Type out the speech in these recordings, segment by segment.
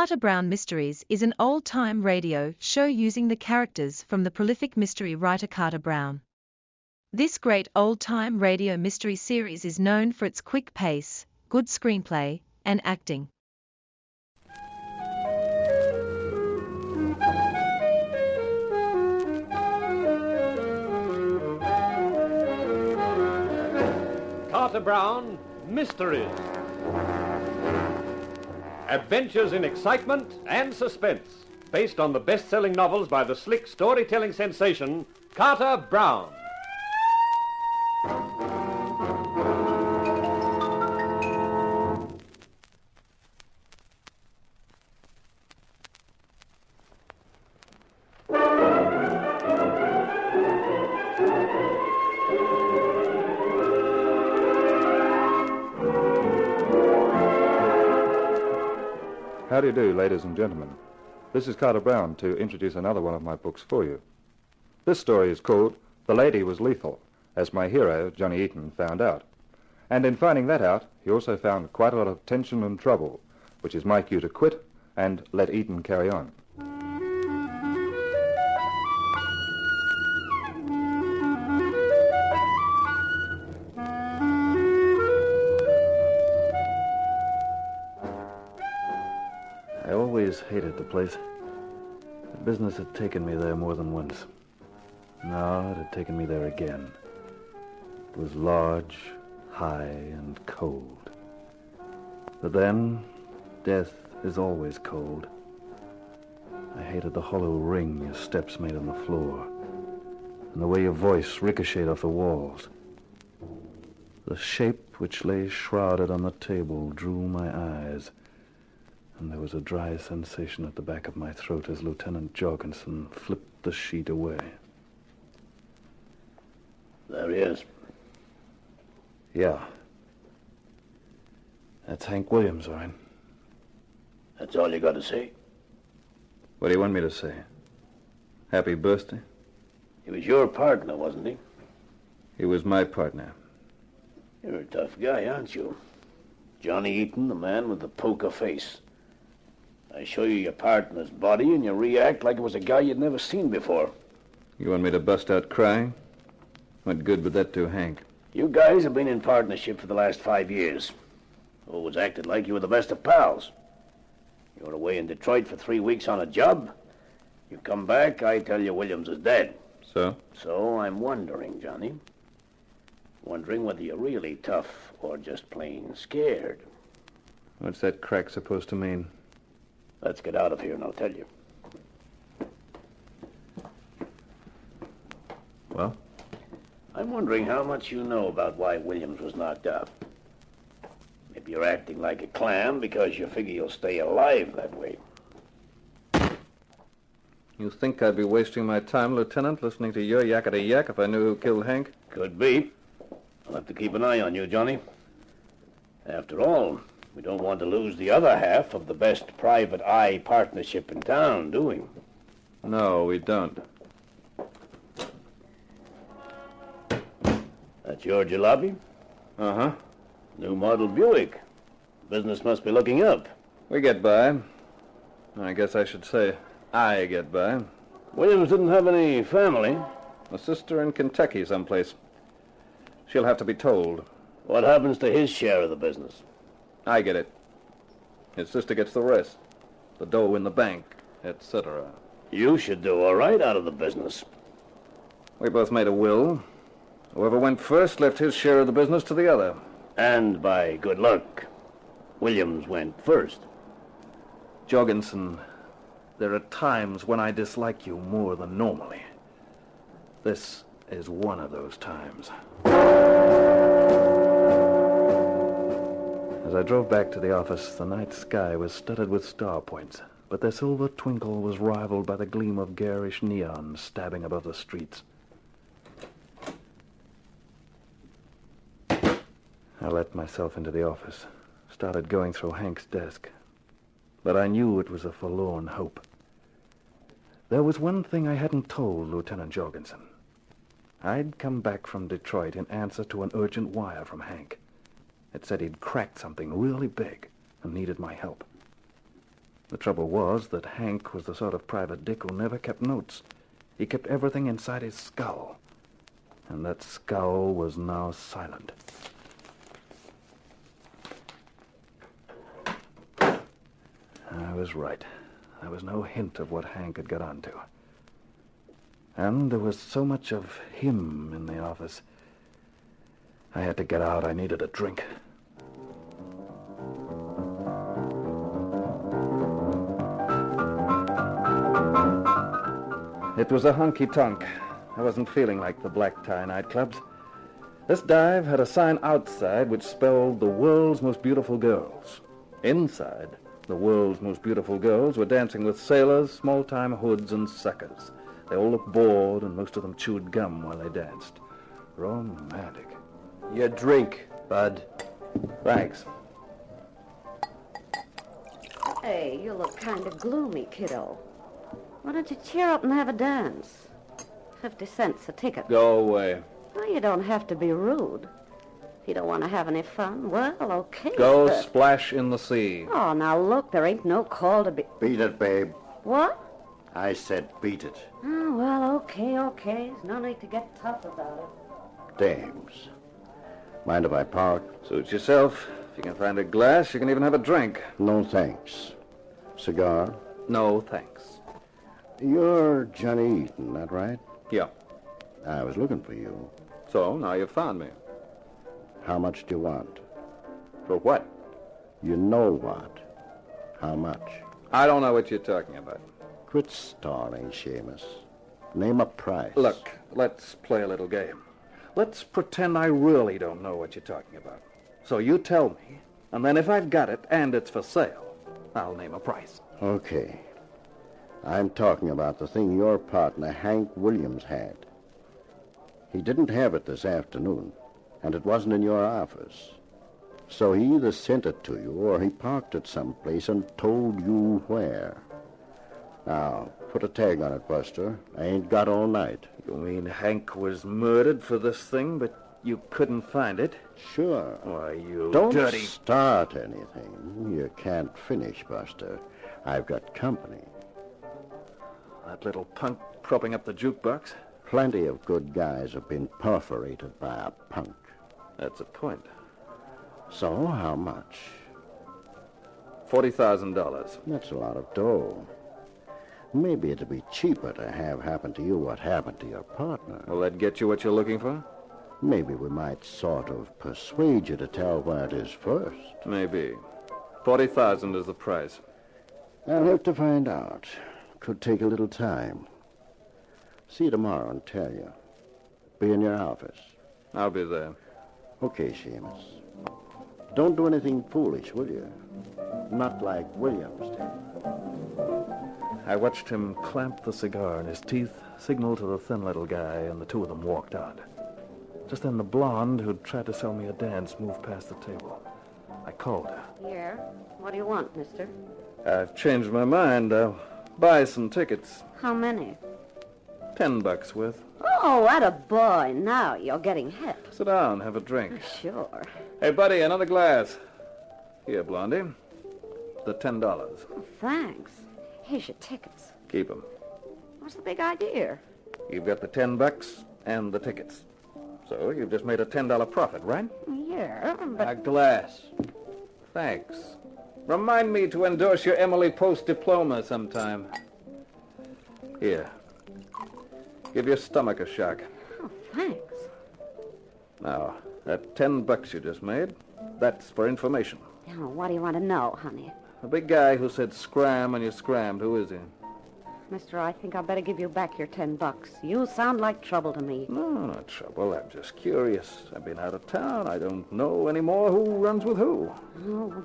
Carter Brown Mysteries is an old-time radio show using the characters from the prolific mystery writer Carter Brown. This great old-time radio mystery series is known for its quick pace, good screenplay, and acting. Carter Brown Mysteries. Adventures in excitement and suspense, based on the best-selling novels by the slick storytelling sensation, Carter Brown. How do you do, ladies and gentlemen? This is Carter Brown to introduce another one of my books for you. This story is called The Lady Was Lethal, as my hero, Johnny Eaton, found out. And in finding that out, he also found quite a lot of tension and trouble, which is my cue to quit and let Eaton carry on. I always hated the place. The business had taken me there more than once. Now it had taken me there again. It was large, high, and cold. But then, death is always cold. I hated the hollow ring your steps made on the floor, and the way your voice ricocheted off the walls. The shape which lay shrouded on the table drew my eyes, and there was a dry sensation at the back of my throat as Lieutenant Jorgensen flipped the sheet away. There he is. Yeah. That's Hank Williams, all right. That's all you got to say? What do you want me to say? Happy birthday? He was your partner, wasn't he? He was my partner. You're a tough guy, aren't you? Johnny Eaton, the man with the poker face. I show you your partner's body and you react like it was a guy you'd never seen before. You want me to bust out crying? What good would that do Hank? You guys have been in partnership for the last 5 years. Always acted like you were the best of pals. You were away in Detroit for 3 weeks on a job. You come back, I tell you Williams is dead. So? So I'm wondering, Johnny. Wondering whether you're really tough or just plain scared. What's that crack supposed to mean? Let's get out of here and I'll tell you. Well? I'm wondering how much you know about why Williams was knocked out. Maybe you're acting like a clam because you figure you'll stay alive that way. You think I'd be wasting my time, Lieutenant, listening to your yakety-yak if I knew who killed Hank? Could be. I'll have to keep an eye on you, Johnny. After all, we don't want to lose the other half of the best private eye partnership in town, do we? No, we don't. That's your jalopy? Uh-huh. New model Buick. Business must be looking up. We get by. I guess I should say I get by. Williams didn't have any family. A sister in Kentucky someplace. She'll have to be told. What happens to his share of the business? I get it. His sister gets the rest. The dough in the bank, etc. You should do all right out of the business. We both made a will. Whoever went first left his share of the business to the other. And by good luck, Williams went first. Jorgensen, there are times when I dislike you more than normally. This is one of those times. As I drove back to the office, the night sky was studded with star points, but their silver twinkle was rivaled by the gleam of garish neon stabbing above the streets. I let myself into the office, started going through Hank's desk, but I knew it was a forlorn hope. There was one thing I hadn't told Lieutenant Jorgensen. I'd come back from Detroit in answer to an urgent wire from Hank. It said he'd cracked something really big and needed my help. The trouble was that Hank was the sort of private dick who never kept notes. He kept everything inside his skull. And that skull was now silent. I was right. There was no hint of what Hank had got onto. And there was so much of him in the office. I had to get out. I needed a drink. It was a honky-tonk. I wasn't feeling like the black tie nightclubs. This dive had a sign outside which spelled the world's most beautiful girls. Inside, the world's most beautiful girls were dancing with sailors, small-time hoods, and suckers. They all looked bored, and most of them chewed gum while they danced. Romantic. Your drink, bud. Thanks. Hey, you look kind of gloomy, kiddo. Why don't you cheer up and have a dance? 50 cents a ticket. Go away. Well, you don't have to be rude. If you don't want to have any fun, well, okay. Go but... splash in the sea. Oh, now look, there ain't no call to be... Beat it, babe. What? I said beat it. Oh, well, okay. There's no need to get tough about it. Dames. Mind if I park? Suit yourself. If you can find a glass, you can even have a drink. No, thanks. Cigar? No, thanks. You're Johnny Eaton, that right? Yeah. I was looking for you. So, now you've found me. How much do you want? For what? You know what. How much? I don't know what you're talking about. Quit stalling, Seamus. Name a price. Look, let's play a little game. Let's pretend I really don't know what you're talking about. So you tell me, and then if I've got it and it's for sale, I'll name a price. Okay. I'm talking about the thing your partner, Hank Williams, had. He didn't have it this afternoon, and it wasn't in your office. So he either sent it to you or he parked it someplace and told you where. Now, put a tag on it, Buster. I ain't got all night. You mean Hank was murdered for this thing, but you couldn't find it? Sure. Why, you Don't dirty... start anything. You can't finish, Buster. I've got company. That little punk propping up the jukebox? Plenty of good guys have been perforated by a punk. That's a point. So, how much? $40,000. That's a lot of dough. Maybe it'd be cheaper to have happen to you what happened to your partner. Will that get you what you're looking for? Maybe we might sort of persuade you to tell where it is first. Maybe. $40,000 is the price. I'll have to find out. Could take a little time. See you tomorrow and tell you. Be in your office. I'll be there. Okay, Seamus. Don't do anything foolish, will you? Not like Williams did. I watched him clamp the cigar in his teeth, signal to the thin little guy, and the two of them walked out. Just then the blonde who'd tried to sell me a dance moved past the table. I called her. Here. What do you want, mister? I've changed my mind. I'll buy some tickets. How many? $10 worth. Oh, atta boy. Now you're getting hip. Sit down, have a drink. Sure. Hey, buddy, another glass. Here, Blondie. The $10. Oh, thanks. Here's your tickets. Keep 'em. What's the big idea? You've got the $10 and the tickets. So you've just made a $10 profit, right? Yeah, but... A glass. Thanks. Remind me to endorse your Emily Post diploma sometime. Here. Give your stomach a shock. Oh, thanks. Now, that $10 you just made, that's for information. Oh, what do you want to know, honey? The big guy who said scram and you scrammed, who is he? Mister, I think I'd better give you back your $10. You sound like trouble to me. No, not trouble. I'm just curious. I've been out of town. I don't know anymore who runs with who. Oh,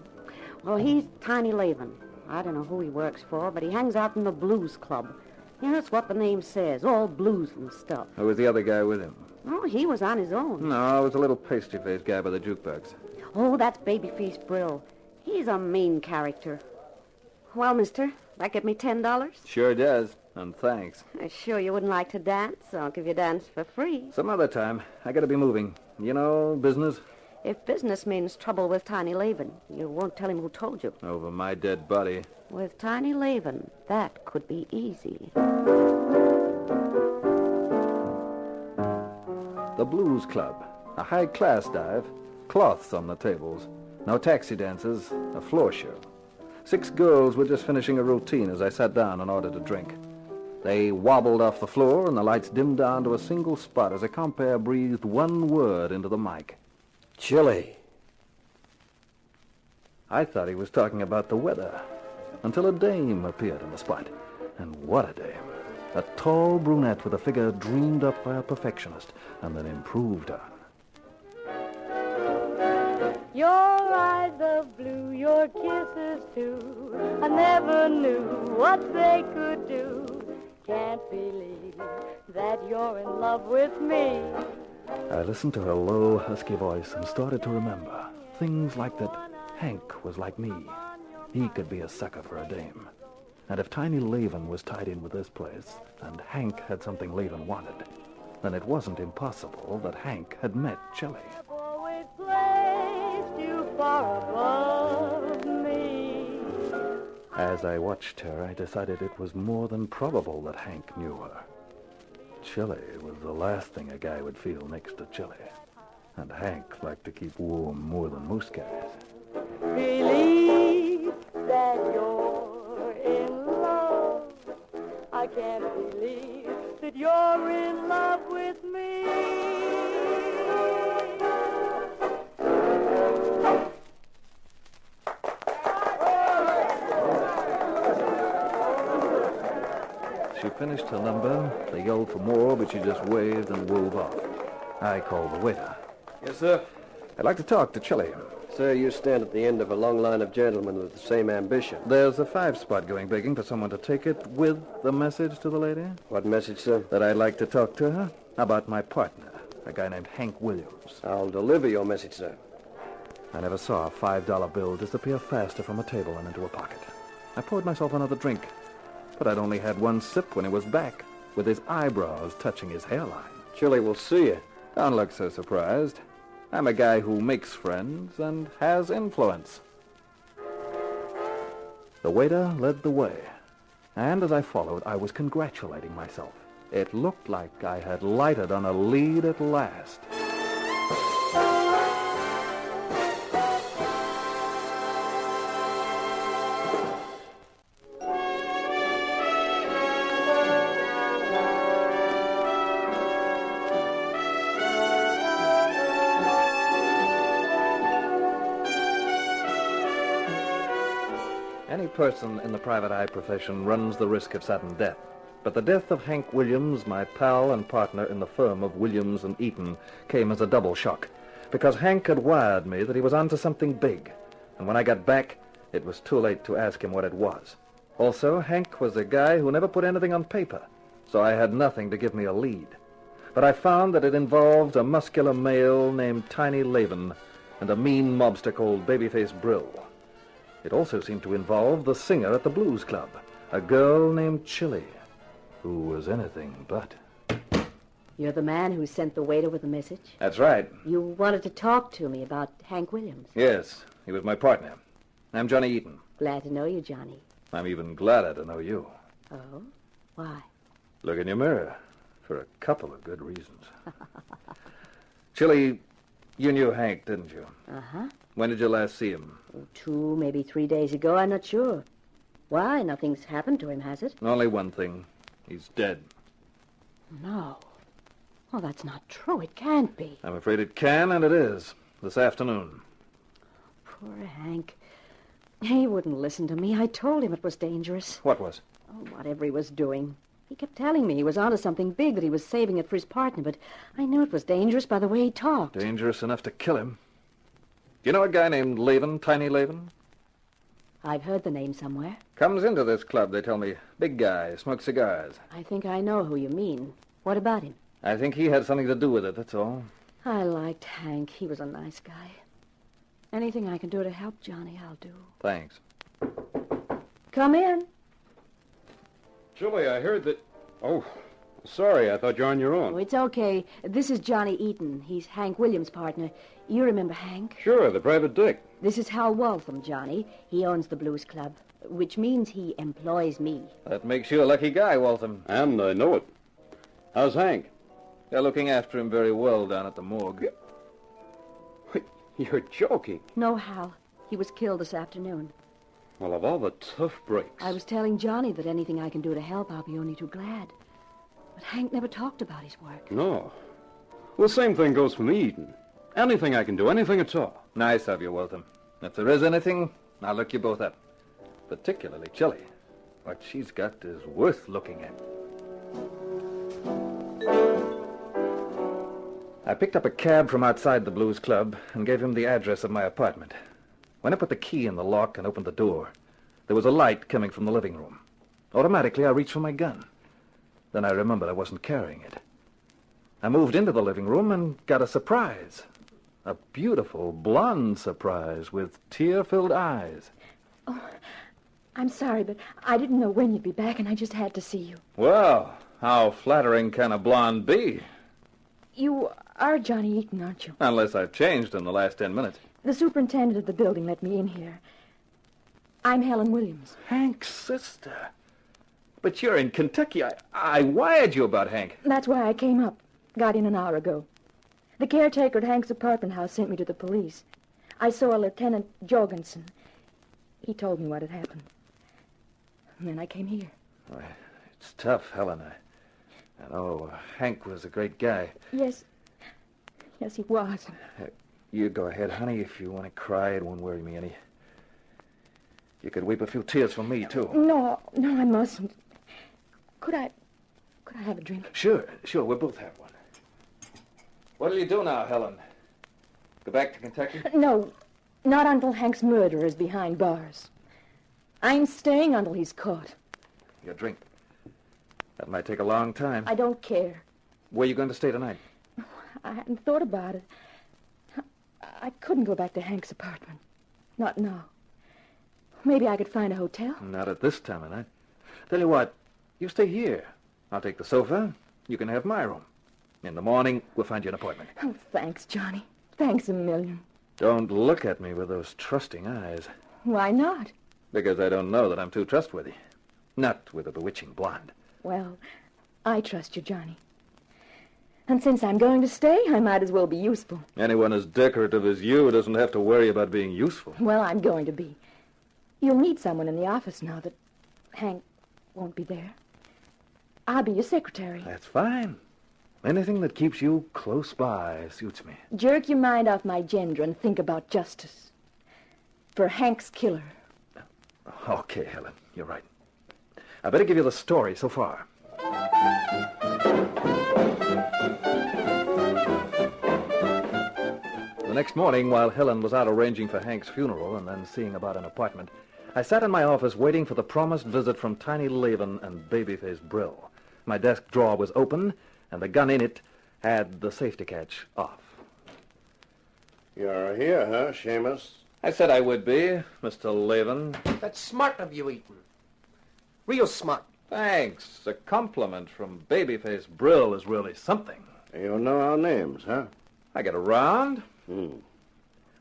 well, he's Tiny Laban. I don't know who he works for, but he hangs out in the blues club. Yeah, that's what the name says, all blues and stuff. Who was the other guy with him? Oh, he was on his own. No, it was a little pasty-faced guy by the jukebox. Oh, that's Babyface Brill. He's a mean character. Well, mister, that get me $10? Sure does, and thanks. Sure you wouldn't like to dance? I'll give you a dance for free. Some other time. I gotta be moving. You know, business. If business means trouble with Tiny Laban, you won't tell him who told you. Over my dead body. With Tiny Laban, that could be easy. The Blues Club. A high-class dive. Cloths on the tables. No taxi dances. A floor show. 6 girls were just finishing a routine as I sat down and ordered a drink. They wobbled off the floor, and the lights dimmed down to a single spot as a compere breathed one word into the mic. Chili. I thought he was talking about the weather, until a dame appeared in the spot. And what a dame. A tall brunette with a figure dreamed up by a perfectionist and then improved on. Your eyes of blue, your kisses too. I never knew what they could do. Can't believe that you're in love with me. I listened to her low, husky voice and started to remember things like that Hank was like me. He could be a sucker for a dame. And if Tiny Laban was tied in with this place, and Hank had something Laban wanted, then it wasn't impossible that Hank had met Chili. I've always placed you far above me. As I watched her, I decided it was more than probable that Hank knew her. Chili was the last thing a guy would feel next to Chili. And Hank liked to keep warm more than most guys. Believe that you're in love. I can't believe that you're in love with me. She finished her number. They yelled for more, but she just waved and wove off. I called the waiter. Yes, sir. I'd like to talk to Chili. Sir, you stand at the end of a long line of gentlemen with the same ambition. There's a 5-spot going begging for someone to take it with the message to the lady. What message, sir? That I'd like to talk to her about my partner, a guy named Hank Williams. I'll deliver your message, sir. I never saw a $5 bill disappear faster from a table and into a pocket. I poured myself another drink, but I'd only had one sip when he was back, with his eyebrows touching his hairline. Chili will see you. Don't look so surprised. I'm a guy who makes friends and has influence. The waiter led the way, and as I followed, I was congratulating myself. It looked like I had lighted on a lead at last. Any person in the private eye profession runs the risk of sudden death. But the death of Hank Williams, my pal and partner in the firm of Williams and Eaton, came as a double shock. Because Hank had wired me that he was onto something big. And when I got back, it was too late to ask him what it was. Also, Hank was a guy who never put anything on paper, so I had nothing to give me a lead. But I found that it involved a muscular male named Tiny Laban and a mean mobster called Babyface Brill. It also seemed to involve the singer at the Blues Club, a girl named Chili, who was anything but. You're the man who sent the waiter with the message? That's right. You wanted to talk to me about Hank Williams. Yes, he was my partner. I'm Johnny Eaton. Glad to know you, Johnny. I'm even gladder to know you. Oh? Why? Look in your mirror, for a couple of good reasons. Chili, you knew Hank, didn't you? Uh-huh. When did you last see him? 2, maybe 3 days ago. I'm not sure. Why? Nothing's happened to him, has it? Only one thing. He's dead. No. Oh, that's not true. It can't be. I'm afraid it can, and it is. This afternoon. Poor Hank. He wouldn't listen to me. I told him it was dangerous. What was? Oh, whatever he was doing. He kept telling me he was onto something big, that he was saving it for his partner, but I knew it was dangerous by the way he talked. Dangerous enough to kill him. Do you know a guy named Laban, Tiny Laban? I've heard the name somewhere. Comes into this club, they tell me. Big guy, smokes cigars. I think I know who you mean. What about him? I think he had something to do with it, that's all. I liked Hank. He was a nice guy. Anything I can do to help Johnny, I'll do. Thanks. Come in. Chili, I heard that... Oh, Sorry, I thought you were on your Oh, own. it's okay. This is Johnny Eaton. He's Hank Williams' partner. You remember Hank? Sure, the private dick. This is Hal Waltham, Johnny. He owns the Blues Club, which means he employs me. That makes you a lucky guy, Waltham. And I know it. How's Hank? They're looking after him very well down at the morgue. You're joking. No, Hal. He was killed this afternoon. Well, of all the tough breaks. I was telling Johnny that anything I can do to help, I'll be only too glad. But Hank never talked about his work. No. Well, same thing goes for me, Eden. Anything I can do, anything at all. Nice of you, Waltham. If there is anything, I'll look you both up. Particularly Chilly. What she's got is worth looking at. I picked up a cab from outside the Blues Club and gave him the address of my apartment. When I put the key in the lock and opened the door, there was a light coming from the living room. Automatically, I reached for my gun. Then I remembered I wasn't carrying it. I moved into the living room and got a surprise. A beautiful blonde surprise with tear-filled eyes. Oh, I'm sorry, but I didn't know when you'd be back, and I just had to see you. Well, how flattering can a blonde be? You are Johnny Eaton, aren't you? Unless I've changed in the last 10 minutes. The superintendent of the building let me in here. I'm Helen Williams. Hank's sister. But you're in Kentucky. I wired you about Hank. That's why I came up. Got in an hour ago. The caretaker at Hank's apartment house sent me to the police. I saw a Lieutenant Jorgensen. He told me what had happened. And then I came here. Well, it's tough, Helen. I know Hank was a great guy. Yes. Yes, he was. You go ahead, honey. If you want to cry, it won't worry me any. You could weep a few tears for me, too. No, I mustn't. Could I have a drink? Sure. We'll both have one. What'll you do now, Helen? Go back to Kentucky? No, not until Hank's murderer is behind bars. I'm staying until he's caught. Your drink. That might take a long time. I don't care. Where are you going to stay tonight? I hadn't thought about it. I couldn't go back to Hank's apartment. Not now. Maybe I could find a hotel. Not at this time of night. Tell you what, you stay here. I'll take the sofa. You can have my room. In the morning, we'll find you an appointment. Oh, thanks, Johnny. Thanks a million. Don't look at me with those trusting eyes. Why not? Because I don't know that I'm too trustworthy. Not with a bewitching blonde. Well, I trust you, Johnny. And since I'm going to stay, I might as well be useful. Anyone as decorative as you doesn't have to worry about being useful. Well, I'm going to be. You'll meet someone in the office now that Hank won't be there. I'll be your secretary. That's fine. Anything that keeps you close by suits me. Jerk your mind off my gender and think about justice. For Hank's killer. Okay, Helen, you're right. I better give you the story so far. The next morning, while Helen was out arranging for Hank's funeral and then seeing about an apartment, I sat in my office waiting for the promised visit from Tiny Laven and Babyface Brill. My desk drawer was open, and the gun in it had the safety catch off. You're here, huh, Seamus? I said I would be, Mr. Laven. That's smart of you, Eaton. Real smart. Thanks. A compliment from Babyface Brill is really something. You know our names, huh? I get around.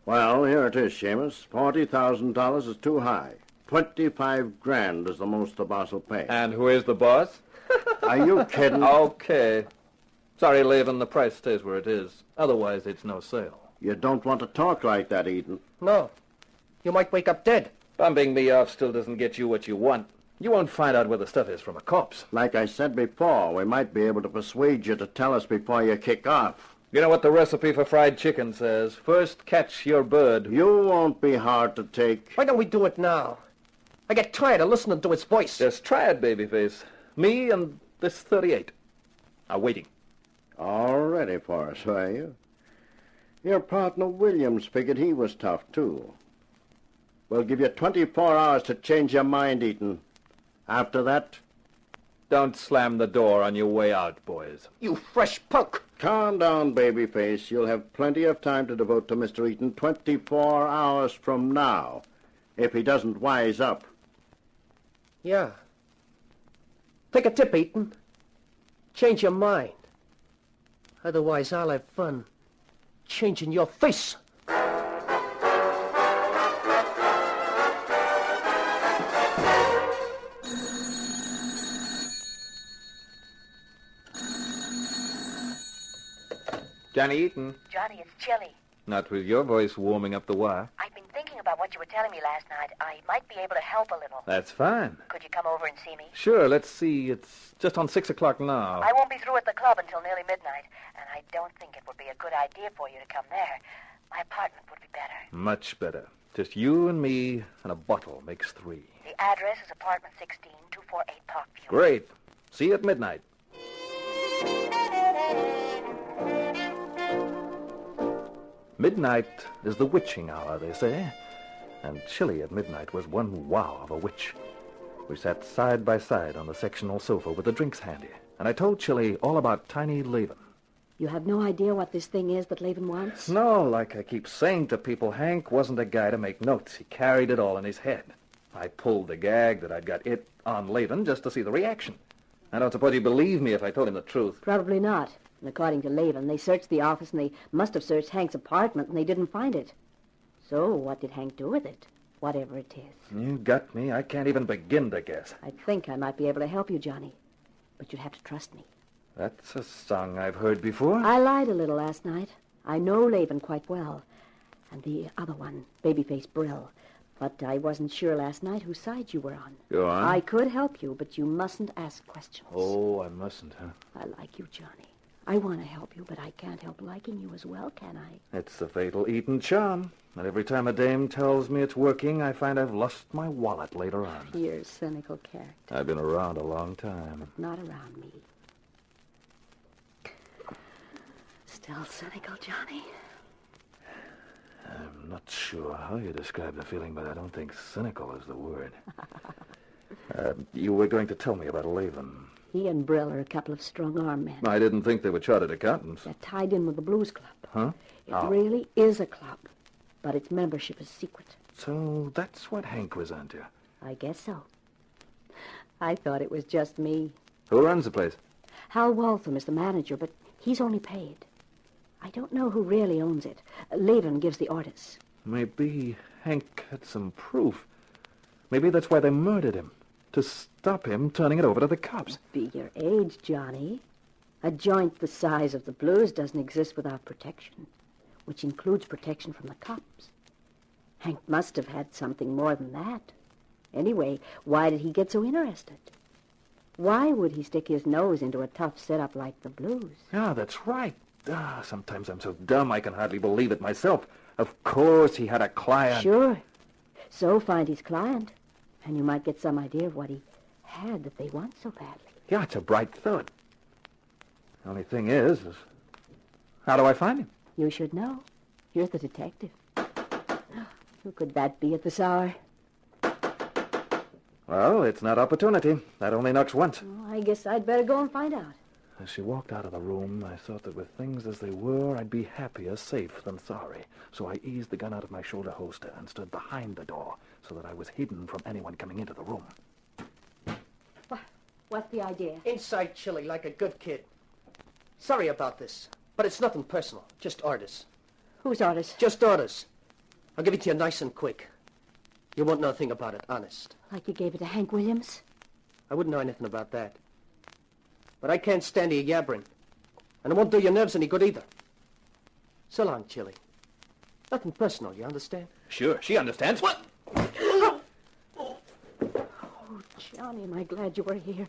Well, here it is, Seamus. $40,000 is too high. 25 grand is the most the boss will pay. And who is the boss? Are you kidding? Okay. Sorry, Laven, the price stays where it is. Otherwise, it's no sale. You don't want to talk like that, Eden. No. You might wake up dead. Bumping me off still doesn't get you what you want. You won't find out where the stuff is from a corpse. Like I said before, we might be able to persuade you to tell us before you kick off. You know what the recipe for fried chicken says? First catch your bird. You won't be hard to take. Why don't we do it now? I get tired of listening to his voice. Just try it, Babyface. Me and this 38 are waiting. All ready for us, are you? Your partner Williams figured he was tough, too. We'll give you 24 hours to change your mind, Eaton. After that... Don't slam the door on your way out, boys. You fresh punk. Calm down, Babyface. You'll have plenty of time to devote to Mr. Eaton 24 hours from now, if he doesn't wise up. Yeah. Take a tip, Eaton. Change your mind. Otherwise, I'll have fun changing your face. Johnny Eaton. Johnny, it's chilly. Not with your voice warming up the wire. I've been thinking about what you were telling me last night. I might be able to help a little. That's fine. Could you come over and see me? Sure, let's see. It's just on 6 o'clock now. I won't be through at the club until nearly midnight, and I don't think it would be a good idea for you to come there. My apartment would be better. Much better. Just you and me and a bottle makes 3. The address is apartment 16, 248 Parkview. Great. See you at midnight. Midnight is the witching hour, they say. And Chili at midnight was one wow of a witch. We sat side by side on the sectional sofa with the drinks handy, and I told Chili all about Tiny Laven. You have no idea what this thing is that Laven wants? No, like I keep saying to people, Hank wasn't a guy to make notes. He carried it all in his head. I pulled the gag that I'd got it on Laven just to see the reaction. I don't suppose he'd believe me if I told him the truth. Probably not. And according to Laven, they searched the office and they must have searched Hank's apartment and they didn't find it. So what did Hank do with it? Whatever it is. You got me. I can't even begin to guess. I think I might be able to help you, Johnny. But you'd have to trust me. That's a song I've heard before. I lied a little last night. I know Laven quite well. And the other one, Babyface Brill. But I wasn't sure last night whose side you were on. Go on. I could help you, but you mustn't ask questions. Oh, I mustn't, huh? I like you, Johnny. I want to help you, but I can't help liking you as well, can I? It's the fatal Eaton charm. And every time a dame tells me it's working, I find I've lost my wallet later on. You're a cynical character. I've been around a long time. Not around me. Still cynical, Johnny? I'm not sure how you describe the feeling, but I don't think cynical is the word. You were going to tell me about Laven. He and Brill are a couple of strong-arm men. I didn't think they were chartered accountants. They're tied in with the Blues Club. Huh? It really is a club, but its membership is secret. So that's what Hank was onto. I guess so. I thought it was just me. Who runs the place? Hal Waltham is the manager, but he's only paid. I don't know who really owns it. Laven gives the orders. Maybe Hank had some proof. Maybe that's why they murdered him. To stop him turning it over to the cops. Be your age, Johnny. A joint the size of the Blues doesn't exist without protection, which includes protection from the cops. Hank must have had something more than that. Anyway, why did he get so interested? Why would he stick his nose into a tough setup like the Blues? Yeah, that's right. Sometimes I'm so dumb I can hardly believe it myself. Of course he had a client. Sure. So find his client, and you might get some idea of what he had that they want so badly. Yeah, it's a bright thought. The only thing is how do I find him? You should know. You're the detective. Who could that be at this hour? Well, it's not opportunity. That only knocks once. Oh, I guess I'd better go and find out. As she walked out of the room, I thought that with things as they were, I'd be happier safe than sorry. So I eased the gun out of my shoulder holster and stood behind the door so that I was hidden from anyone coming into the room. What's the idea? Inside Chili like a good kid. Sorry about this, but it's nothing personal. Just orders. Whose orders? Just orders. I'll give it to you nice and quick. You won't know a thing about it, honest. Like you gave it to Hank Williams? I wouldn't know anything about that. But I can't stand your yabbering. And it won't do your nerves any good either. So long, Chili. Nothing personal, you understand? Sure, she understands. What? Oh, Johnny, am I glad you were here.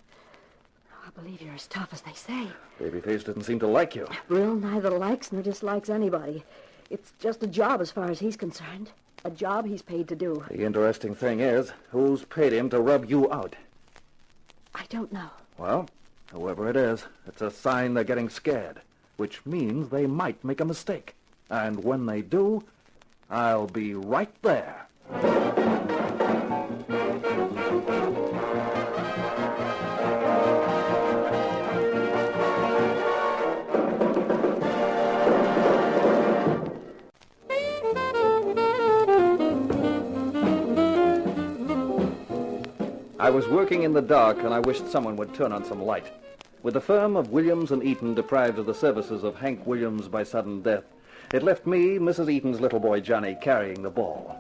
Oh, I believe you're as tough as they say. Babyface didn't seem to like you. Brill neither likes nor dislikes anybody. It's just a job as far as he's concerned. A job he's paid to do. The interesting thing is, who's paid him to rub you out? I don't know. Well, whoever it is, it's a sign they're getting scared, which means they might make a mistake. And when they do, I'll be right there. I was working in the dark, and I wished someone would turn on some light. With the firm of Williams and Eaton deprived of the services of Hank Williams by sudden death, it left me, Mrs. Eaton's little boy Johnny, carrying the ball.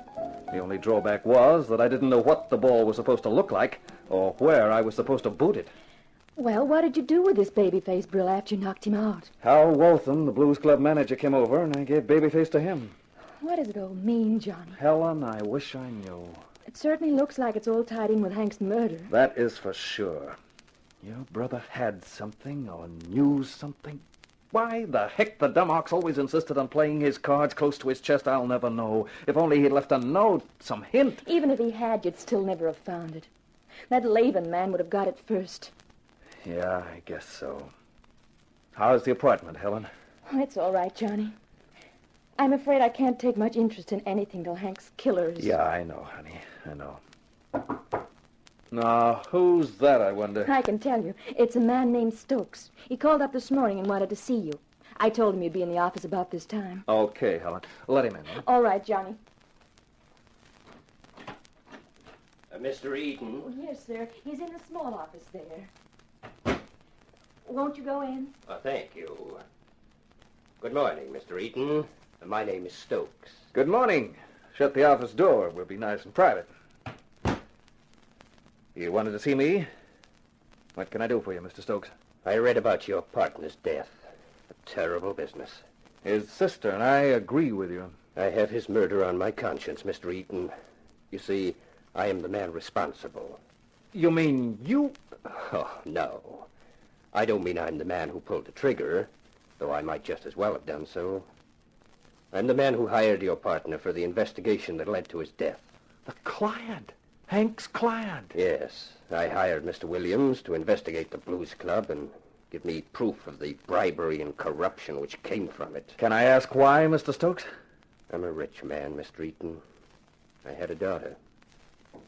The only drawback was that I didn't know what the ball was supposed to look like or where I was supposed to boot it. Well, what did you do with this Babyface Brill after you knocked him out? Hal Waltham, the Blues Club manager, came over, and I gave Babyface to him. What does it all mean, Johnny? Helen, I wish I knew. It certainly looks like it's all tied in with Hank's murder. That is for sure. Your brother had something or knew something. Why the heck the dumbox always insisted on playing his cards close to his chest, I'll never know. If only he'd left a note, some hint. Even if he had, you'd still never have found it. That Laban man would have got it first. Yeah, I guess so. How's the apartment, Helen? Oh, it's all right, Johnny. I'm afraid I can't take much interest in anything till Hank's killers. Yeah, I know, honey. I know. Now, who's that, I wonder? I can tell you. It's a man named Stokes. He called up this morning and wanted to see you. I told him you'd be in the office about this time. Okay, Helen. Let him in. Huh? All right, Johnny. Mr. Eaton? Oh, yes, sir. He's in the small office there. Won't you go in? Thank you. Good morning, Mr. Eaton. My name is Stokes. Good morning. Shut the office door. We'll be nice and private. You wanted to see me? What can I do for you, Mr. Stokes? I read about your partner's death. A terrible business. His sister and I agree with you. I have his murder on my conscience, Mr. Eaton. You see, I am the man responsible. You mean you? Oh, no. I don't mean I'm the man who pulled the trigger, though I might just as well have done so. I'm the man who hired your partner for the investigation that led to his death. The client? Hank's client? Yes. I hired Mr. Williams to investigate the Blues Club and give me proof of the bribery and corruption which came from it. Can I ask why, Mr. Stokes? I'm a rich man, Mr. Eaton. I had a daughter.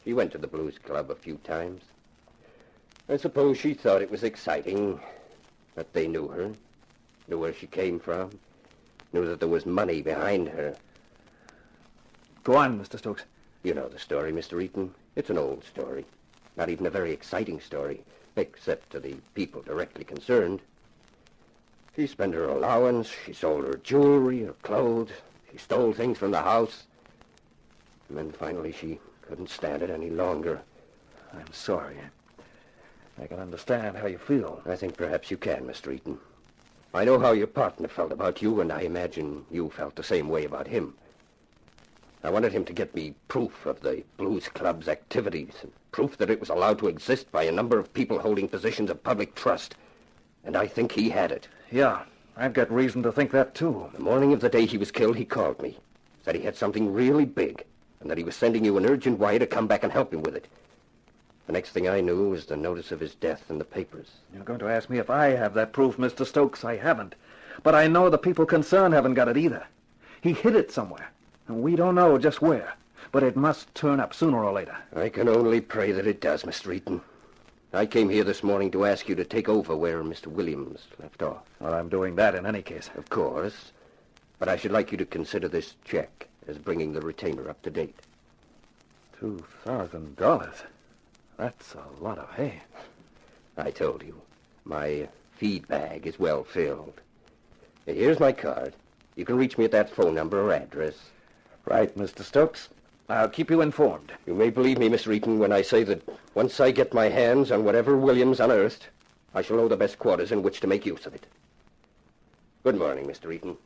She went to the Blues Club a few times. I suppose she thought it was exciting, that they knew her, knew where she came from, knew that there was money behind her. Go on, Mr. Stokes. You know the story, Mr. Eaton. It's an old story. Not even a very exciting story, except to the people directly concerned. She spent her allowance, she sold her jewelry, her clothes, she stole things from the house. And then finally she couldn't stand it any longer. I'm sorry. I can understand how you feel. I think perhaps you can, Mr. Eaton. I know how your partner felt about you, and I imagine you felt the same way about him. I wanted him to get me proof of the Blues Club's activities, and proof that it was allowed to exist by a number of people holding positions of public trust. And I think he had it. Yeah, I've got reason to think that, too. The morning of the day he was killed, he called me. Said he had something really big, and that he was sending you an urgent wire to come back and help him with it. The next thing I knew was the notice of his death in the papers. You're going to ask me if I have that proof, Mr. Stokes. I haven't. But I know the people concerned haven't got it either. He hid it somewhere, and we don't know just where. But it must turn up sooner or later. I can only pray that it does, Mr. Eaton. I came here this morning to ask you to take over where Mr. Williams left off. Well, I'm doing that in any case. Of course. But I should like you to consider this check as bringing the retainer up to date. $2,000? That's a lot of hay. I told you. My feed bag is well filled. Here's my card. You can reach me at that phone number or address. Right, Mr. Stokes. I'll keep you informed. You may believe me, Mr. Eaton, when I say that once I get my hands on whatever Williams unearthed, I shall know the best quarters in which to make use of it. Good morning, Mr. Eaton,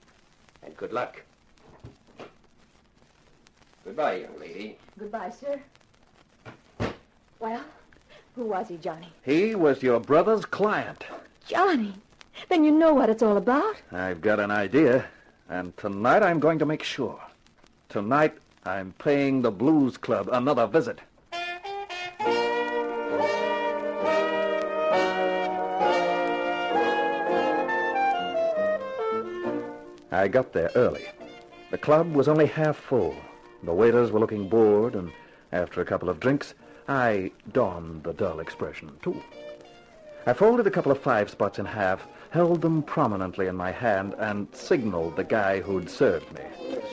and good luck. Goodbye, young lady. Goodbye, sir. Well, who was he, Johnny? He was your brother's client. Johnny? Then you know what it's all about? I've got an idea, and tonight I'm going to make sure. Tonight, I'm paying the Blues Club another visit. I got there early. The club was only half full. The waiters were looking bored, and after a couple of drinks, I donned the dull expression, too. I folded a couple of 5 spots in half, held them prominently in my hand, and signaled the guy who'd served me.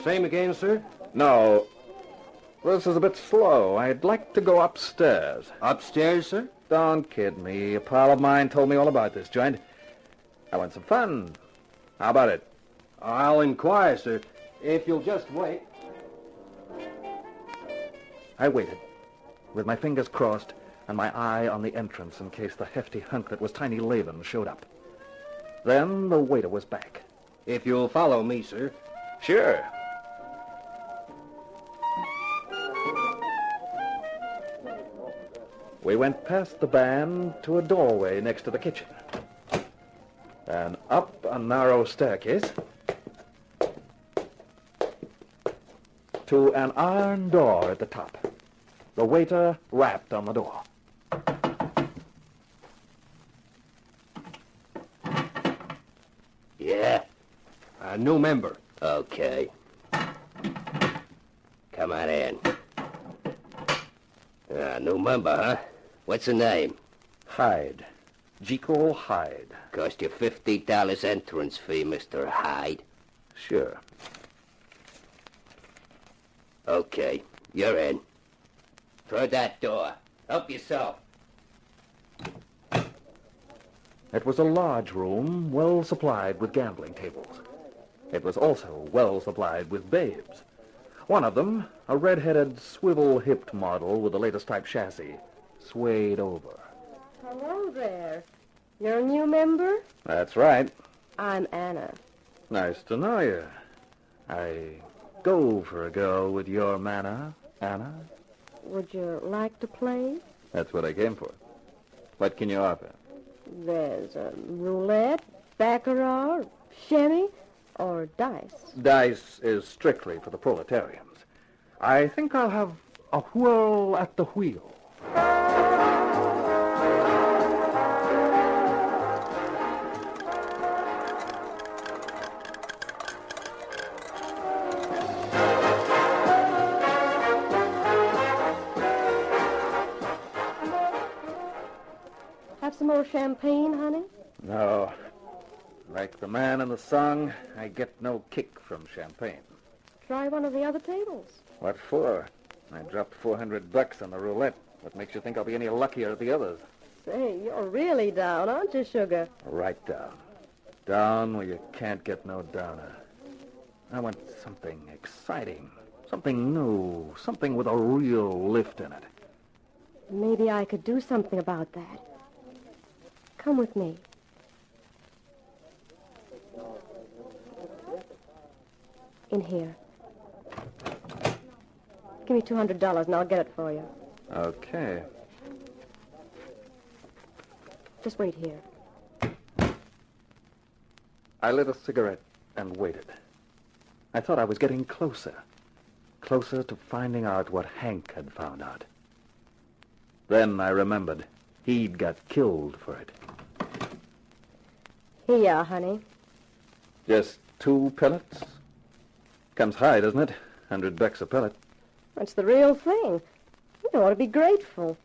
Same again, sir? No. This is a bit slow. I'd like to go upstairs. Upstairs, sir? Don't kid me. A pal of mine told me all about this joint. I want some fun. How about it? I'll inquire, sir. If you'll just wait. I waited, with my fingers crossed and my eye on the entrance in case the hefty hunk that was Tiny Laban showed up. Then the waiter was back. If you'll follow me, sir. Sure. We went past the band to a doorway next to the kitchen. And up a narrow staircase to an iron door at the top. The waiter rapped on the door. Yeah? A new member. Okay. Come on in. New member, huh? What's the name? Hyde. Jekyll Hyde. Cost you $50 entrance fee, Mr. Hyde. Sure. Okay, you're in. Through that door. Help yourself. It was a large room, well supplied with gambling tables. It was also well supplied with babes. One of them, a red-headed, swivel-hipped model with the latest type chassis, swayed over. Hello there. You're a new member? That's right. I'm Anna. Nice to know you. I go for a girl with your manner, Anna. Would you like to play? That's what I came for. What can you offer? There's roulette, baccarat, shimmy, or dice. Dice is strictly for the proletarians. I think I'll have a whirl at the wheel. Have some more champagne, honey? No. Like the man in the song, I get no kick from champagne. Try one of the other tables. What for? I dropped $400 on the roulette. What makes you think I'll be any luckier at the others? Say, you're really down, aren't you, Sugar? Right down. Down where you can't get no downer. I want something exciting, something new, something with a real lift in it. Maybe I could do something about that. Come with me. In here. Give me $200 and I'll get it for you. Okay. Just wait here. I lit a cigarette and waited. I thought I was getting closer. Closer to finding out what Hank had found out. Then I remembered he'd got killed for it. Here you are, honey. Just 2 pellets? Comes high, doesn't it? $100 a pellet. That's the real thing. You ought to be grateful.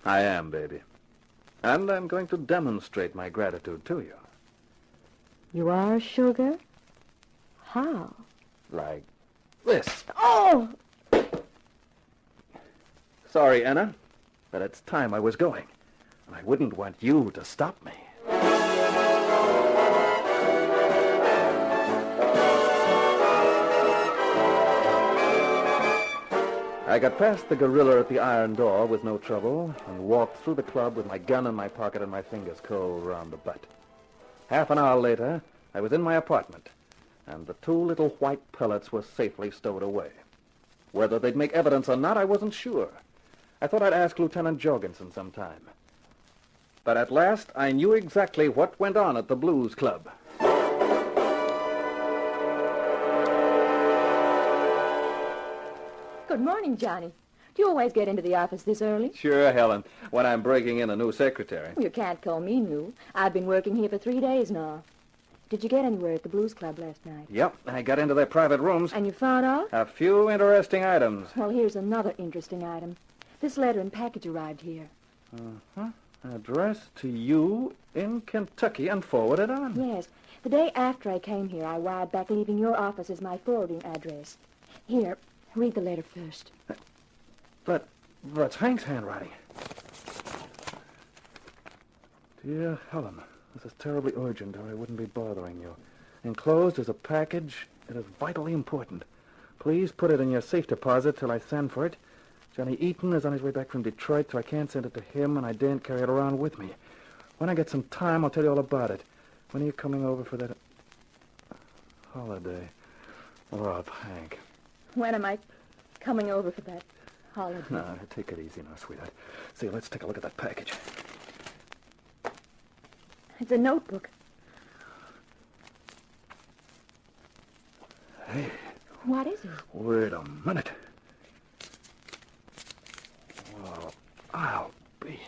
I am, baby. And I'm going to demonstrate my gratitude to you. You are, Sugar? How? Like this. Oh! Sorry, Anna, but it's time I was going. And I wouldn't want you to stop me. I got past the gorilla at the iron door with no trouble and walked through the club with my gun in my pocket and my fingers cold around the butt. Half an hour later, I was in my apartment, and the 2 little white pellets were safely stowed away. Whether they'd make evidence or not, I wasn't sure. I thought I'd ask Lieutenant Jorgensen sometime. But at last, I knew exactly what went on at the Blues Club. Good morning, Johnny. Do you always get into the office this early? Sure, Helen, when I'm breaking in a new secretary. You can't call me new. I've been working here for 3 days now. Did you get anywhere at the Blues Club last night? Yep, I got into their private rooms. And you found out? A few interesting items. Well, here's another interesting item. This letter and package arrived here. Uh-huh. Addressed to you in Kentucky and forwarded on. Yes. The day after I came here, I wired back leaving your office as my forwarding address. Here, read the letter first. But that's Hank's handwriting. Dear Helen, this is terribly urgent, or I wouldn't be bothering you. Enclosed is a package. It is vitally important. Please put it in your safe deposit till I send for it. Johnny Eaton is on his way back from Detroit, so I can't send it to him, and I daren't carry it around with me. When I get some time, I'll tell you all about it. When are you coming over for that holiday? Rob, Hank. When am I coming over for that holiday? No, take it easy now, sweetheart. See, let's take a look at that package. It's a notebook. Hey. What is it? Wait a minute. Oh, I'll be...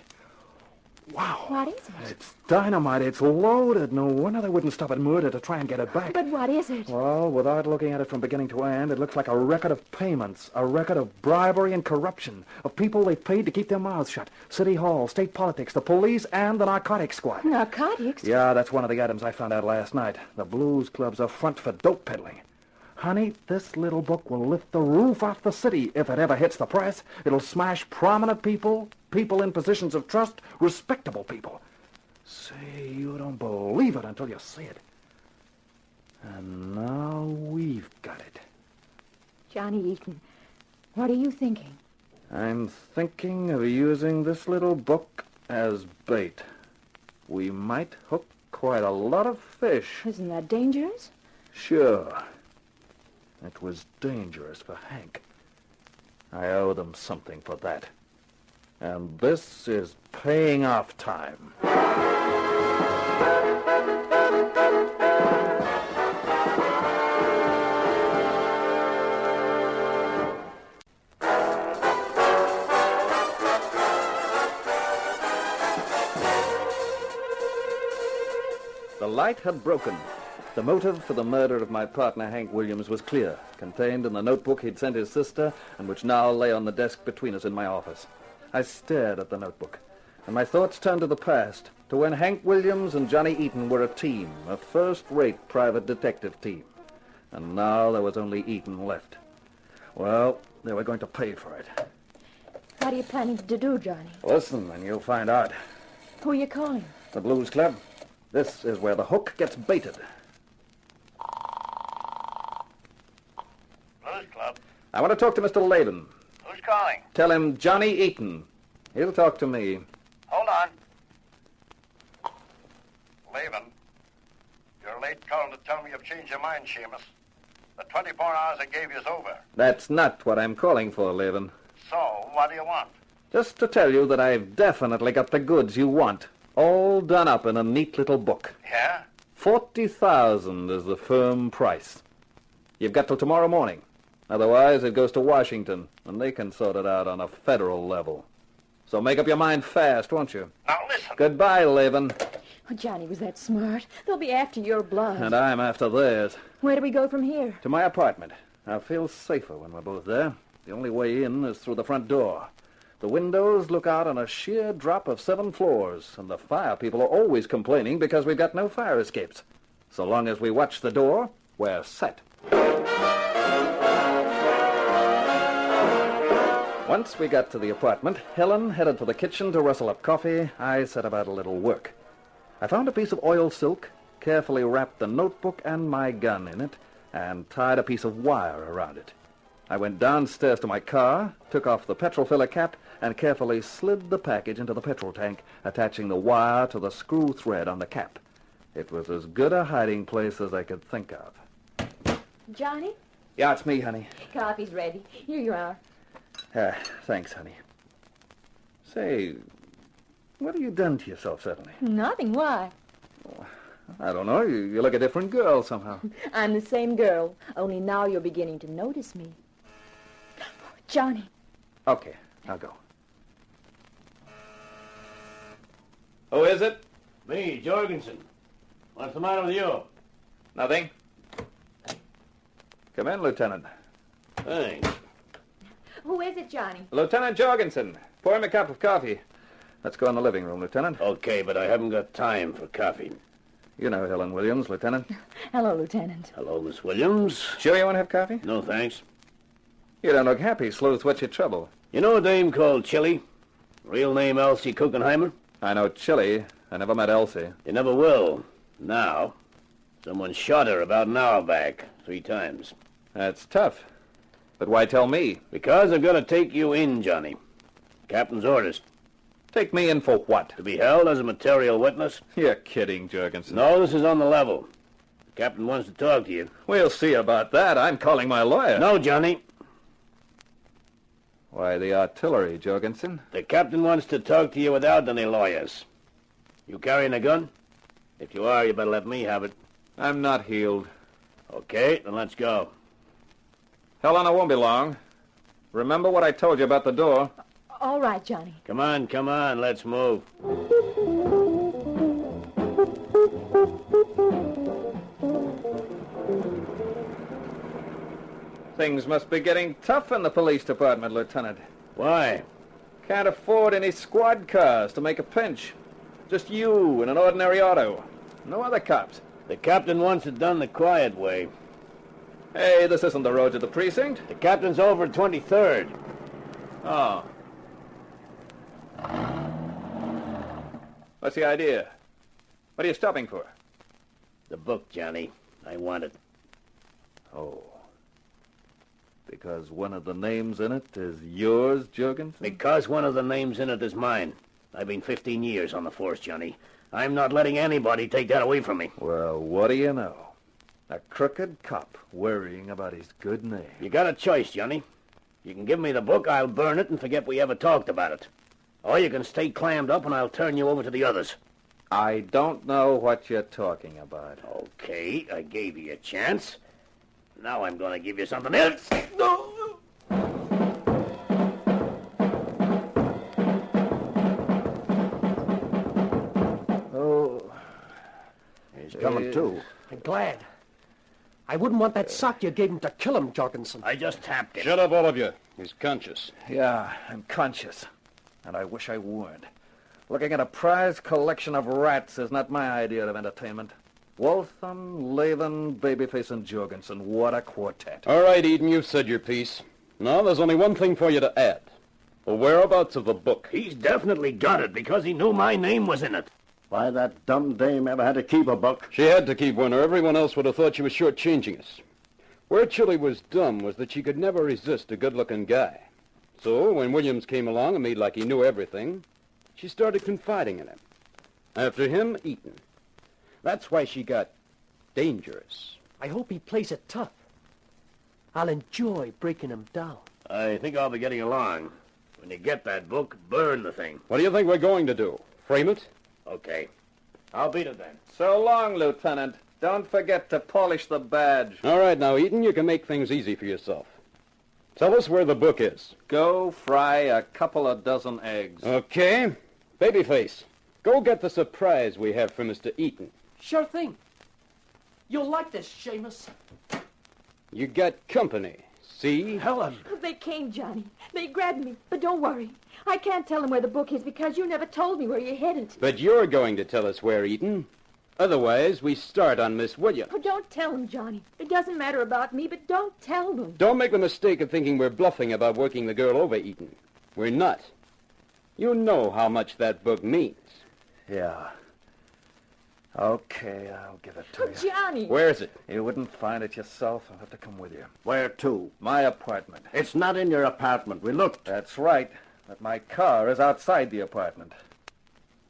Wow. What is it? It's dynamite. It's loaded. No wonder they wouldn't stop at murder to try and get it back. But what is it? Well, without looking at it from beginning to end, it looks like a record of payments, a record of bribery and corruption, of people they paid to keep their mouths shut. City Hall, state politics, the police, and the narcotics squad. Narcotics? Yeah, that's one of the items I found out last night. The Blues Club's a front for dope peddling. Honey, this little book will lift the roof off the city if it ever hits the press. It'll smash prominent people, people in positions of trust, respectable people. Say, you don't believe it until you see it. And now we've got it. Johnny Eaton, what are you thinking? I'm thinking of using this little book as bait. We might hook quite a lot of fish. Isn't that dangerous? Sure. It was dangerous for Hank. I owe them something for that. And this is paying off time. The light had broken. The motive for the murder of my partner, Hank Williams, was clear, contained in the notebook he'd sent his sister, and which now lay on the desk between us in my office. I stared at the notebook, and my thoughts turned to the past, to when Hank Williams and Johnny Eaton were a team, a first-rate private detective team. And now there was only Eaton left. Well, they were going to pay for it. What are you planning to do, Johnny? Listen, and you'll find out. Who are you calling? The Blues Club. This is where the hook gets baited. Blues Club? I want to talk to Mr. Laban. Who's calling? Tell him Johnny Eaton. He'll talk to me. Hold on. Laban, you're late calling to tell me you've changed your mind, Seamus. The 24 hours I gave you is over. That's not what I'm calling for, Laban. So, what do you want? Just to tell you that I've definitely got the goods you want, all done up in a neat little book. Yeah? 40,000 is the firm price. You've got till tomorrow morning. Otherwise, it goes to Washington, and they can sort it out on a federal level. So make up your mind fast, won't you? Now listen. Goodbye, Laban. Oh, Johnny was that smart. They'll be after your blood. And I'm after theirs. Where do we go from here? To my apartment. I feel safer when we're both there. The only way in is through the front door. The windows look out on a sheer drop of 7 floors, and the fire people are always complaining because we've got no fire escapes. So long as we watch the door, we're set. Once we got to the apartment, Helen headed for the kitchen to rustle up coffee. I set about a little work. I found a piece of oil silk, carefully wrapped the notebook and my gun in it, and tied a piece of wire around it. I went downstairs to my car, took off the petrol filler cap, and carefully slid the package into the petrol tank, attaching the wire to the screw thread on the cap. It was as good a hiding place as I could think of. Johnny? Yeah, it's me, honey. Coffee's ready. Here you are. Thanks, honey. Say, what have you done to yourself suddenly? Nothing. Why? I don't know. You look a different girl somehow. I'm the same girl, only now you're beginning to notice me. Johnny. Okay, I'll go. Who is it? Me, Jorgensen. What's the matter with you? Nothing. Come in, Lieutenant. Thanks. Who is it, Johnny? Lieutenant Jorgensen. Pour him a cup of coffee. Let's go in the living room, Lieutenant. Okay, but I haven't got time for coffee. You know Helen Williams, Lieutenant. Hello, Lieutenant. Hello, Miss Williams. Sure you want to have coffee? No, thanks. You don't look happy, Sleuth. What's your trouble? You know a dame called Chili? Real name Elsie Kuchenheimer? I know Chili. I never met Elsie. You never will. Now, someone shot her about an hour back, 3 times. That's tough. But why tell me? Because I'm going to take you in, Johnny. Captain's orders. Take me in for what? To be held as a material witness. You're kidding, Jurgensen. No, this is on the level. The captain wants to talk to you. We'll see about that. I'm calling my lawyer. No, Johnny. Why, the artillery, Jurgensen. The captain wants to talk to you without any lawyers. You carrying a gun? If you are, you better let me have it. I'm not healed. Okay, then let's go. Helena won't be long. Remember what I told you about the door? All right, Johnny. Come on, let's move. Things must be getting tough in the police department, Lieutenant. Why? Can't afford any squad cars to make a pinch. Just you in an ordinary auto. No other cops. The captain wants it done the quiet way. Hey, this isn't the road to the precinct. The captain's over at 23rd. Oh. What's the idea? What are you stopping for? The book, Johnny. I want it. Oh. Because one of the names in it is yours, Jurgensen? Because one of the names in it is mine. I've been 15 years on the force, Johnny. I'm not letting anybody take that away from me. Well, what do you know? A crooked cop worrying about his good name. You got a choice, Johnny. You can give me the book, I'll burn it and forget we ever talked about it. Or you can stay clammed up and I'll turn you over to the others. I don't know what you're talking about. Okay, I gave you a chance. Now I'm going to give you something else. No! Oh. He's coming too. I'm glad. I wouldn't want that sock you gave him to kill him, Jorgensen. I just tapped it. Shut up, all of you. He's conscious. Yeah, I'm conscious. And I wish I weren't. Looking at a prize collection of rats is not my idea of entertainment. Waltham, Laven, Babyface, and Jorgensen. What a quartet. All right, Eden, you've said your piece. Now, there's only one thing for you to add. The whereabouts of the book. He's definitely got it because he knew my name was in it. Why, that dumb dame ever had to keep a book? She had to keep one, or everyone else would have thought she was shortchanging us. Where Chilly was dumb was that she could never resist a good-looking guy. So, when Williams came along and made like he knew everything, she started confiding in him. After him, Eaton. That's why she got dangerous. I hope he plays it tough. I'll enjoy breaking him down. I think I'll be getting along. When you get that book, burn the thing. What do you think we're going to do? Frame it? Okay. I'll beat it then. So long, Lieutenant. Don't forget to polish the badge. All right, now, Eden, you can make things easy for yourself. Tell us where the book is. Go fry a couple of dozen eggs. Okay. Babyface, go get the surprise we have for Mr. Eaton. Sure thing. You'll like this, Seamus. You got company, see? Helen. They came, Johnny. They grabbed me. But don't worry. I can't tell them where the book is because you never told me where you hid it. But you're going to tell us where, Eaton. Otherwise, we start on Miss Williams. Oh, don't tell them, Johnny. It doesn't matter about me, but don't tell them. Don't make the mistake of thinking we're bluffing about working the girl over, Eaton. We're not. You know how much that book means. Yeah. Okay, I'll give it to you. Johnny! Where is it? You wouldn't find it yourself. I'll have to come with you. Where to? My apartment. It's not in your apartment. We looked. That's right. But my car is outside the apartment.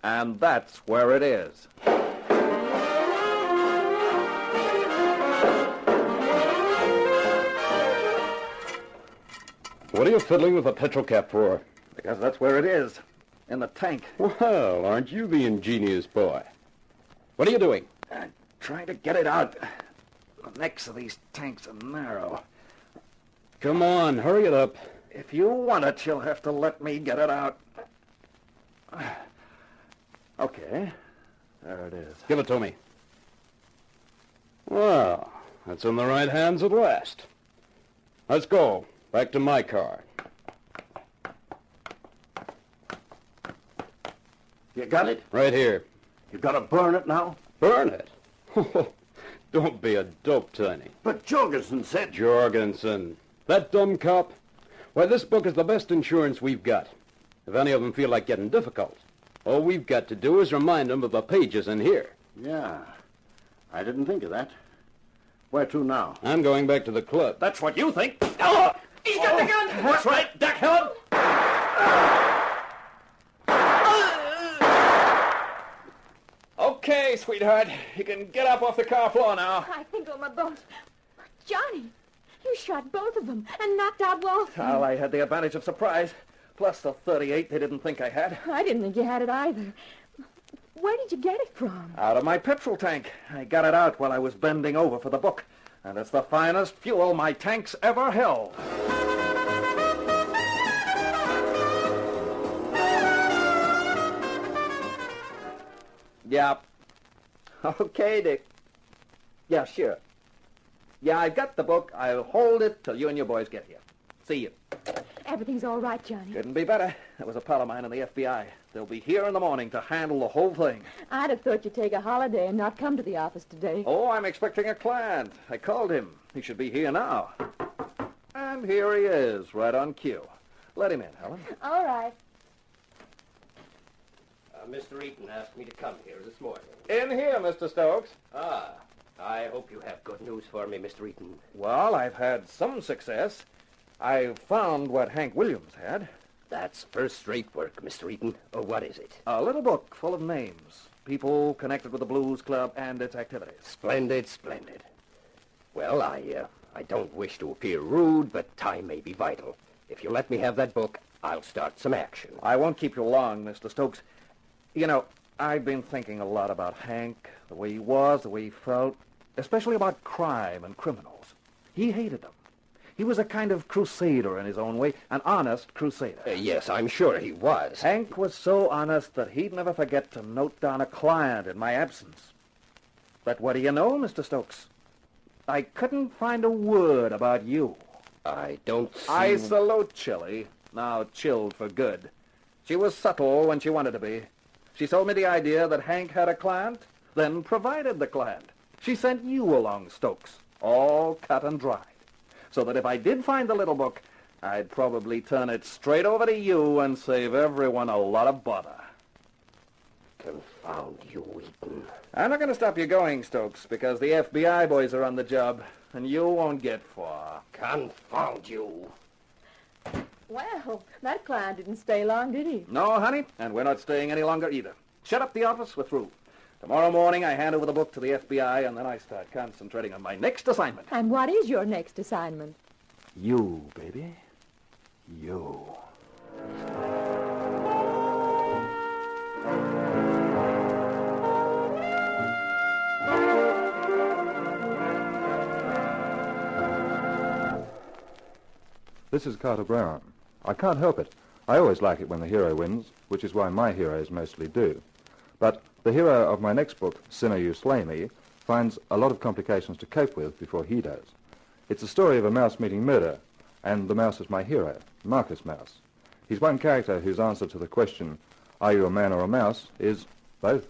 And that's where it is. What are you fiddling with a petrol cap for? Because that's where it is. In the tank. Well, aren't you the ingenious boy? What are you doing? I'm trying to get it out. The necks of these tanks are narrow. Come on, hurry it up. If you want it, you'll have to let me get it out. Okay. There it is. Give it to me. Well, that's in the right hands at last. Let's go. Back to my car. You got it? Right here. You gotta burn it now? Burn it? Don't be a dope, Tiny. But Jorgensen said... Jorgensen. That dumb cop? Why, this book is the best insurance we've got. If any of them feel like getting difficult, All we've got to do is remind them of the pages in here. Yeah. I didn't think of that. Where to now? I'm going back to the club. That's what you think. Oh! He's got the gun! That's right, duck him! Okay, sweetheart. You can get up off the car floor now. I think on my bones. Johnny, you shot both of them and knocked out Wolf. Well, I had the advantage of surprise. Plus the 38 they didn't think I had. I didn't think you had it either. Where did you get it from? Out of my petrol tank. I got it out while I was bending over for the book. And it's the finest fuel my tank's ever held. Yeah. Okay, Dick. Yeah, sure. Yeah, I've got the book. I'll hold it till you and your boys get here. See you. Everything's all right, Johnny. Couldn't be better. That was a pal of mine in the FBI. They'll be here in the morning to handle the whole thing. I'd have thought you'd take a holiday and not come to the office today. Oh, I'm expecting a client. I called him. He should be here now. And here he is, right on cue. Let him in, Helen. All right. Mr. Eaton asked me to come here this morning. In here, Mr. Stokes. Ah, I hope you have good news for me, Mr. Eaton. Well, I've had some success. I've found what Hank Williams had. That's first-rate work, Mr. Eaton. Oh, what is it? A little book full of names. People connected with the Blues Club and its activities. Splendid, splendid. Well, I don't wish to appear rude, but time may be vital. If you let me have that book, I'll start some action. I won't keep you long, Mr. Stokes. You know, I've been thinking a lot about Hank, the way he was, the way he felt, especially about crime and criminals. He hated them. He was a kind of crusader in his own way, an honest crusader. Yes, I'm sure he was. Hank was so honest that he'd never forget to note down a client in my absence. But what do you know, Mr. Stokes? I couldn't find a word about you. I don't see... I salute Chilly, now chilled for good. She was subtle when she wanted to be. She sold me the idea that Hank had a client, then provided the client. She sent you along, Stokes, all cut and dried. So that if I did find the little book, I'd probably turn it straight over to you and save everyone a lot of bother. Confound you, Eaton. I'm not going to stop you going, Stokes, because the FBI boys are on the job, and you won't get far. Confound you. Well, that client didn't stay long, did he? No, honey, and we're not staying any longer either. Shut up the office, we're through. Tomorrow morning I hand over the book to the FBI, and then I start concentrating on my next assignment. And what is your next assignment? You, baby. You. This is Carter Brown. I can't help it. I always like it when the hero wins, which is why my heroes mostly do. But the hero of my next book, Sinner You Slay Me, finds a lot of complications to cope with before he does. It's a story of a mouse meeting murder, and the mouse is my hero, Marcus Mouse. He's one character whose answer to the question, are you a man or a mouse, is both.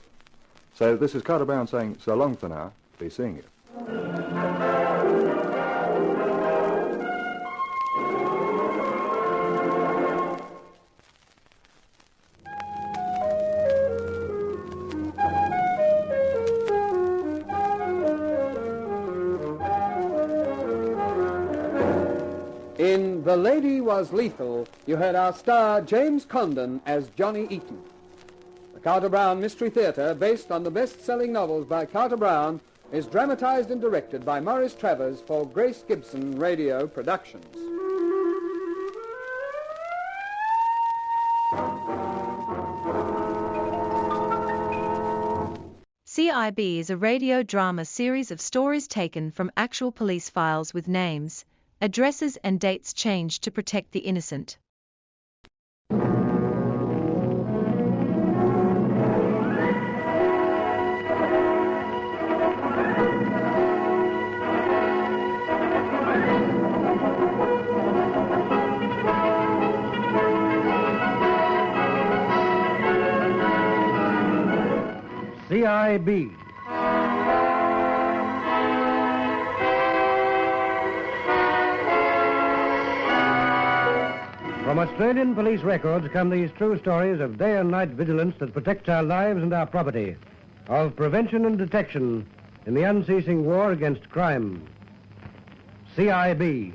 So this is Carter Brown saying so long for now. Be seeing you. In The Lady Was Lethal, you heard our star James Condon as Johnny Eaton. The Carter Brown Mystery Theater, based on the best-selling novels by Carter Brown, is dramatized and directed by Morris Travers for Grace Gibson Radio Productions. CIB is a radio drama series of stories taken from actual police files with names, addresses and dates changed to protect the innocent. CIB. From Australian police records come these true stories of day and night vigilance that protects our lives and our property, of prevention and detection in the unceasing war against crime. CIB.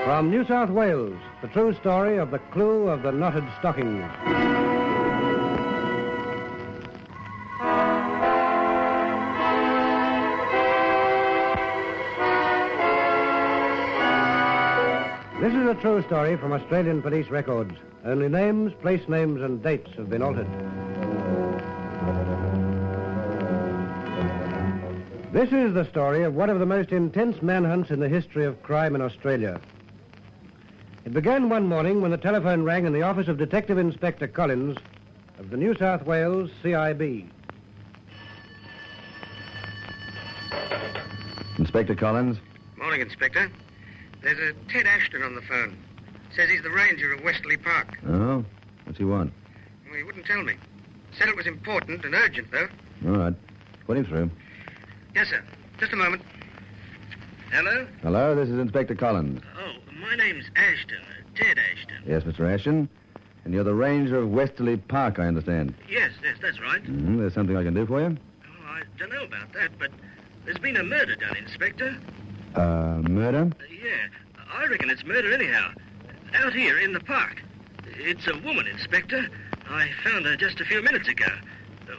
From New South Wales, the true story of the clue of the knotted stockings. This is a true story from Australian police records. Only names, place names, and dates have been altered. This is the story of one of the most intense manhunts in the history of crime in Australia. It began one morning when the telephone rang in the office of Detective Inspector Collins of the New South Wales CIB. Inspector Collins? Morning, Inspector. There's a Ted Ashton on the phone. Says he's the ranger of Westerly Park. Oh? What's he want? Well, he wouldn't tell me. Said it was important and urgent, though. All right. Put him through. Yes, sir. Just a moment. Hello? Hello, this is Inspector Collins. Oh, my name's Ashton. Ted Ashton. Yes, Mr. Ashton. And you're the ranger of Westerly Park, I understand. Yes, that's right. Mm-hmm. There's something I can do for you? Oh, I don't know about that, but there's been a murder done, Inspector. Murder? Yeah, I reckon it's murder anyhow. Out here in the park. It's a woman, Inspector. I found her just a few minutes ago.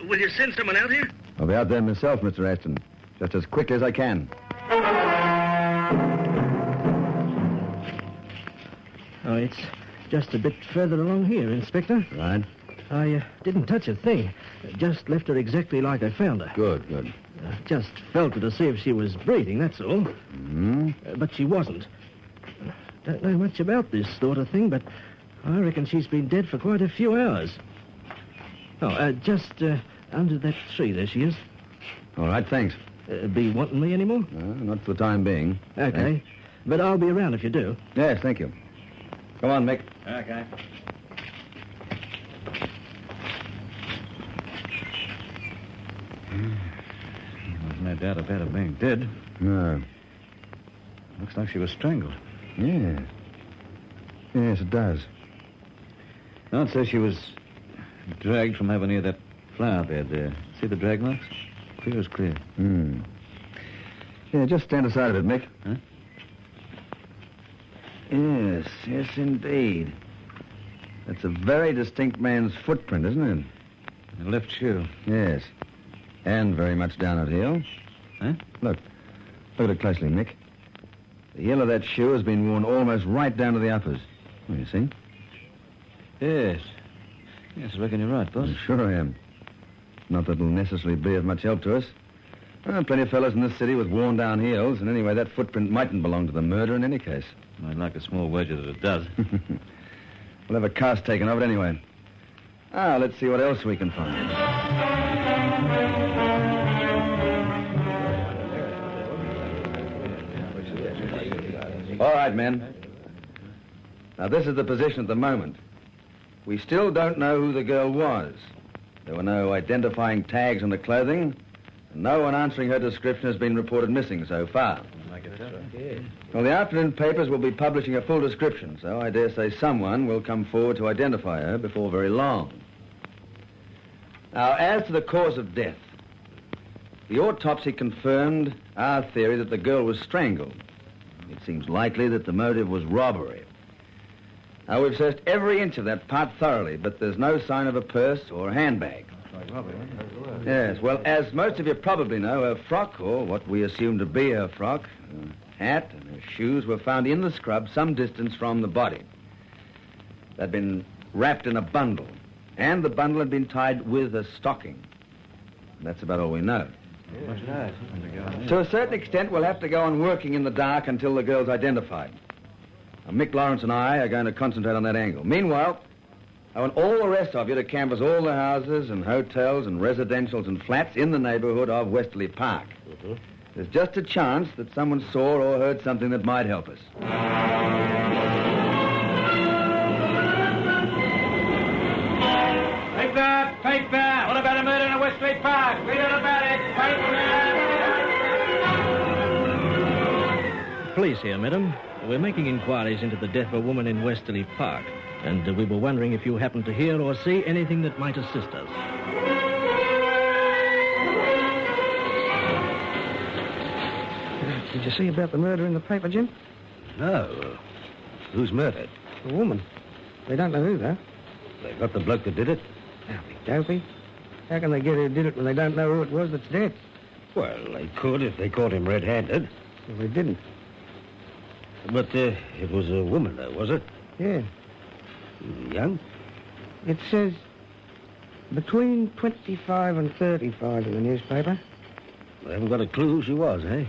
Will you send someone out here? I'll be out there myself, Mr. Ashton. Just as quick as I can. Oh, it's just a bit further along here, Inspector. Right. I didn't touch a thing. Just left her exactly like I found her. Good. Just felt her to see if she was breathing, that's all. Mm-hmm. But she wasn't. Don't know much about this sort of thing, but I reckon she's been dead for quite a few hours. Oh, just under that tree, there she is. All right, thanks. Be wanting me anymore? Not for the time being. Okay. But I'll be around if you do. Yes, thank you. Come on, Mick. Okay. There's no doubt about her being dead. No. Looks like she was strangled. Yeah. Yes, it does. No, it says she was dragged from over near that flower bed there. See the drag marks? Clear as clear. Yeah, just stand aside a bit, Mick. Huh? Yes, indeed. That's a very distinct man's footprint, isn't it? The left shoe. Yes. And very much down at heel. Huh? Look at it closely, Mick. The heel of that shoe has been worn almost right down to the uppers. Oh, you see? Yes, I reckon you're right, boss. Sure I am. Not that it'll necessarily be of much help to us. Plenty of fellas in this city with worn-down heels, and anyway, that footprint mightn't belong to the murder in any case. I'd like a small wager that it does. We'll have a cast taken of it anyway. Let's see what else we can find. All right, men. Now, this is the position at the moment. We still don't know who the girl was. There were no identifying tags on the clothing, and no one answering her description has been reported missing so far. Well, the afternoon papers will be publishing a full description, so I dare say someone will come forward to identify her before very long. Now, as to the cause of death, the autopsy confirmed our theory that the girl was strangled. It seems likely that the motive was robbery. Now, we've searched every inch of that part thoroughly, but there's no sign of a purse or a handbag. Yes, well, as most of you probably know, her frock, or what we assume to be her frock, her hat and her shoes were found in the scrub some distance from the body. They'd been wrapped in a bundle, and the bundle had been tied with a stocking. That's about all we know. To a certain extent, we'll have to go on working in the dark until the girl's identified. Now, Mick Lawrence and I are going to concentrate on that angle. Meanwhile, I want all the rest of you to canvass all the houses and hotels and residentials and flats in the neighborhood of Westerly Park. There's just a chance that someone saw or heard something that might help us. Take that! What about a murder in Westerly Park? Read all about it! police here, madam. We're making inquiries into the death of a woman in Westerly Park, and we were wondering if you happened to hear or see anything that might assist us. Did you see about the murder in the paper, Jim? No. Who's murdered? A woman. They don't know who, though. They got the bloke that did it? Now, be dopey. How can they get who did it when they don't know who it was that's dead? Well, they could if they caught him red-handed. Well, they didn't. But it was a woman, though, was it? Yeah. Young? It says between 25 and 35 in the newspaper. They haven't got a clue who she was, eh?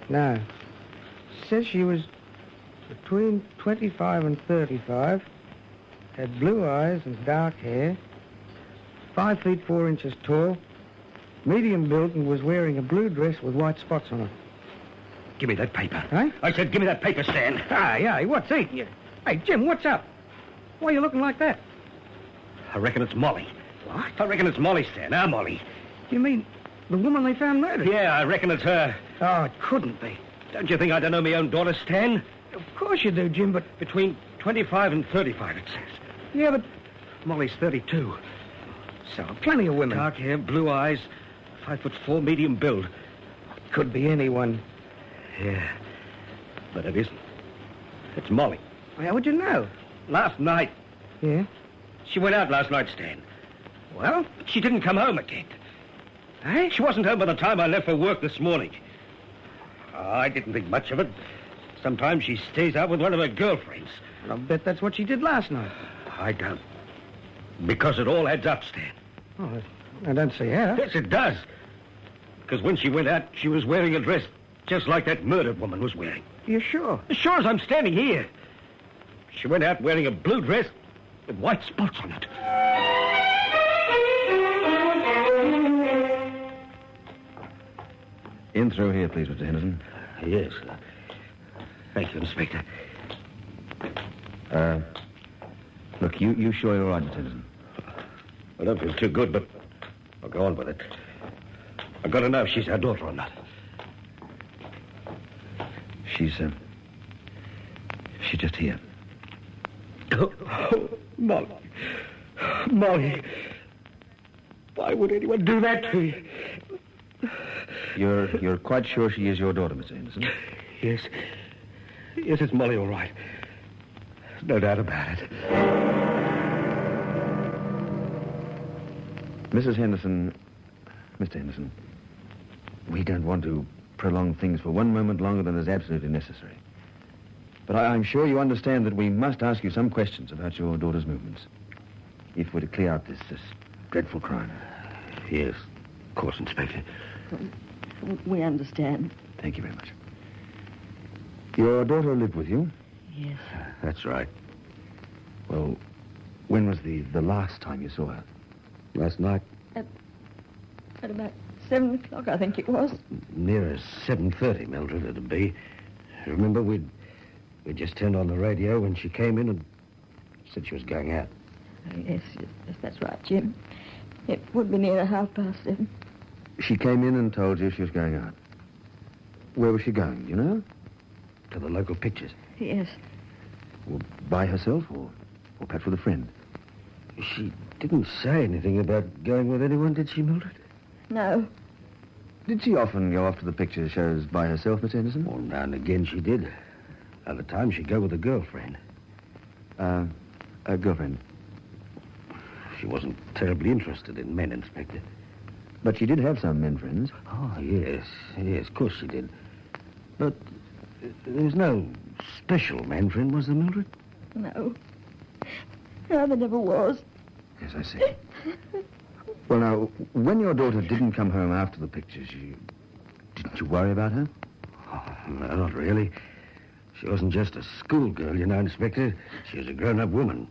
No. It says she was between 25 and 35, had blue eyes and dark hair, 5 feet 4 inches tall, medium built, and was wearing a blue dress with white spots on it. Give me that paper. Huh? I said give me that paper, Stan. Hey, what's eating you? Hey, Jim, what's up? Why are you looking like that? I reckon it's Molly. What? I reckon it's Molly, Stan. Our Molly. You mean the woman they found murdered? Yeah, I reckon it's her. Oh, it couldn't be. Don't you think I don't know my own daughter, Stan? Of course you do, Jim, but... Between 25 and 35, it says. Yeah, but... Molly's 32. So, plenty of women. Dark hair, blue eyes, 5'4", medium build. Could be anyone. Yeah, but it isn't. It's Molly. Well, how would you know? Last night. Yeah? She went out last night, Stan. Well? She didn't come home again. Eh? She wasn't home by the time I left for work this morning. I didn't think much of it. Sometimes she stays out with one of her girlfriends. I'll bet that's what she did last night. I don't. Because it all adds up, Stan. Oh, I don't see how. Yes, it does. Because when she went out, she was wearing a dress just like that murdered woman was wearing. You sure? As sure as I'm standing here. She went out wearing a blue dress with white spots on it. In through here, please, Mr. Henderson. Yes. Thank you, Inspector. Look, you sure you're all right, Mr. Henderson? I don't feel too good, but I'll go on with it. I've got to know if she's our daughter or not. She's just here. Oh, Molly. Molly. Why would anyone do that to you? You're quite sure she is your daughter, Mr. Henderson? Yes. Yes, it's Molly, all right. No doubt about it. Mrs. Henderson, Mr. Henderson, we don't want to prolong things for one moment longer than is absolutely necessary. But I'm sure you understand that we must ask you some questions about your daughter's movements. If we're to clear out this dreadful crime. Yes, of course, Inspector. We understand. Thank you very much. Your daughter lived with you? Yes. That's right. Well, when was the last time you saw her? Last night? At about 7 o'clock, I think it was. Nearer 7:30, Mildred, it'd be. Remember, we'd just turned on the radio when she came in and said she was going out. Oh, yes, that's right, Jim. It would be near 7:30. She came in and told you she was going out. Where was she going, do you know? To the local pictures. Yes. Well, by herself or perhaps with a friend? She didn't say anything about going with anyone, did she, Mildred? No. Did she often go off to the picture shows by herself, Miss Anderson? Well, now and again she did. Other times she'd go with a girlfriend. A girlfriend? She wasn't terribly interested in men, Inspector. But she did have some men friends. Oh, yes, of course she did. But there was no special man friend, was there, Mildred? No. No, there never was. Yes, I see. Well, now, when your daughter didn't come home after the pictures, didn't you worry about her? Oh, no, not really. She wasn't just a schoolgirl, you know, Inspector. She was a grown-up woman.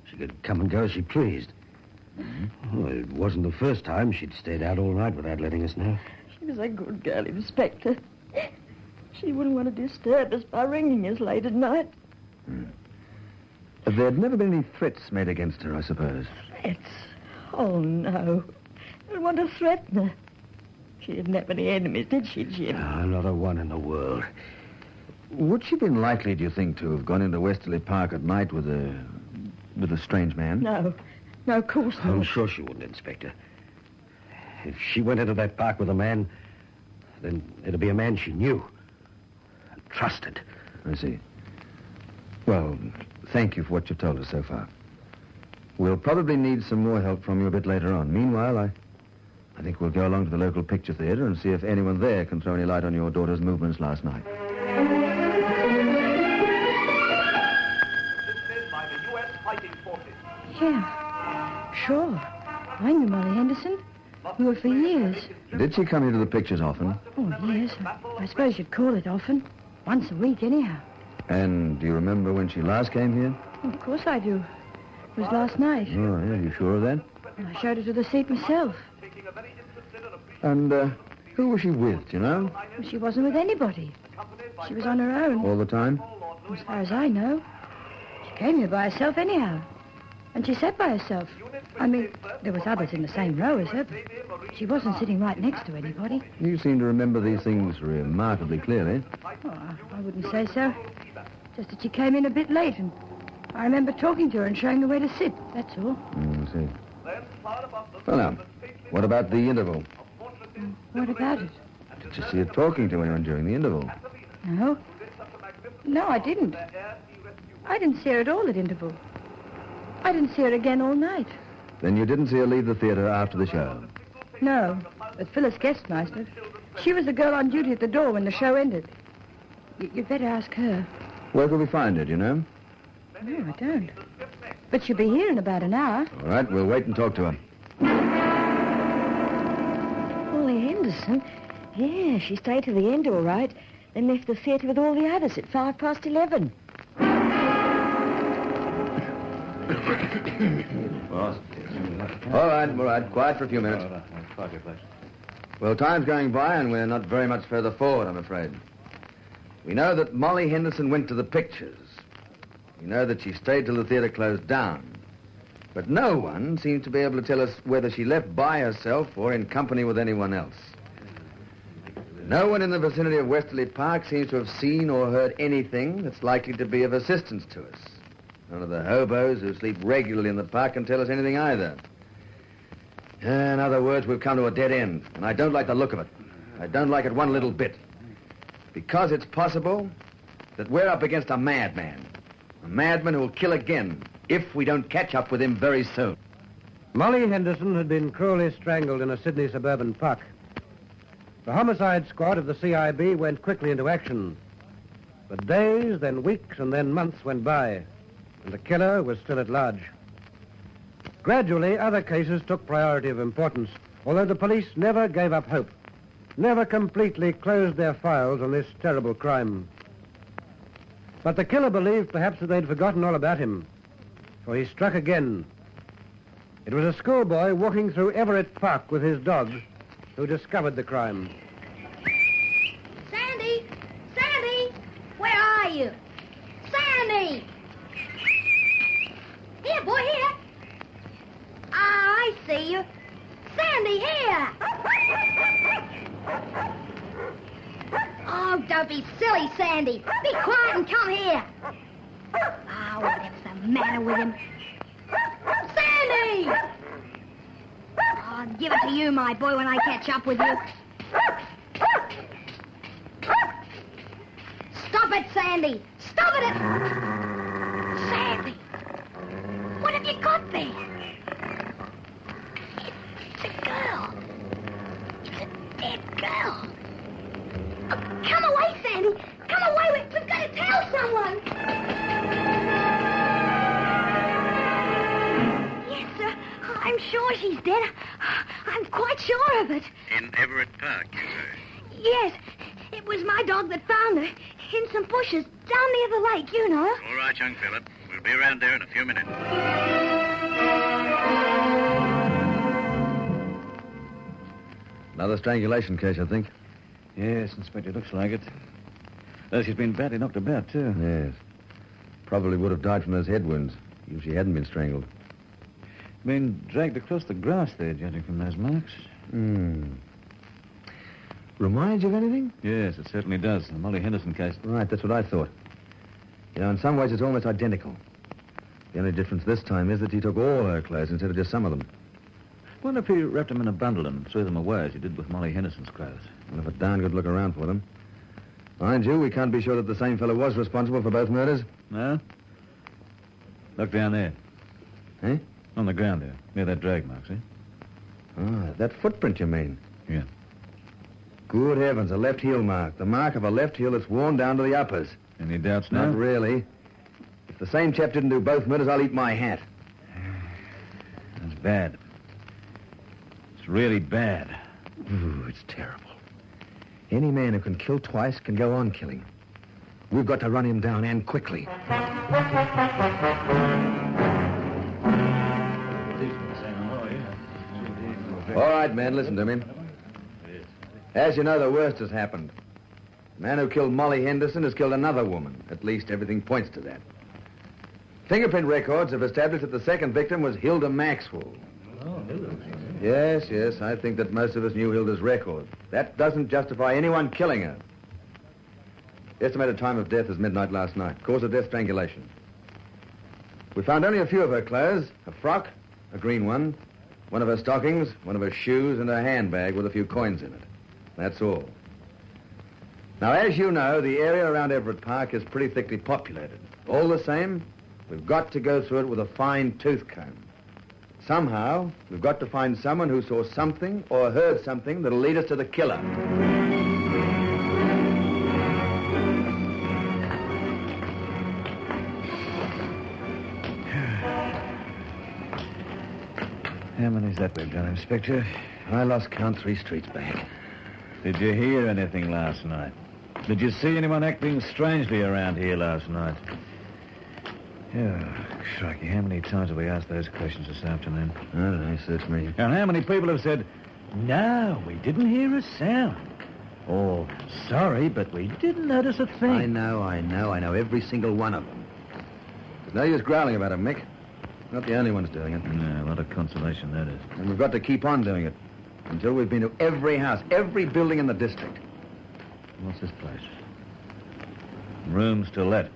She could come and go as she pleased. Mm-hmm. Well, it wasn't the first time she'd stayed out all night without letting us know. She was a good girl, Inspector. She wouldn't want to disturb us by ringing us late at night. There'd never been any threats made against her, I suppose. Threats? Oh, no. I don't want to threaten her. She didn't have any enemies, did she, Jim? No, not a one in the world. Would she have been likely, do you think, to have gone into Westerly Park at night with a strange man? No. No, of course not. I'm sure she wouldn't, Inspector. If she went into that park with a man, then it'd be a man she knew. Trusted. I see. Well, thank you for what you've told us so far. We'll probably need some more help from you a bit later on. Meanwhile, I think we'll go along to the local picture theater and see if anyone there can throw any light on your daughter's movements last night. Yeah, sure. I knew Molly Henderson. We were for years. Did she come here to the pictures often? Oh, yes. I suppose you'd call it often. Once a week, anyhow. And do you remember when she last came here? Oh, of course I do. It was last night. Oh, yeah, you sure of that? And I showed her to the seat myself. And, who was she with, do you know? She wasn't with anybody. She was on her own. All the time? As far as I know. She came here by herself anyhow. And she sat by herself. I mean, there was others in the same row as her, but she wasn't sitting right next to anybody. You seem to remember these things remarkably clearly. Oh, I wouldn't say so. Just that she came in a bit late, and I remember talking to her and showing her where to sit, that's all. I see. Well, now, what about the interval? What about it? Did you see her talking to anyone during the interval? No. No, I didn't. I didn't see her at all at interval. I didn't see her again all night. Then you didn't see her leave the theater after the show? No, but Phyllis Guest must have. She was the girl on duty at the door when the show ended. You'd better ask her. Where could we find her, do you know? No, I don't. But she'll be here in about an hour. All right, we'll wait and talk to her. Molly Henderson? Yeah, she stayed to the end all right, then left the theatre with all the others at 11:05. All right. Quiet for a few minutes. Well, time's going by, and we're not very much further forward, I'm afraid. We know that Molly Henderson went to the pictures. We know that she stayed till the theatre closed down. But no one seems to be able to tell us whether she left by herself or in company with anyone else. No one in the vicinity of Westerly Park seems to have seen or heard anything that's likely to be of assistance to us. None of the hobos who sleep regularly in the park can tell us anything either. In other words, we've come to a dead end, and I don't like the look of it. I don't like it one little bit. Because it's possible that we're up against a madman. A madman who'll kill again if we don't catch up with him very soon. Molly Henderson had been cruelly strangled in a Sydney suburban park. The homicide squad of the CIB went quickly into action. But days, then weeks, and then months went by, and the killer was still at large. Gradually, other cases took priority of importance, although the police never gave up hope, never completely closed their files on this terrible crime. But the killer believed perhaps that they'd forgotten all about him, for he struck again. It was a schoolboy walking through Everett Park with his dog who discovered the crime. Sandy! Sandy! Where are you? Sandy! Here, boy, here. I see you. Sandy, here! Oh, don't be silly, Sandy. Be quiet and come here. Oh, whatever's the matter with him? Sandy! I'll give it to you, my boy, when I catch up with you. Stop it, Sandy! Stop it! Sandy! What have you got there? It's a girl. It's a dead girl. Oh, come away, Sandy! Come away! We've got to tell someone! Yes, sir. I'm sure she's dead. I'm quite sure of it. In Everett Park, you say? Yes. It was my dog that found her in some bushes down near the lake, you know. All right, young fella. We'll be around there in a few minutes. Another strangulation case, I think. Yes, Inspector, looks like it. She's been badly knocked about, too. Yes. Probably would have died from those head wounds if she hadn't been strangled. Been dragged across the grass there, judging from those marks. remind you of anything? Yes, it certainly does. The Molly Henderson case. Right, that's what I thought. You know, in some ways it's almost identical. The only difference this time is that he took all her clothes instead of just some of them. Wonder if he wrapped them in a bundle and threw them away as he did with Molly Henderson's clothes. Well, if a darn good look around for them. Mind you, we can't be sure that the same fellow was responsible for both murders. No? Look down there. Eh? On the ground there, near that drag mark, see? Ah, that footprint, you mean? Yeah. Good heavens, a left heel mark. The mark of a left heel that's worn down to the uppers. Any doubts now? Not really. If the same chap didn't do both murders, I'll eat my hat. That's bad. It's really bad. Ooh, it's terrible. Any man who can kill twice can go on killing. We've got to run him down, and quickly. All right, men, listen to me. As you know, the worst has happened. The man who killed Molly Henderson has killed another woman. At least everything points to that. Fingerprint records have established that the second victim was Hilda Maxwell. Yes, I think that most of us knew Hilda's record. That doesn't justify anyone killing her. The estimated time of death is midnight last night. Cause of death, strangulation. We found only a few of her clothes. A frock, a green one of her stockings, one of her shoes, and a handbag with a few coins in it. That's all. Now, as you know, the area around Everett Park is pretty thickly populated. All the same, we've got to go through it with a fine tooth comb. Somehow, we've got to find someone who saw something or heard something that'll lead us to the killer. How many's that we've done, Inspector? I lost count 3 streets back. Did you hear anything last night? Did you see anyone acting strangely around here last night? Yeah, crikey, how many times have we asked those questions this afternoon? I don't know, search me. And how many people have said, no, we didn't hear a sound? Or, sorry, but we didn't notice a thing. I know, every single one of them. There's no use growling about it, Mick. Not the only ones doing it. No, a lot of consolation, that is. And we've got to keep on doing it until we've been to every house, every building in the district. What's this place? Rooms to let.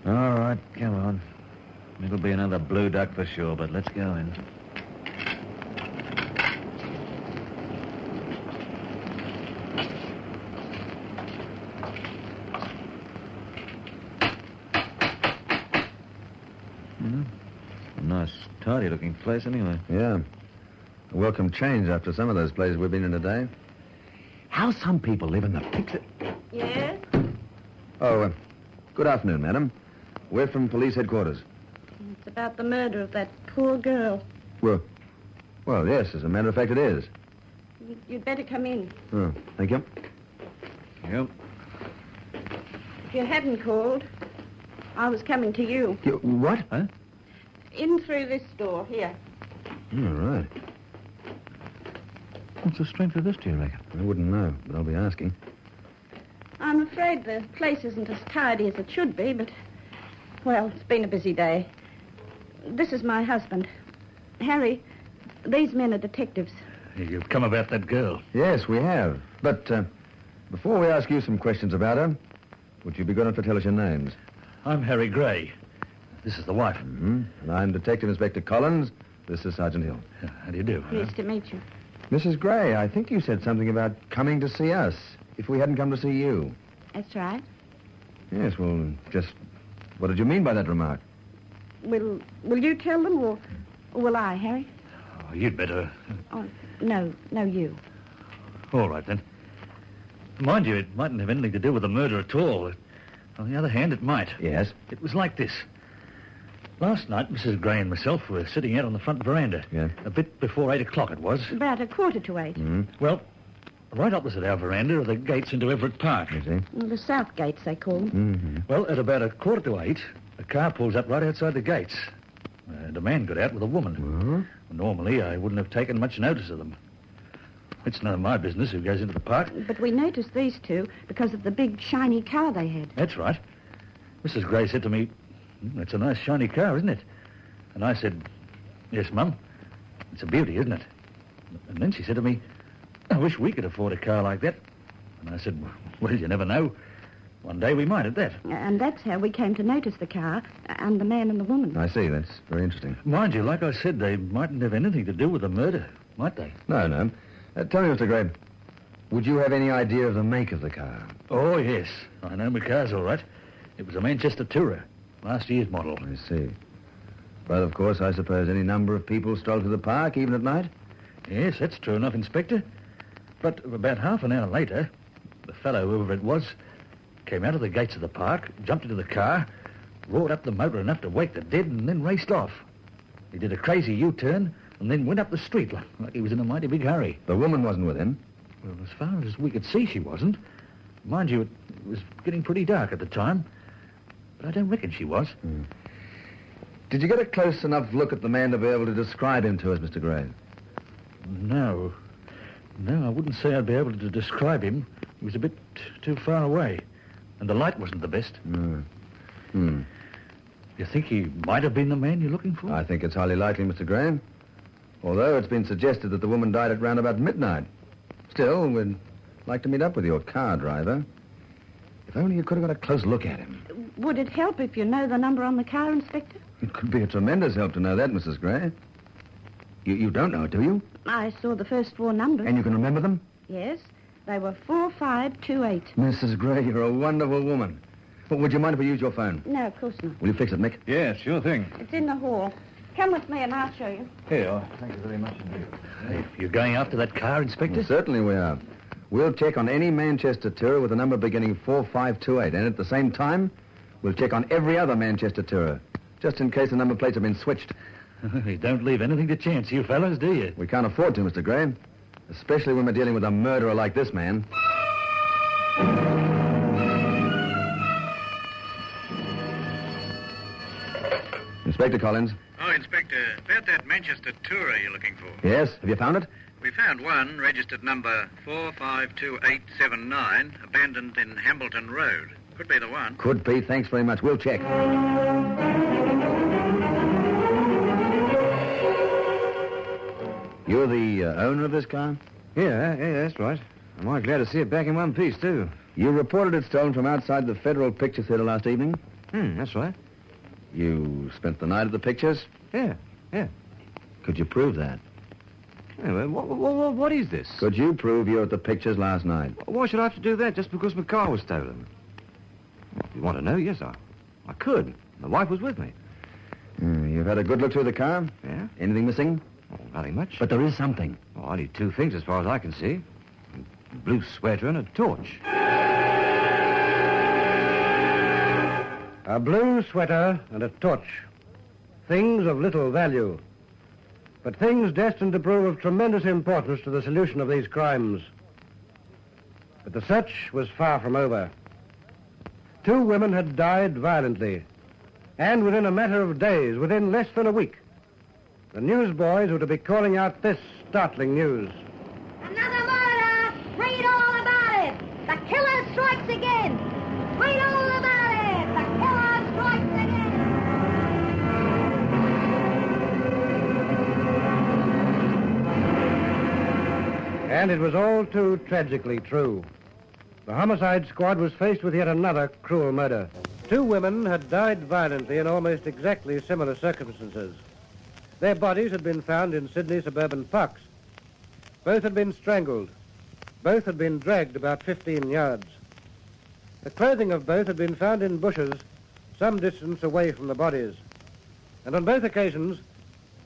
All right, come on. It'll be another blue duck for sure, but let's go in. A nice, tidy-looking place anyway. Yeah. A welcome change after some of those places we've been in today. How some people live in the pigs... Yes? Oh, good afternoon, madam. We're from police headquarters. It's about the murder of that poor girl. Well, yes, as a matter of fact, it is. You'd better come in. Oh, thank you. Yep. If you hadn't called, I was coming to you. What? Huh? In through this door, here. All right. What's the strength of this, do you reckon? I wouldn't know, but I'll be asking. I'm afraid the place isn't as tidy as it should be, but, well, it's been a busy day. This is my husband. Harry, these men are detectives. You've come about that girl. Yes, we have. But before we ask you some questions about her, would you be good enough to tell us your names? I'm Harry Gray. This is the wife. Mm-hmm. And I'm Detective Inspector Collins. This is Sergeant Hill. How do you do? Pleased to meet you. Mrs. Gray, I think you said something about coming to see us if we hadn't come to see you. That's right. Yes, well, just what did you mean by that remark? Will you tell them, or will I, Harry? Oh, you'd better. Oh, no, you. All right, then. Mind you, it mightn't have anything to do with the murder at all. On the other hand, it might. Yes? It was like this. Last night, Mrs. Gray and myself were sitting out on the front veranda. Yeah. A bit before 8 o'clock it was. About 7:45. Mm-hmm. Well, right opposite our veranda are the gates into Everett Park. You see? The south gates, they call them. Mm-hmm. Well, at about 7:45, a car pulls up right outside the gates. And a man got out with a woman. Mm-hmm. Normally, I wouldn't have taken much notice of them. It's none of my business who goes into the park. But we noticed these two because of the big, shiny car they had. That's right. Mrs. Gray said to me, "That's a nice, shiny car, isn't it?" And I said, "Yes, Mum. It's a beauty, isn't it?" And then she said to me, I wish we could afford a car like that. And I said, well, you never know. One day we might at that. And that's how we came to notice the car and the man and the woman. I see. That's very interesting. Mind you, like I said, they mightn't have anything to do with the murder, might they? No. Tell me, Mr. Gray, would you have any idea of the make of the car? Oh, yes. I know my car's all right. It was a Manchester Tourer, last year's model. I see. But, of course, I suppose any number of people stroll to the park, even at night? Yes, that's true enough, Inspector. But about half an hour later, the fellow, whoever it was, came out of the gates of the park, jumped into the car, roared up the motor enough to wake the dead, and then raced off. He did a crazy U-turn and then went up the street like he was in a mighty big hurry. The woman wasn't with him? Well, as far as we could see, she wasn't. Mind you, it was getting pretty dark at the time, but I don't reckon she was. Did you get a close enough look at the man to be able to describe him to us, Mr. Gray? No, I wouldn't say I'd be able to describe him. He was a bit too far away. And the light wasn't the best. You think he might have been the man you're looking for? I think it's highly likely, Mr. Graham. Although it's been suggested that the woman died at round about midnight. Still, we'd like to meet up with your car driver. If only you could have got a close look at him. Would it help if you know the number on the car, Inspector? It could be a tremendous help to know that, Mrs. Gray. You don't know it, do you? I saw the first 4 numbers. And you can remember them? Yes. They were 4528. Mrs. Gray, you're a wonderful woman. But would you mind if we use your phone? No, of course not. Will you fix it, Mick? Yeah, sure thing. It's in the hall. Come with me and I'll show you. Here, thank you very much indeed. Hey, you're going after that car, Inspector? Well, certainly we are. We'll check on any Manchester Tourer with a number beginning 4528. And at the same time, we'll check on every other Manchester Tourer, just in case the number plates have been switched. You don't leave anything to chance, you fellas, do you? We can't afford to, Mr. Gray. Especially when we're dealing with a murderer like this man. Inspector Collins. Oh, Inspector, about that Manchester Tourer you're looking for. Yes, have you found it? We found one, registered number 452879, abandoned in Hambleton Road. Could be the one. Could be. Thanks very much. We'll check. You're the owner of this car? Yeah, that's right. I'm quite glad to see it back in one piece, too. You reported it stolen from outside the Federal Picture Theater last evening? That's right. You spent the night at the pictures? Yeah. Could you prove that? Yeah, what is this? Could you prove you were at the pictures last night? Why should I have to do that just because my car was stolen? If you want to know, yes, I could. My wife was with me. You've had a good look through the car? Yeah. Anything missing? Oh, nothing much. But there is something. Oh, only 2 things as far as I can see. A blue sweater and a torch. A blue sweater and a torch. Things of little value. But things destined to prove of tremendous importance to the solution of these crimes. But the search was far from over. 2 women had died violently. And within a matter of days, within less than a week, the newsboys were to be calling out this startling news. Another murder! Read all about it! The killer strikes again! Read all about it! The killer strikes again! And it was all too tragically true. The homicide squad was faced with yet another cruel murder. 2 women had died violently in almost exactly similar circumstances. Their bodies had been found in Sydney suburban parks. Both had been strangled. Both had been dragged about 15 yards. The clothing of both had been found in bushes some distance away from the bodies. And on both occasions,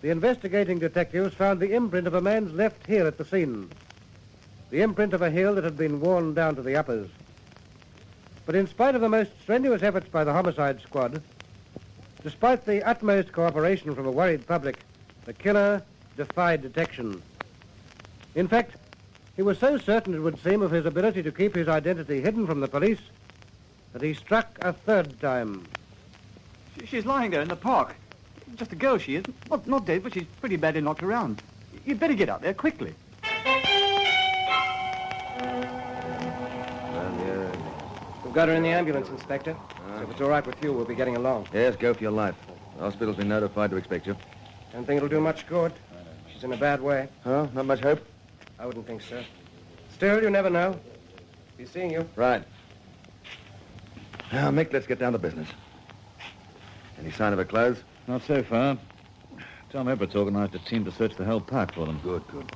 the investigating detectives found the imprint of a man's left heel at the scene. The imprint of a heel that had been worn down to the uppers. But in spite of the most strenuous efforts by the homicide squad, despite the utmost cooperation from a worried public, the killer defied detection. In fact, he was so certain, it would seem, of his ability to keep his identity hidden from the police that he struck a 3rd time. She's lying there in the park. Just a girl, she is. Not dead, but she's pretty badly knocked around. You'd better get out there quickly. We've got her in the ambulance, Inspector. So if it's all right with you, we'll be getting along. Yes, go for your life. The hospital's been notified to expect you. Don't think it'll do much good. She's in a bad way. Oh, not much hope? I wouldn't think so. Still, you never know. Be seeing you. Right. Now, Mick, let's get down to business. Any sign of her clothes? Not so far. Tom Everett's organised a team to search the whole park for them. Good, good.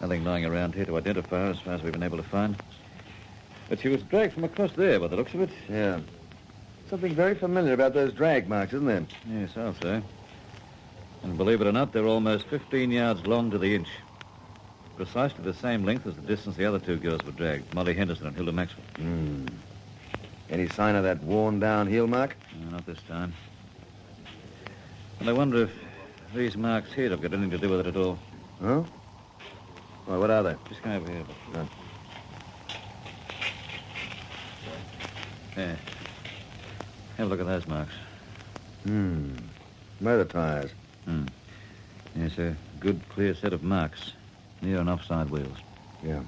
Nothing lying around here to identify her as far as we've been able to find. But she was dragged from across there by the looks of it. Yeah. Something very familiar about those drag marks, isn't there? Yes, I'll say. And believe it or not, they're almost 15 yards long to the inch. Precisely the same length as the distance the other two girls were dragged, Molly Henderson and Hilda Maxwell. Any sign of that worn-down heel mark? No, not this time. And I wonder if these marks here have got anything to do with it at all. Huh? Well, what are they? Just come over here. No. There. Have a look at those marks. Motor tires. Yes, a good, clear set of marks near and offside wheels. Yeah.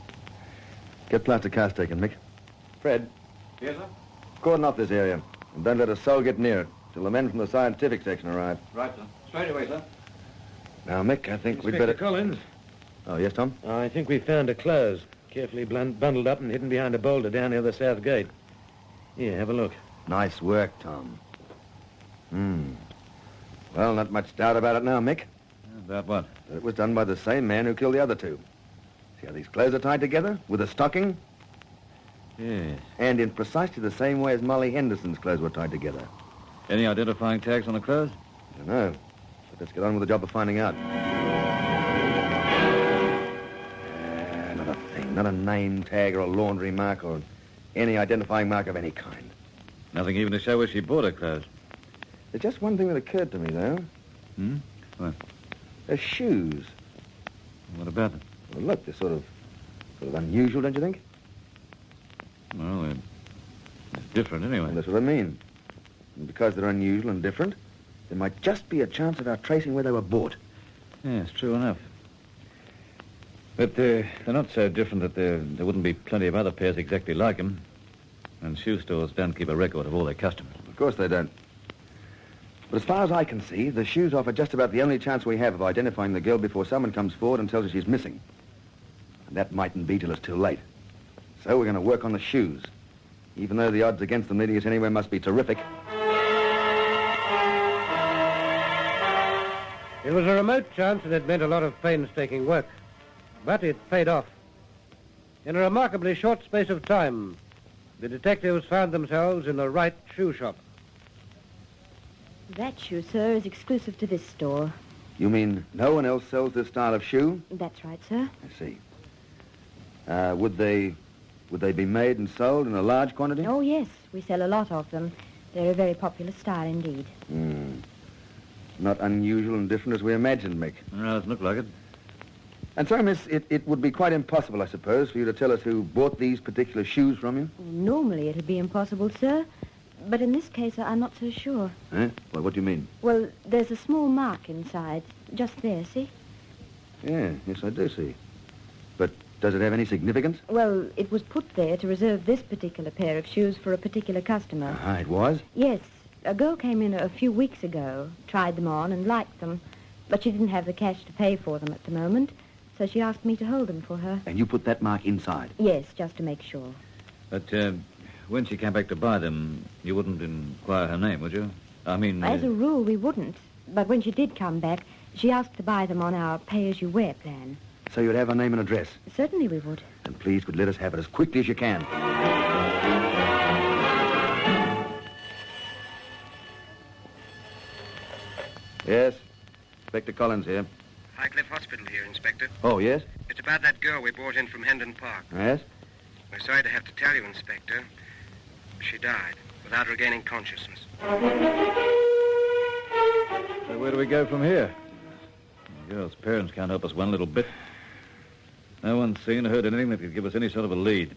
Get plaster cast taken, Mick. Fred. Yes, sir? Cordon off this area. And don't let a soul get near it till the men from the scientific section arrive. Right, sir. Straight away, sir. Now, Mick, I think we'd Inspector better... Collins. Oh, yes, Tom? I think we found her clothes, carefully bundled up and hidden behind a boulder down near the south gate. Here, have a look. Nice work, Tom. Well, not much doubt about it now, Mick. About what? That it was done by the same man who killed the other two. See how these clothes are tied together? With a stocking? Yes. And in precisely the same way as Molly Henderson's clothes were tied together. Any identifying tags on the clothes? I don't know. But let's get on with the job of finding out. Not a thing. Not a name tag or a laundry mark or any identifying mark of any kind. Nothing even to show where she bought her clothes. There's just one thing that occurred to me, though. What? Her shoes. What about them? Well, look, they're sort of unusual, don't you think? Well, they're different anyway. Well, that's what I mean. And because they're unusual and different, there might just be a chance of our tracing where they were bought. Yes, true enough. But they're not so different that there wouldn't be plenty of other pairs exactly like them. And shoe stores don't keep a record of all their customers. Of course they don't. But as far as I can see, the shoes offer just about the only chance we have of identifying the girl before someone comes forward and tells us she's missing. And that mightn't be till it's too late. So we're going to work on the shoes. Even though the odds against them leading us anywhere must be terrific. It was a remote chance and it meant a lot of painstaking work. But it paid off. In a remarkably short space of time, the detectives found themselves in the right shoe shop. That shoe, sir, is exclusive to this store. You mean no one else sells this style of shoe? That's right, sir. I see. Would they be made and sold in a large quantity? Oh, yes. We sell a lot of them. They're a very popular style indeed. Not unusual and different as we imagined, Mick. No, doesn't look like it. And so, miss, it would be quite impossible, I suppose, for you to tell us who bought these particular shoes from you? Normally it'd be impossible, sir. But in this case, I'm not so sure. Eh? Well, what do you mean? Well, there's a small mark inside. Just there, see? Yeah, yes, I do see. But does it have any significance? Well, it was put there to reserve this particular pair of shoes for a particular customer. Ah, it was? Yes. A girl came in a few weeks ago, tried them on and liked them. But she didn't have the cash to pay for them at the moment, so she asked me to hold them for her. And you put that mark inside? Yes, just to make sure. But when she came back to buy them, you wouldn't inquire her name, would you? I mean... As a rule, we wouldn't. But when she did come back, she asked to buy them on our pay-as-you-wear plan. So you'd have her name and address? Certainly we would. And please could let us have it as quickly as you can. Yes? Inspector Collins here. Highcliffe Hospital here, Inspector. Oh, yes? It's about that girl we brought in from Hendon Park. Yes? We're sorry to have to tell you, Inspector. She died without regaining consciousness. So where do we go from here? The girl's parents can't help us one little bit. No one's seen or heard anything that could give us any sort of a lead.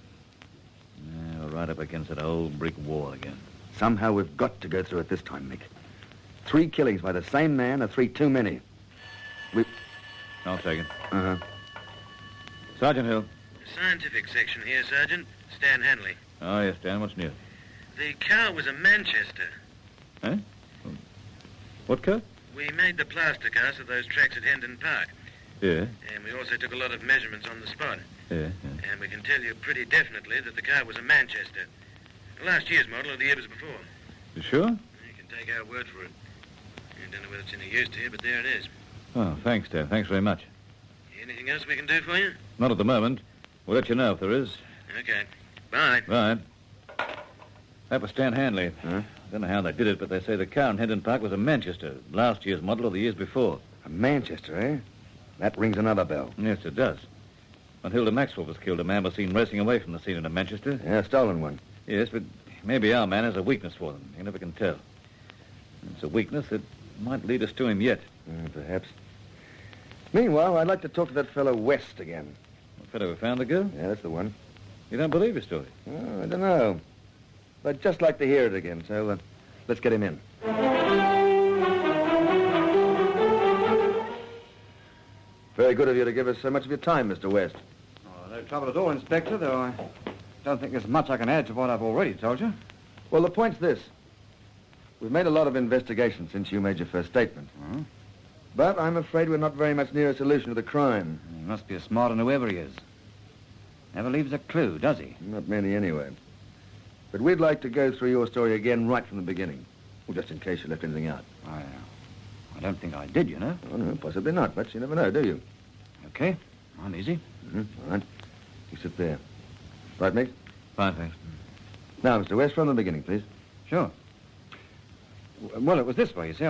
Yeah, we're right up against that old brick wall again. Somehow we've got to go through it this time, Mick. 3 killings by the same man are 3 too many. I'll take it. Uh-huh. Sergeant Hill. Scientific section here, Sergeant. Stan Hanley. Oh, yes, Dan. What's new? The car was a Manchester. Eh? What car? We made the plaster cast of those tracks at Hendon Park. Yeah. And we also took a lot of measurements on the spot. Yeah. And we can tell you pretty definitely that the car was a Manchester. Last year's model or the year before. You sure? You can take our word for it. I don't know whether it's any use to you, but there it is. Oh, thanks, Dave. Thanks very much. Anything else we can do for you? Not at the moment. We'll let you know if there is. Okay. Bye. Right. That was Stan Hanley. Huh? Don't know how they did it, but they say the car in Hendon Park was a Manchester. Last year's model or the years before. A Manchester, eh? That rings another bell. Yes, it does. When Hilda Maxwell was killed, a man was seen racing away from the scene in a Manchester. Yeah, a stolen one. Yes, but maybe our man has a weakness for them. You never can tell. It's a weakness that might lead us to him yet. Perhaps. Meanwhile, I'd like to talk to that fellow West again. The fellow who found the girl? Yeah, that's the one. You don't believe his story? Oh, I don't know. But I'd just like to hear it again, so let's get him in. Very good of you to give us so much of your time, Mr. West. Oh, no trouble at all, Inspector, though I don't think there's much I can add to what I've already told you. Well, the point's this. We've made a lot of investigation since you made your first statement. Hmm? But I'm afraid we're not very much near a solution to the crime. He must be a smart one, whoever he is. Never leaves a clue, does he? Not many, anyway. But we'd like to go through your story again right from the beginning. Well, just in case you left anything out. I don't think I did, you know. Oh, no, possibly not, but you never know, do you? Okay, I'm easy. Mm-hmm. All right. You sit there. Right, Mick? Fine, thanks. Now, Mr. West, from the beginning, please. Sure. Well, it was this way, you see.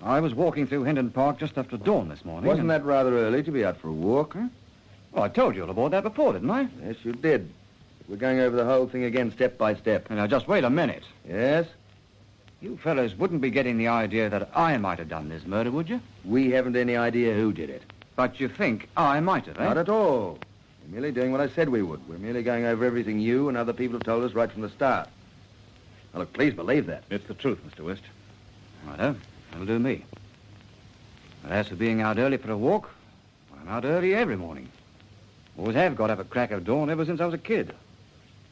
I was walking through Hendon Park just after dawn this morning. Wasn't that rather early to be out for a walk? Huh? Well, I told you all about that before, didn't I? Yes, you did. We're going over the whole thing again, step by step. Now, just wait a minute. Yes? You fellows wouldn't be getting the idea that I might have done this murder, would you? We haven't any idea who did it. But you think I might have, eh? Not at all. We're merely doing what I said we would. We're merely going over everything you and other people have told us right from the start. Now, look, please believe that. It's the truth, Mr. West. Righto. That'll do me. But as for being out early for a walk, well, I'm out early every morning. Always have got up at crack of dawn ever since I was a kid.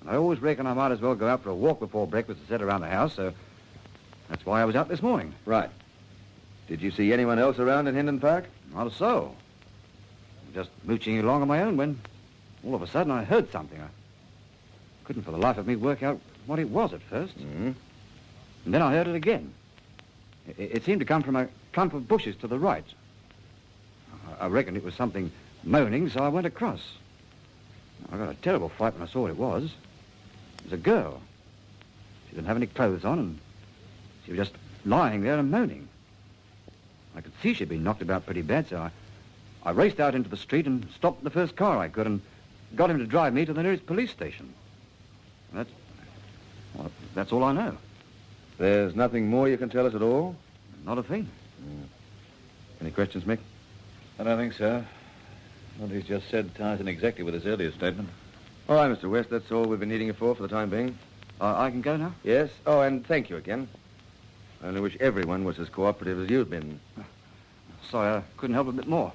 And I always reckon I might as well go out for a walk before breakfast to sit around the house, so that's why I was out this morning. Right. Did you see anyone else around in Hendon Park? Not a soul. Just mooching along on my own when all of a sudden I heard something. I couldn't for the life of me work out what it was at first. Mm-hmm. And then I heard it again. It seemed to come from a clump of bushes to the right. I reckoned it was something moaning, so I went across. I got a terrible fright when I saw what it was. It was a girl. She didn't have any clothes on, and she was just lying there and moaning. I could see she'd been knocked about pretty bad, so I raced out into the street and stopped the first car I could and got him to drive me to the nearest police station. That's all I know. There's nothing more you can tell us at all? Not a thing. Any questions, Mick? I don't think so. What he's just said ties in exactly with his earlier statement. All right, Mr. West, that's all we've been needing you for the time being. I can go now? Yes. Oh, and thank you again. I only wish everyone was as cooperative as you've been. Sorry, I couldn't help a bit more.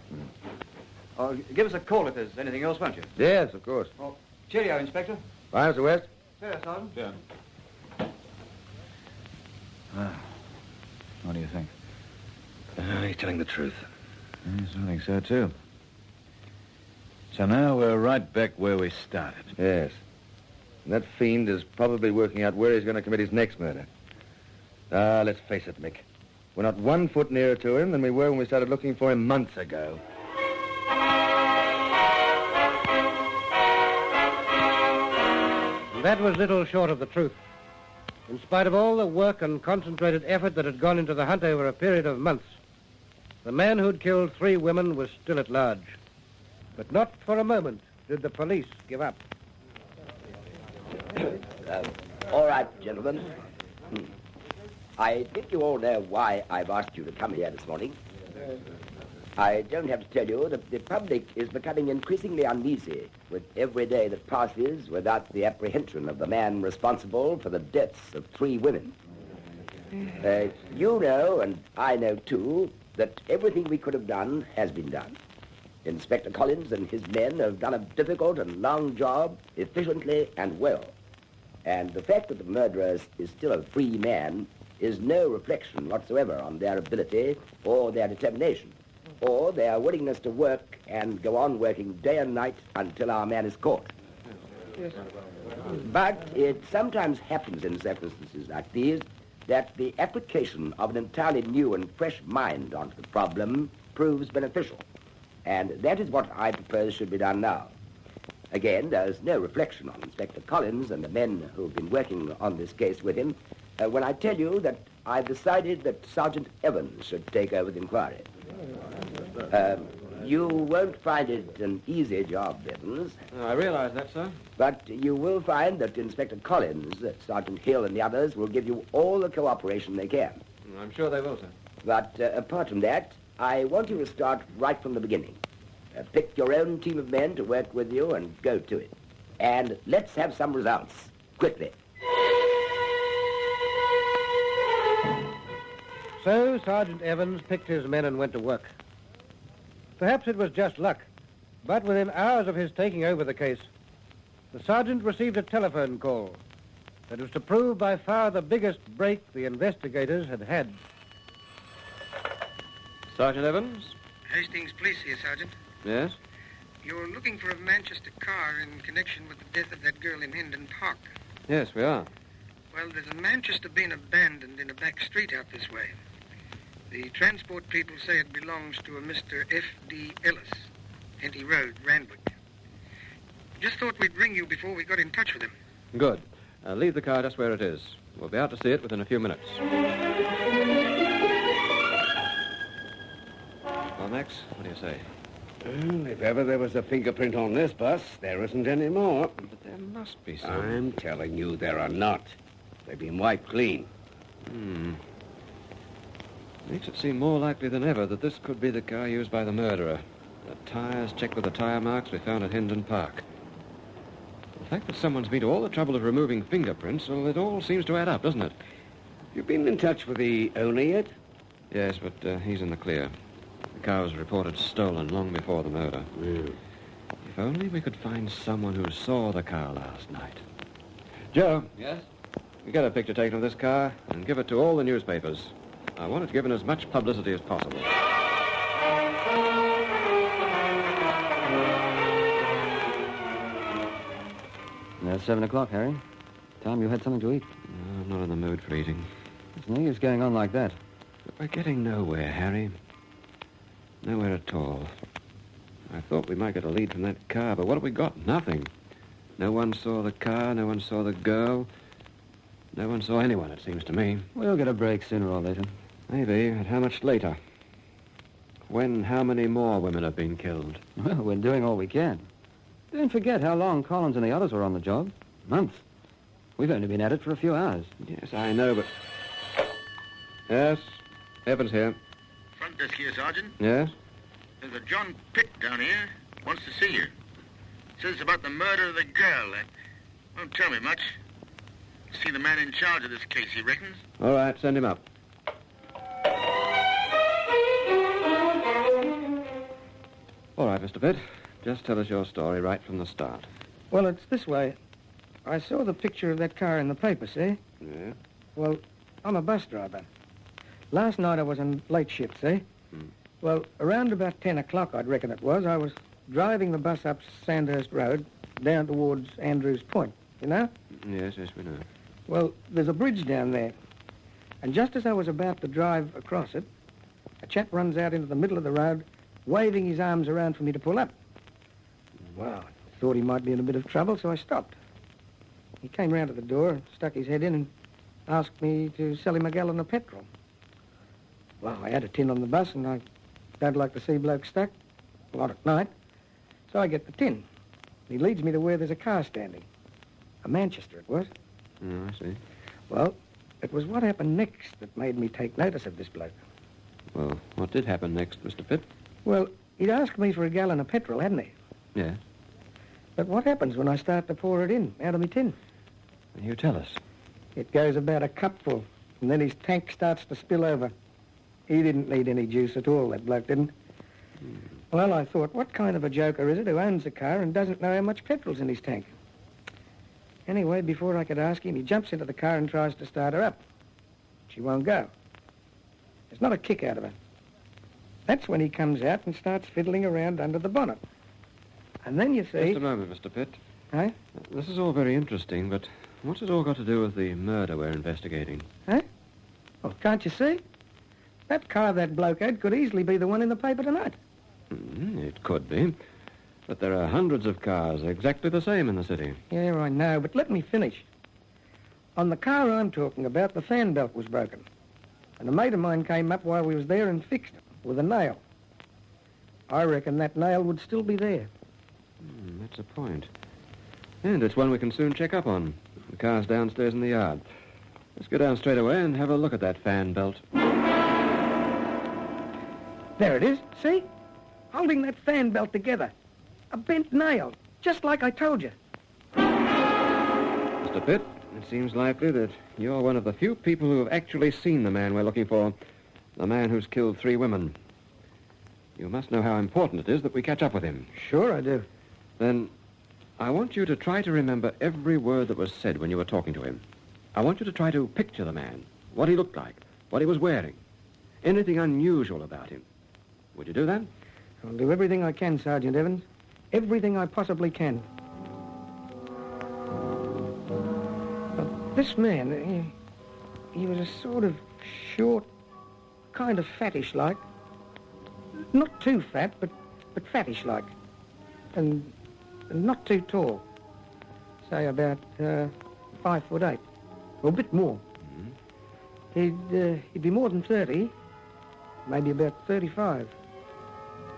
Give us a call if there's anything else, won't you? Yes, of course. Well, cheerio, Inspector. Bye, Mr. West. See you, Sergeant. Yeah. What do you think? He's telling the truth. Yes, I think so, too. So now we're right back where we started. Yes. And that fiend is probably working out where he's going to commit his next murder. Let's face it, Mick. We're not 1 foot nearer to him than we were when we started looking for him months ago. That was little short of the truth. In spite of all the work and concentrated effort that had gone into the hunt over a period of months, the man who'd killed 3 women was still at large. But not for a moment did the police give up. All right, gentlemen. I think you all know why I've asked you to come here this morning. I don't have to tell you that the public is becoming increasingly uneasy with every day that passes without the apprehension of the man responsible for the deaths of 3 women. You know, and I know too, that everything we could have done has been done. Inspector Collins and his men have done a difficult and long job efficiently and well. And the fact that the murderer is still a free man is no reflection whatsoever on their ability or their determination. or their willingness to work and go on working day and night until our man is caught. But it sometimes happens in circumstances like these that the application of an entirely new and fresh mind onto the problem proves beneficial. And that is what I propose should be done now. Again, there's no reflection on Inspector Collins and the men who've been working on this case with him when I tell you that I've decided that Sergeant Evans should take over the inquiry. You won't find it an easy job, Evans. I realize that, sir. But you will find that Inspector Collins, Sergeant Hill, and the others will give you all the cooperation they can. I'm sure they will, sir. But apart from that, I want you to start right from the beginning. Pick your own team of men to work with you and go to it. And let's have some results, quickly. So Sergeant Evans picked his men and went to work. Perhaps it was just luck, but within hours of his taking over the case, the sergeant received a telephone call that was to prove by far the biggest break the investigators had had. Sergeant Evans? Hastings Police here, Sergeant. Yes? You're looking for a Manchester car in connection with the death of that girl in Hendon Park. Yes, we are. Well, there's a Manchester been abandoned in a back street out this way. The transport people say it belongs to a Mr. F.D. Ellis, Henty Road, Randwick. Just thought we'd ring you before we got in touch with him. Good. Leave the car just where it is. We'll be out to see it within a few minutes. Well, Max, what do you say? Well, if ever there was a fingerprint on this bus, there isn't any more. But there must be some. I'm telling you there are not. They've been wiped clean. Makes it seem more likely than ever that this could be the car used by the murderer. The tires checked with the tire marks we found at Hendon Park. The fact that someone's been to all the trouble of removing fingerprints, well, it all seems to add up, doesn't it? You been in touch with the owner yet? Yes, but he's in the clear. The car was reported stolen long before the murder. If only we could find someone who saw the car last night. Joe. Yes? You get a picture taken of this car and give it to all the newspapers. I want it given as much publicity as possible. Now it's 7 o'clock, Harry. Time you had something to eat. No, I'm not in the mood for eating. There's no use going on like that. But we're getting nowhere, Harry. Nowhere at all. I thought we might get a lead from that car, but what have we got? Nothing. No one saw the car, no one saw the girl. No one saw anyone, it seems to me. We'll get a break sooner or later. Maybe, but how much later? When how many more women have been killed? Well, we're doing all we can. Don't forget how long Collins and the others were on the job. Months. We've only been at it for a few hours. Yes, I know, but... Yes? Evans here. Front desk here, Sergeant. Yes? There's a John Pitt down here. Wants to see you. Says about the murder of the girl. Won't tell me much. See the man in charge of this case, he reckons. All right, send him up. All right, Mr. Pitt. Just tell us your story right from the start. Well, it's this way. I saw the picture of that car in the paper, see? Yeah? Well, I'm a bus driver. Last night I was on late shift, see? Well, around about 10 o'clock, I'd reckon it was, I was driving the bus up Sandhurst Road down towards Andrews Point, you know? Yes, we know. Well, there's a bridge down there. And just as I was about to drive across it, a chap runs out into the middle of the road, waving his arms around for me to pull up. Well, I thought he might be in a bit of trouble, so I stopped. He came round to the door, stuck his head in, and asked me to sell him a gallon of petrol. Well, I had a tin on the bus, and I don't like to see blokes stuck, not at night, so I get the tin. He leads me to where there's a car standing. A Manchester it was. Oh, I see. Well, it was what happened next that made me take notice of this bloke. Well, what did happen next, Mr. Pitt? Well, he'd asked me for a gallon of petrol, hadn't he? Yes. But what happens when I start to pour it in, out of my tin? You tell us. It goes about a cupful, and then his tank starts to spill over. He didn't need any juice at all, that bloke didn't. Well, I thought, what kind of a joker is it who owns a car and doesn't know how much petrol's in his tank? Anyway, before I could ask him, he jumps into the car and tries to start her up. She won't go. There's not a kick out of her. That's when he comes out and starts fiddling around under the bonnet. And then you see... Just a moment, Mr. Pitt. Huh? This is all very interesting, but what's it all got to do with the murder we're investigating? Huh? Well, can't you see? That car that bloke had could easily be the one in the paper tonight. It could be. But there are hundreds of cars exactly the same in the city. Yeah, I know, but let me finish. On the car I'm talking about, the fan belt was broken. And a mate of mine came up while we was there and fixed it with a nail. I reckon that nail would still be there. That's a point. And it's one we can soon check up on. The car's downstairs in the yard. Let's go down straight away and have a look at that fan belt. There it is, see? Holding that fan belt together. A bent nail, just like I told you. Mr. Pitt, it seems likely that you're one of the few people who have actually seen the man we're looking for. The man who's killed 3 women. You must know how important it is that we catch up with him. Sure I do. Then I want you to try to remember every word that was said when you were talking to him. I want you to try to picture the man, what he looked like, what he was wearing, anything unusual about him. Would you do that? I'll do everything I can, Sergeant Evans. Everything I possibly can. But this man, he was a sort of short, kind of fattish-like. Not too fat, but fattish-like. And not too tall. Say about 5'8", or a bit more. He'd be more than 30, maybe about 35.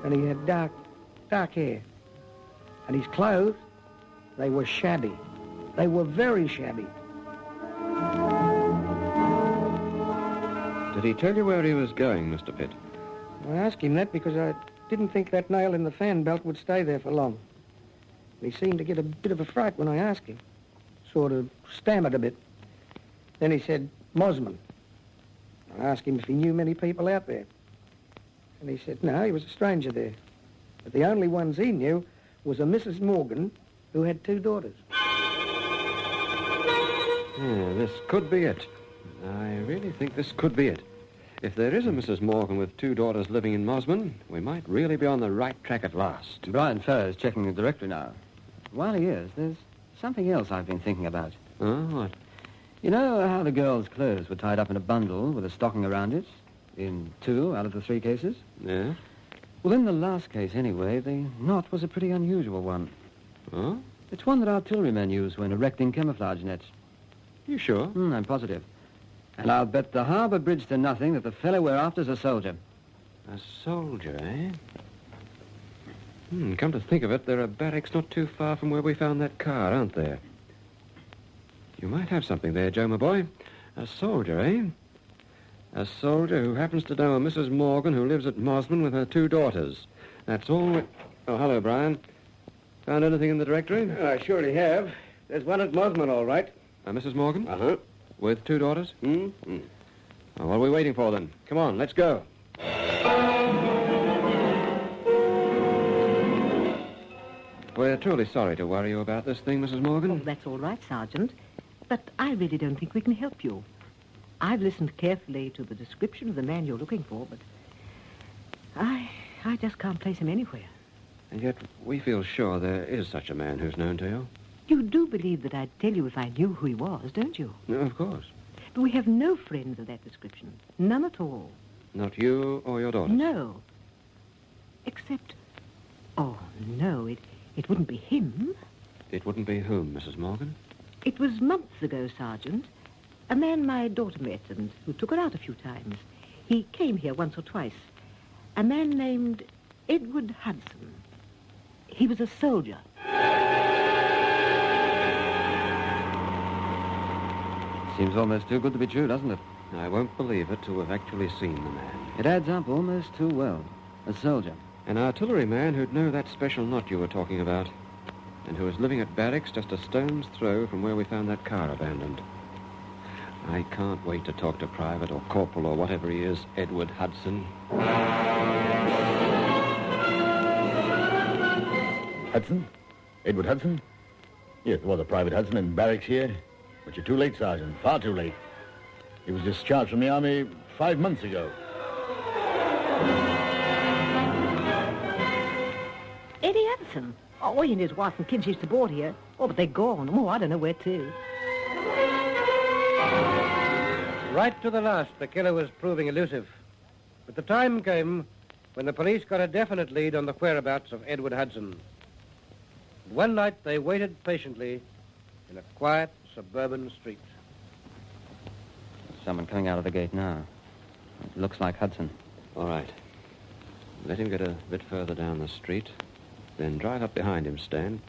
And he had dark hair. And his clothes, they were shabby. They were very shabby. Did he tell you where he was going, Mr. Pitt? I asked him that because I didn't think that nail in the fan belt would stay there for long. He seemed to get a bit of a fright when I asked him. Sort of stammered a bit. Then he said, Mosman. I asked him if he knew many people out there. And he said, no, he was a stranger there. But the only ones he knew was a Mrs. Morgan who had 2 daughters. Yeah, this could be it. I really think this could be it. If there is a Mrs. Morgan with 2 daughters living in Mosman, we might really be on the right track at last. Brian Ferrer's checking the directory now. While he is, there's something else I've been thinking about. Oh, what? You know how the girl's clothes were tied up in a bundle with a stocking around it? In 2 out of the 3 cases? Yeah? Well, in the last case, anyway, the knot was a pretty unusual one. Oh? It's one that artillerymen use when erecting camouflage nets. You sure? I'm positive. And I'll bet the harbour bridge to nothing that the fellow we're after's a soldier. A soldier, eh? Come to think of it, there are barracks not too far from where we found that car, aren't there? You might have something there, Joe, my boy. A soldier, eh? A soldier who happens to know a Mrs. Morgan who lives at Mosman with her 2 daughters. That's all we... Oh, hello, Brian. Found anything in the directory? I surely have. There's one at Mosman, all right. Mrs. Morgan? Uh-huh. With 2 daughters? Oh, what are we waiting for, then? Come on, let's go. We're truly sorry to worry you about this thing, Mrs. Morgan. Oh, that's all right, Sergeant. But I really don't think we can help you. I've listened carefully to the description of the man you're looking for, but I just can't place him anywhere. And yet we feel sure there is such a man who's known to you. You do believe that I'd tell you if I knew who he was, don't you? No, of course. But we have no friends of that description. None at all. Not you or your daughter? No. Except... Oh, no, it wouldn't be him. It wouldn't be whom, Mrs. Morgan? It was months ago, Sergeant. A man my daughter met and who took her out a few times. He came here once or twice. A man named Edward Hudson. He was a soldier. Seems almost too good to be true, doesn't it? I won't believe it till we've actually seen the man. It adds up almost too well. A soldier. An artilleryman who'd know that special knot you were talking about, and who was living at barracks just a stone's throw from where we found that car abandoned. I can't wait to talk to Private or Corporal or whatever he is, Edward Hudson. Hudson? Edward Hudson? Yes, there was a Private Hudson in barracks here. But you're too late, Sergeant. Far too late. He was discharged from the Army 5 months ago. Hudson. Oh, he and his wife and kids used to board here. Oh, but they're gone. Oh, I don't know where to. Right to the last, the killer was proving elusive. But the time came when the police got a definite lead on the whereabouts of Edward Hudson. And one night they waited patiently in a quiet suburban street. Someone coming out of the gate now. It looks like Hudson. All right. Let him get a bit further down the street. Then drive up behind him, Stan.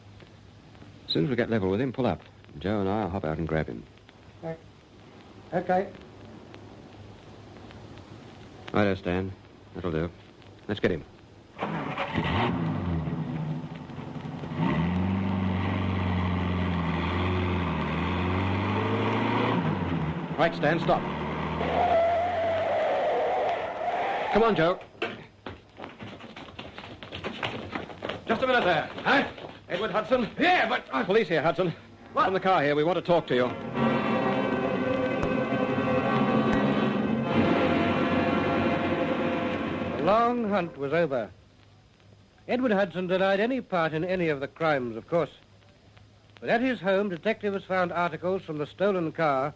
As soon as we get level with him, pull up. Joe and I'll hop out and grab him. Okay. Righto, Stan. That'll do. Let's get him. Right, Stan, stop. Come on, Joe. Just a minute there. Huh? Edward Hudson? Yeah, but... Police here, Hudson. What? From the car here. We want to talk to you. The long hunt was over. Edward Hudson denied any part in any of the crimes, of course. But at his home, detectives found articles from the stolen car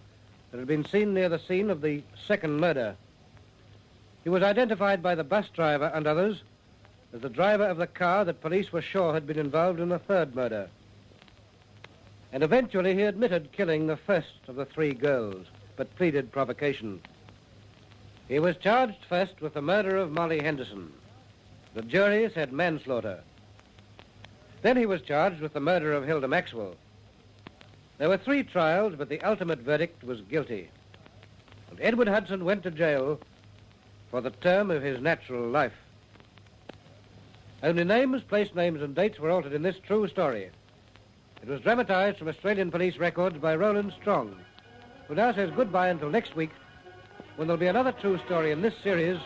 that had been seen near the scene of the second murder. He was identified by the bus driver and others as the driver of the car that police were sure had been involved in the third murder. And eventually he admitted killing the first of the three girls, but pleaded provocation. He was charged first with the murder of Molly Henderson. The jury said manslaughter. Then he was charged with the murder of Hilda Maxwell. There were 3 trials, but the ultimate verdict was guilty. And Edward Hudson went to jail for the term of his natural life. Only names, place names, and dates were altered in this true story. It was dramatized from Australian police records by Roland Strong, who now says goodbye until next week, when there'll be another true story in this series,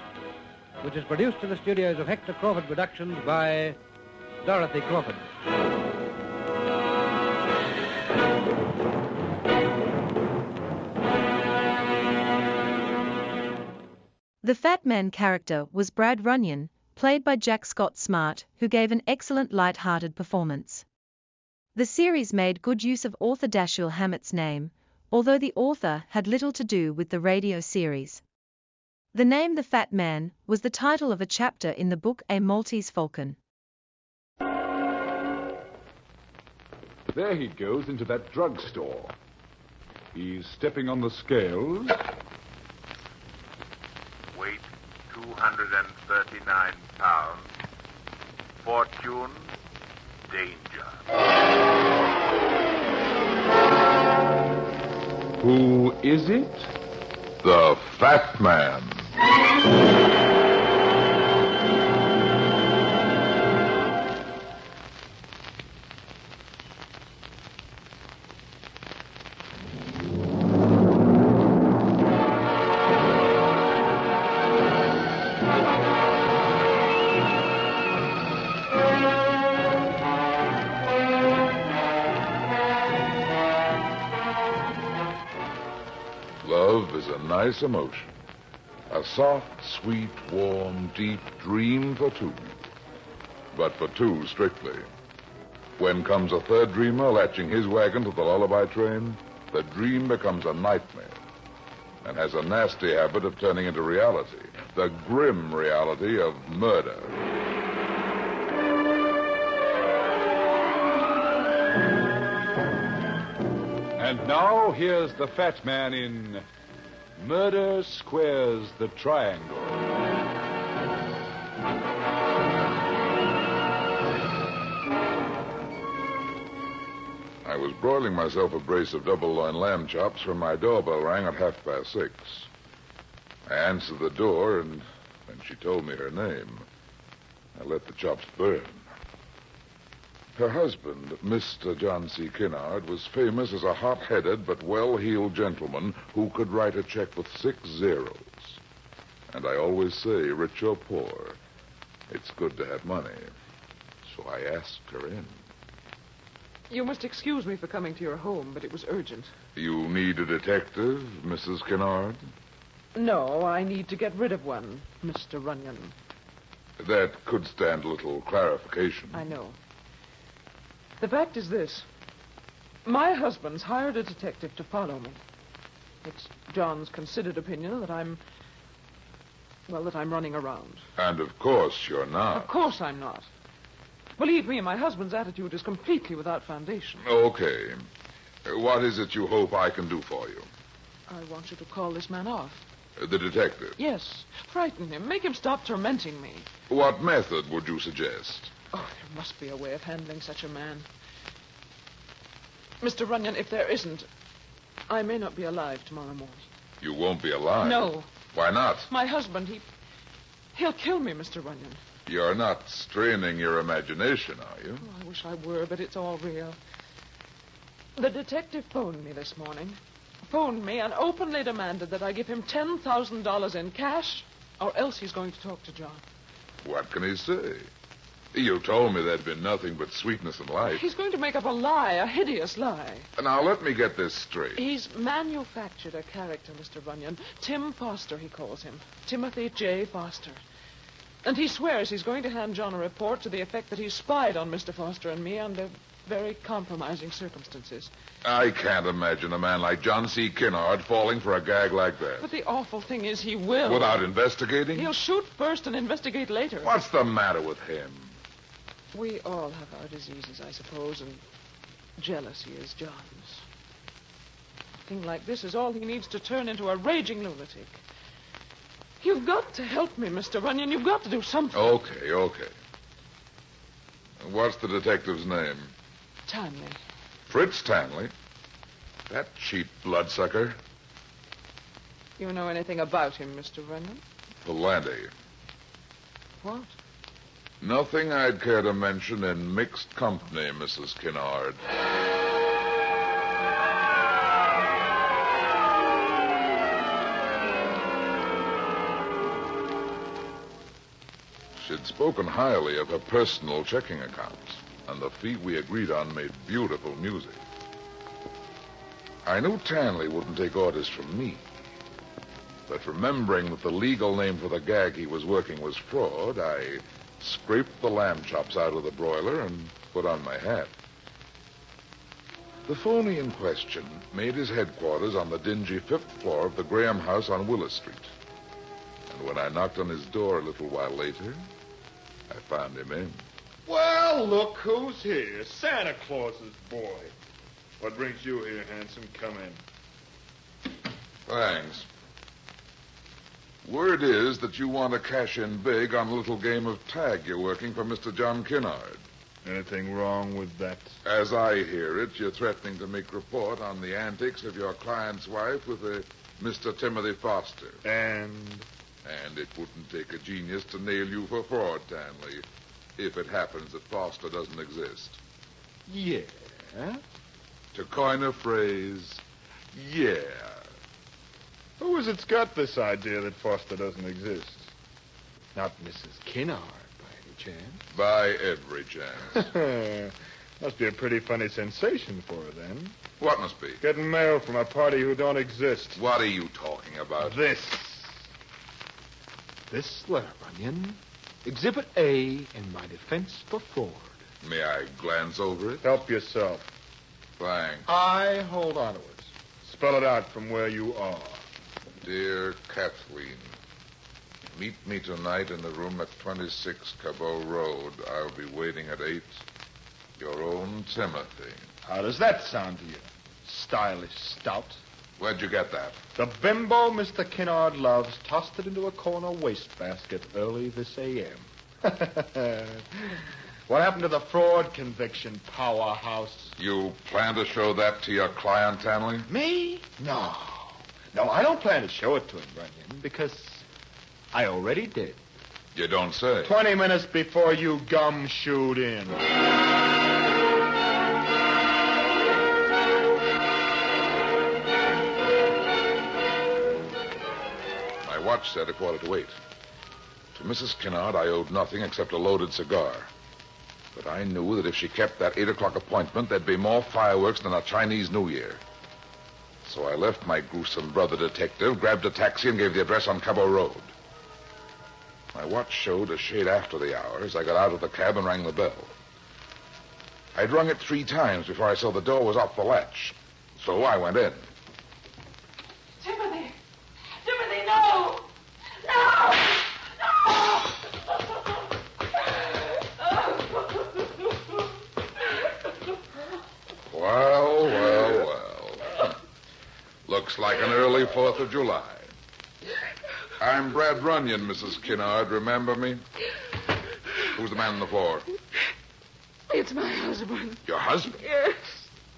which is produced in the studios of Hector Crawford Productions by Dorothy Crawford. The Fat Man character was Brad Runyon, played by Jack Scott Smart, who gave an excellent light-hearted performance. The series made good use of author Dashiell Hammett's name, although the author had little to do with the radio series. The name The Fat Man was the title of a chapter in the book A Maltese Falcon. There he goes into that drugstore. He's stepping on the scales. Weight 239 pounds. Fortune, danger. Who is it? The Fat Man. Love is a nice emotion. A soft, sweet, warm, deep dream for two. But for two, strictly. When comes a third dreamer latching his wagon to the lullaby train, the dream becomes a nightmare and has a nasty habit of turning into reality, the grim reality of murder. And now here's the Fat Man in Murder Squares the Triangle. I was broiling myself a brace of double-loin lamb chops when my doorbell rang at 6:30. I answered the door, and when she told me her name, I let the chops burn. Her husband, Mr. John C. Kinnard, was famous as a hot-headed but well-heeled gentleman who could write a check with 6 zeros. And I always say, rich or poor, it's good to have money. So I asked her in. You must excuse me for coming to your home, but it was urgent. You need a detective, Mrs. Kinnard? No, I need to get rid of one, Mr. Runyon. That could stand a little clarification. I know. The fact is this. My husband's hired a detective to follow me. It's John's considered opinion that I'm running around. And of course you're not. Of course I'm not. Believe me, my husband's attitude is completely without foundation. Okay. What is it you hope I can do for you? I want you to call this man off. The detective? Yes. Frighten him. Make him stop tormenting me. What method would you suggest? Oh, there must be a way of handling such a man. Mr. Runyon, if there isn't, I may not be alive tomorrow morning. You won't be alive? No. Why not? My husband, he'll kill me, Mr. Runyon. You're not straining your imagination, are you? Oh, I wish I were, but it's all real. The detective phoned me this morning. Phoned me and openly demanded that I give him $10,000 in cash, or else he's going to talk to John. What can he say? You told me there'd been nothing but sweetness and light. He's going to make up a lie, a hideous lie. Now, let me get this straight. He's manufactured a character, Mr. Runyon. Tim Foster, he calls him. Timothy J. Foster. And he swears he's going to hand John a report to the effect that he spied on Mr. Foster and me under very compromising circumstances. I can't imagine a man like John C. Kinnard falling for a gag like that. But the awful thing is he will. Without investigating? He'll shoot first and investigate later. What's the matter with him? We all have our diseases, I suppose, and jealousy is John's. A thing like this is all he needs to turn into a raging lunatic. You've got to help me, Mr. Runyon. You've got to do something. Okay. What's the detective's name? Tanley. Fritz Tanley? That cheap bloodsucker? You know anything about him, Mr. Runyon? Plenty. What? Nothing I'd care to mention in mixed company, Mrs. Kinnard. She'd spoken highly of her personal checking accounts, and the fee we agreed on made beautiful music. I knew Tanley wouldn't take orders from me. But remembering that the legal name for the gag he was working was fraud, I scraped the lamb chops out of the broiler and put on my hat. The phony in question made his headquarters on the dingy 5th floor of the Graham house on Willis Street. And when I knocked on his door a little while later, I found him in. Well, look who's here. Santa Claus's boy. What brings you here, handsome? Come in. Thanks. Word is that you want to cash in big on a little game of tag you're working for Mr. John Kinnard. Anything wrong with that? As I hear it, you're threatening to make report on the antics of your client's wife with a Mr. Timothy Foster. And it wouldn't take a genius to nail you for fraud, Tanley, if it happens that Foster doesn't exist. Yeah? To coin a phrase, yeah. Who is it's got this idea that Foster doesn't exist? Not Mrs. Kinnard, by any chance? By every chance. Must be a pretty funny sensation for her, then. What must be? Getting mail from a party who don't exist. What are you talking about? This letter, Runyon. Exhibit A in my defense for fraud. May I glance over it? Help yourself. Thanks. I hold on to it. Spell it out from where you are. Dear Kathleen, meet me tonight in the room at 26 Cabot Road. I'll be waiting at 8. Your own Timothy. How does that sound to you? Stylish stout. Where'd you get that? The bimbo Mr. Kinnard loves tossed it into a corner wastebasket early this a.m. What happened to the fraud conviction, powerhouse? You plan to show that to your client, Tanley? Me? No, I don't plan to show it to him, Runyon, because I already did. You don't say. 20 minutes before you gumshoed in. My watch said 8:15. To Mrs. Kinnard, I owed nothing except a loaded cigar. But I knew that if she kept that 8 o'clock appointment, there'd be more fireworks than a Chinese New Year. So I left my gruesome brother detective, grabbed a taxi, and gave the address on Cabot Road. My watch showed a shade after the hour as I got out of the cab and rang the bell. I'd rung it 3 times before I saw the door was off the latch. So I went in. Timothy! Timothy, no! No! Well. Looks like an early 4th of July. I'm Brad Runyon, Mrs. Kinnard. Remember me? Who's the man on the floor? It's my husband. Your husband? Yes.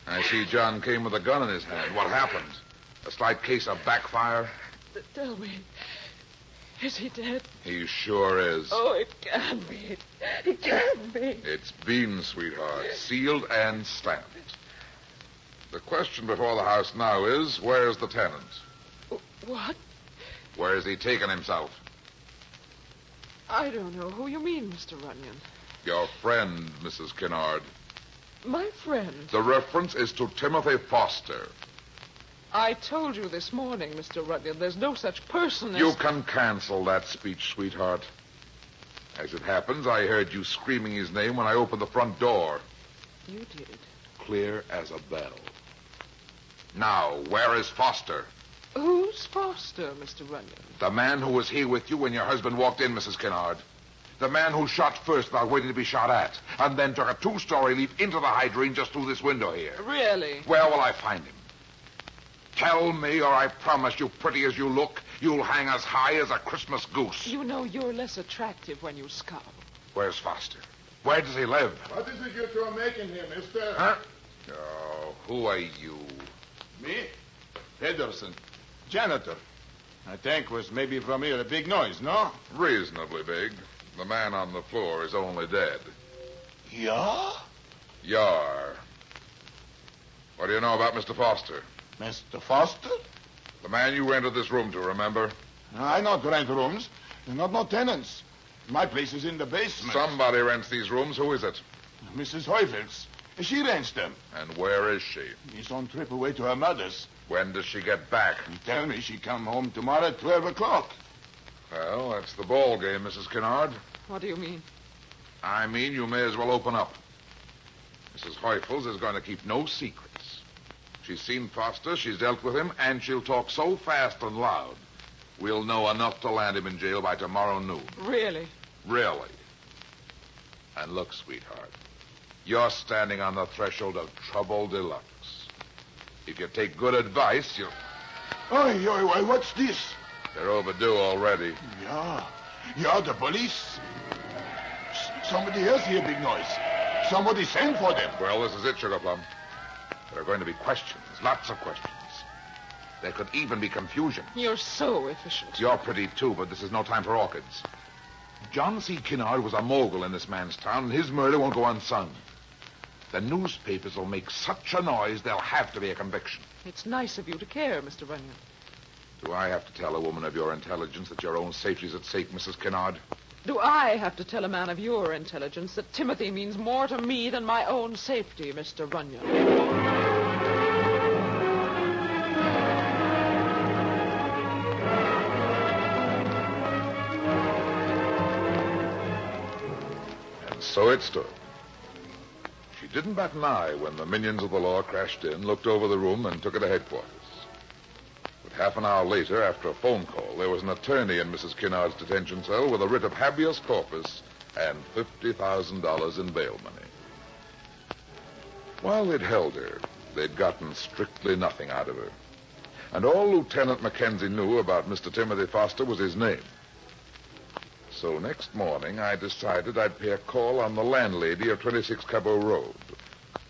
I see John came with a gun in his hand. What happened? A slight case of backfire? Tell me, is he dead? He sure is. Oh, it can't be. It can't be. It's been, sweetheart. Sealed and stamped. The question before the house now is, where's the tenant? What? Where's he taken himself? I don't know who you mean, Mr. Runyon. Your friend, Mrs. Kinnard. My friend. The reference is to Timothy Foster. I told you this morning, Mr. Runyon, there's no such person as... You can cancel that speech, sweetheart. As it happens, I heard you screaming his name when I opened the front door. You did. Clear as a bell. Now, where is Foster? Who's Foster, Mr. Runyon? The man who was here with you when your husband walked in, Mrs. Kinnard. The man who shot first without waiting to be shot at, and then took a 2-story leap into the hydrant just through this window here. Really? Where will I find him? Tell me, or I promise you, pretty as you look, you'll hang as high as a Christmas goose. You know you're less attractive when you scowl. Where's Foster? Where does he live? What is it you two are making here, mister? Huh? Oh, who are you? Me? Pedersen. Janitor. I think was maybe from here a big noise, no? Reasonably big. The man on the floor is only dead. Yeah? Yar. What do you know about Mr. Foster? Mr. Foster? The man you rented this room to, remember? I not rent rooms. Not no tenants. My place is in the basement. Somebody rents these rooms. Who is it? Mrs. Heufels. She rents them. And where is she? She's on trip away to her mother's. When does she get back? He tell me she come home tomorrow at 12 o'clock. Well, that's the ball game, Mrs. Kinnard. What do you mean? I mean you may as well open up. Mrs. Heufels is going to keep no secrets. She's seen Foster, she's dealt with him, and she'll talk so fast and loud, we'll know enough to land him in jail by tomorrow noon. Really? Really. And look, sweetheart, you're standing on the threshold of trouble deluxe. If you take good advice, you'll... Oi, what's this? They're overdue already. Yeah, the police. Somebody else hear big noise. Somebody sent for them. Well, this is it, Sugar Plum. There are going to be questions, lots of questions. There could even be confusion. You're so efficient. You're pretty, too, but this is no time for orchids. John C. Kinnard was a mogul in this man's town, and his murder won't go unsung. The newspapers will make such a noise, there'll have to be a conviction. It's nice of you to care, Mr. Runyon. Do I have to tell a woman of your intelligence that your own safety's at stake, Mrs. Kinnard? Do I have to tell a man of your intelligence that Timothy means more to me than my own safety, Mr. Runyon? And so it stood. She didn't bat an eye when the minions of the law crashed in, looked over the room, and took her to headquarters. But half an hour later, after a phone call, there was an attorney in Mrs. Kinnard's detention cell with a writ of habeas corpus and $50,000 in bail money. While they'd held her, they'd gotten strictly nothing out of her. And all Lieutenant Mackenzie knew about Mr. Timothy Foster was his name. So next morning, I decided I'd pay a call on the landlady of 26 Cabot Road,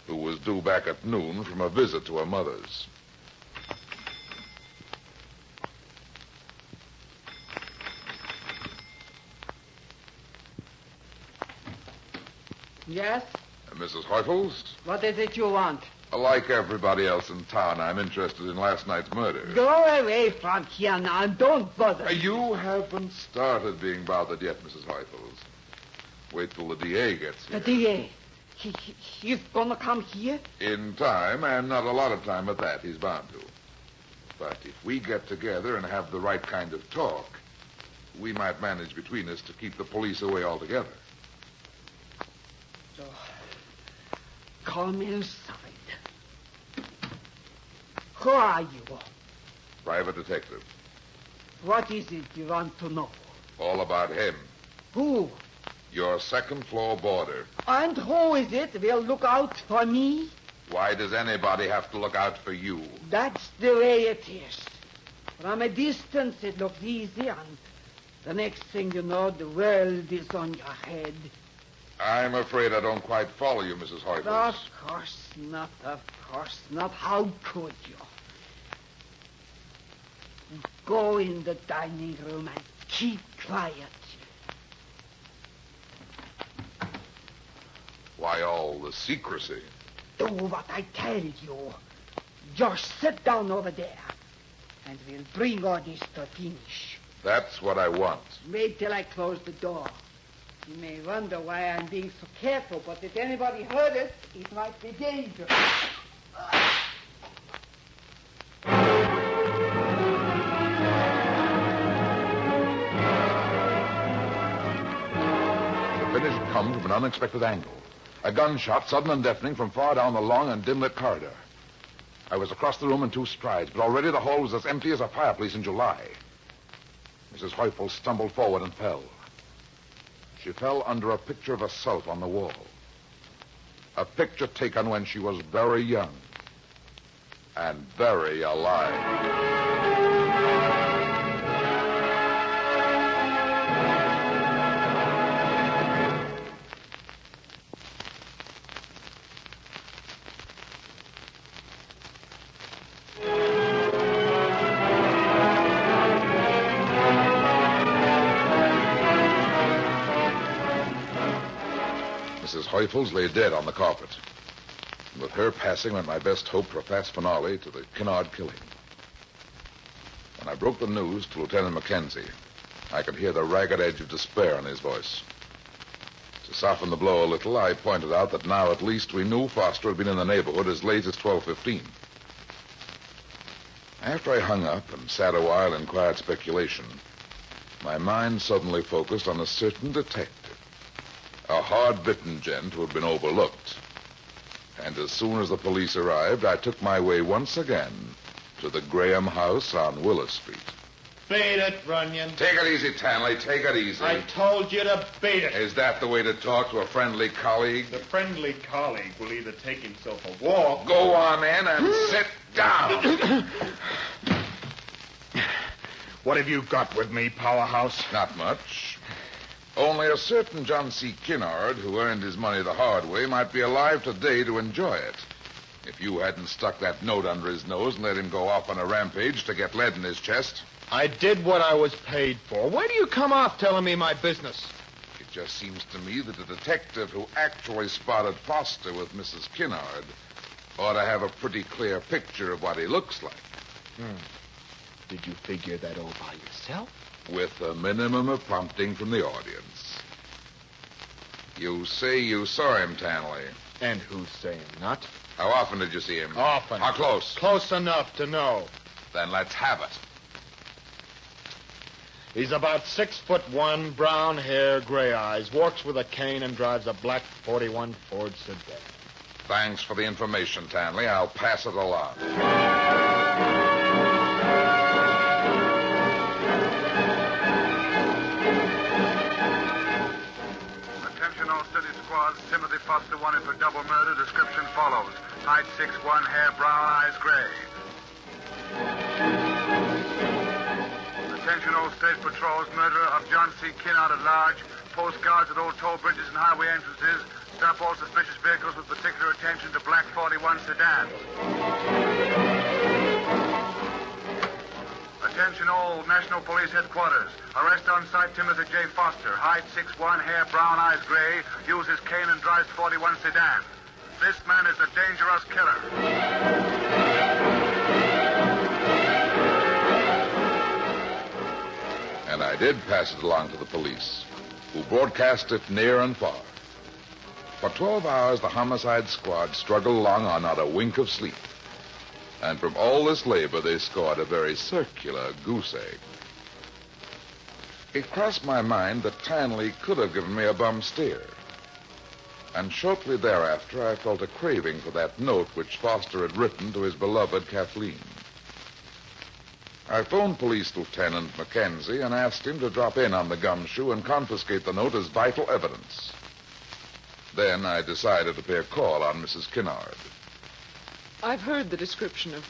who was due back at noon from a visit to her mother's. Yes? Mrs. Heufels? What is it you want? Like everybody else in town, I'm interested in last night's murder. Go away from here now and don't bother. You haven't started being bothered yet, Mrs. Heufels. Wait till the DA gets here. The DA? He's gonna come here? In time, and not a lot of time at that. He's bound to. But if we get together and have the right kind of talk, we might manage between us to keep the police away altogether. come inside. Who are you? Private detective. What is it you want to know? All about him. Who? Your second-floor boarder. And who is it will look out for me? Why does anybody have to look out for you? That's the way it is. From a distance it looks easy, and the next thing you know, the world is on your head. I'm afraid I don't quite follow you, Mrs. Hoyt. Of course not, of course not. How could you? Go in the dining room and keep quiet. Why all the secrecy? Do what I tell you. Just sit down over there, and we'll bring all this to finish. That's what I want. Wait till I close the door. You may wonder why I'm being so careful, but if anybody heard it, it might be dangerous. The finish had come from an unexpected angle. A gunshot, sudden and deafening, from far down the long and dim-lit corridor. I was across the room in 2 strides, but already the hall was as empty as a fireplace in July. Mrs. Heufel stumbled forward and fell. She fell under a picture of assault on the wall. A picture taken when she was very young and very alive. Mrs. Heufels lay dead on the carpet. And with her passing went my best hope for a fast finale to the Kinnard killing. When I broke the news to Lieutenant Mackenzie, I could hear the ragged edge of despair in his voice. To soften the blow a little, I pointed out that now at least we knew Foster had been in the neighborhood as late as 12:15. After I hung up and sat a while in quiet speculation, my mind suddenly focused on a certain detective. A hard-bitten gent who had been overlooked. And as soon as the police arrived, I took my way once again to the Graham house on Willis Street. Beat it, Runyon. Take it easy, Tanley. Take it easy. I told you to beat it. Is that the way to talk to a friendly colleague? The friendly colleague will either take himself a walk... Go on in and sit down. What have you got with me, Powerhouse? Not much. Only a certain John C. Kinnard, who earned his money the hard way, might be alive today to enjoy it. If you hadn't stuck that note under his nose and let him go off on a rampage to get lead in his chest. I did what I was paid for. Why do you come off telling me my business? It just seems to me that the detective who actually spotted Foster with Mrs. Kinnard ought to have a pretty clear picture of what he looks like. Did you figure that all by yourself? With a minimum of prompting from the audience. You say you saw him, Tanley. And who's saying not? How often did you see him? Often. How close? Close enough to know. Then let's have it. He's about 6'1", brown hair, gray eyes, walks with a cane and drives a black 41 Ford sedan. Thanks for the information, Tanley. I'll pass it along. Timothy Foster wanted for double murder. Description follows. Height 6'1", hair brown, eyes gray. Attention all state patrols. Murderer of John C. Kinnard at large. Post guards at all toll bridges and highway entrances. Stop all suspicious vehicles with particular attention to black 41 sedans. Attention all National Police Headquarters. Arrest on site Timothy J. Foster. Height 6'1", hair brown, eyes gray. Uses cane and drives 41 sedan. This man is a dangerous killer. And I did pass it along to the police, who broadcast it near and far. For 12 hours, the homicide squad struggled along on not a wink of sleep. And from all this labor, they scored a very circular goose egg. It crossed my mind that Tanley could have given me a bum steer. And shortly thereafter, I felt a craving for that note which Foster had written to his beloved Kathleen. I phoned Police Lieutenant Mackenzie and asked him to drop in on the gumshoe and confiscate the note as vital evidence. Then I decided to pay a call on Mrs. Kinnard. I've heard the description of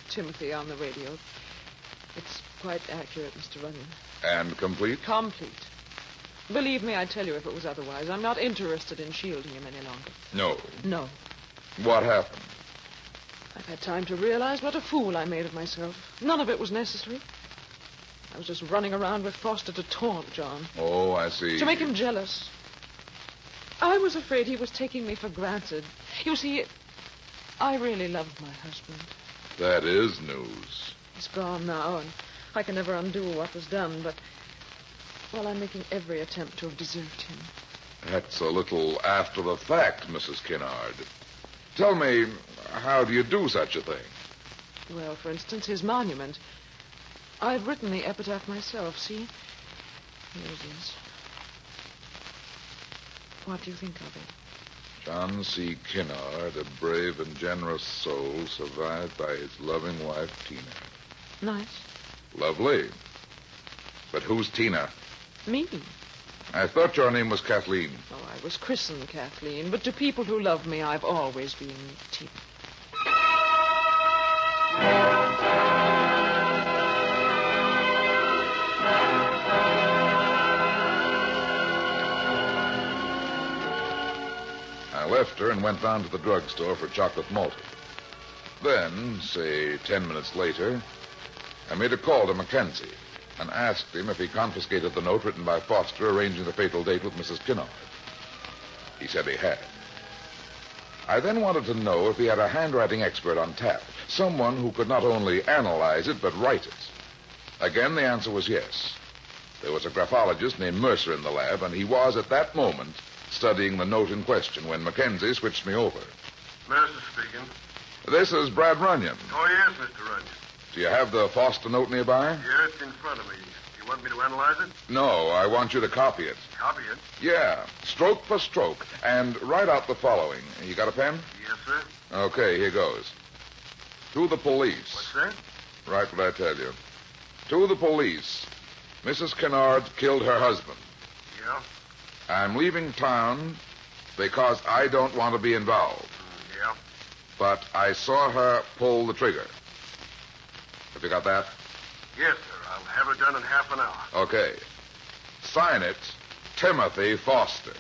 Timothy on the radio. It's quite accurate, Mr. Runyon. And complete? Complete. Believe me, I'd tell you if it was otherwise. I'm not interested in shielding him any longer. No. No. What happened? I've had time to realize what a fool I made of myself. None of it was necessary. I was just running around with Foster to taunt John. Oh, I see. To make him jealous. I was afraid he was taking me for granted. You see, I really loved my husband. That is news. He's gone now, and I can never undo what was done, but, well, I'm making every attempt to have deserved him. That's a little after the fact, Mrs. Kinnard. Tell me, how do you do such a thing? Well, for instance, his monument. I've written the epitaph myself, see? Here it is. What do you think of it? John C. Kinnard, a brave and generous soul, survived by his loving wife, Tina. Nice. Lovely. But who's Tina? Me. I thought your name was Kathleen. Oh, I was christened Kathleen, but to people who love me, I've always been Tina. I left her and went down to the drugstore for chocolate malted. Then, say 10 minutes later, I made a call to Mackenzie and asked him if he confiscated the note written by Foster arranging the fatal date with Mrs. Kinnard. He said he had. I then wanted to know if he had a handwriting expert on tap, someone who could not only analyze it but write it. Again, the answer was yes. There was a graphologist named Mercer in the lab, and he was at that moment studying the note in question when Mackenzie switched me over. Mercer speaking. This is Brad Runyon. Oh, yes, Mr. Runyon. Do you have the Foster note nearby? Here, it's in front of me. You want me to analyze it? No, I want you to copy it. Copy it? Yeah, stroke for stroke. And write out the following. You got a pen? Yes, sir. Okay, here goes. To the police. What's that? Write what I tell you. To the police. Mrs. Kinnard killed her husband. Yeah? I'm leaving town because I don't want to be involved. Yeah? But I saw her pull the trigger. Have you got that? Yes, sir. I'll have it done in half an hour. Okay. Sign it, Timothy Foster.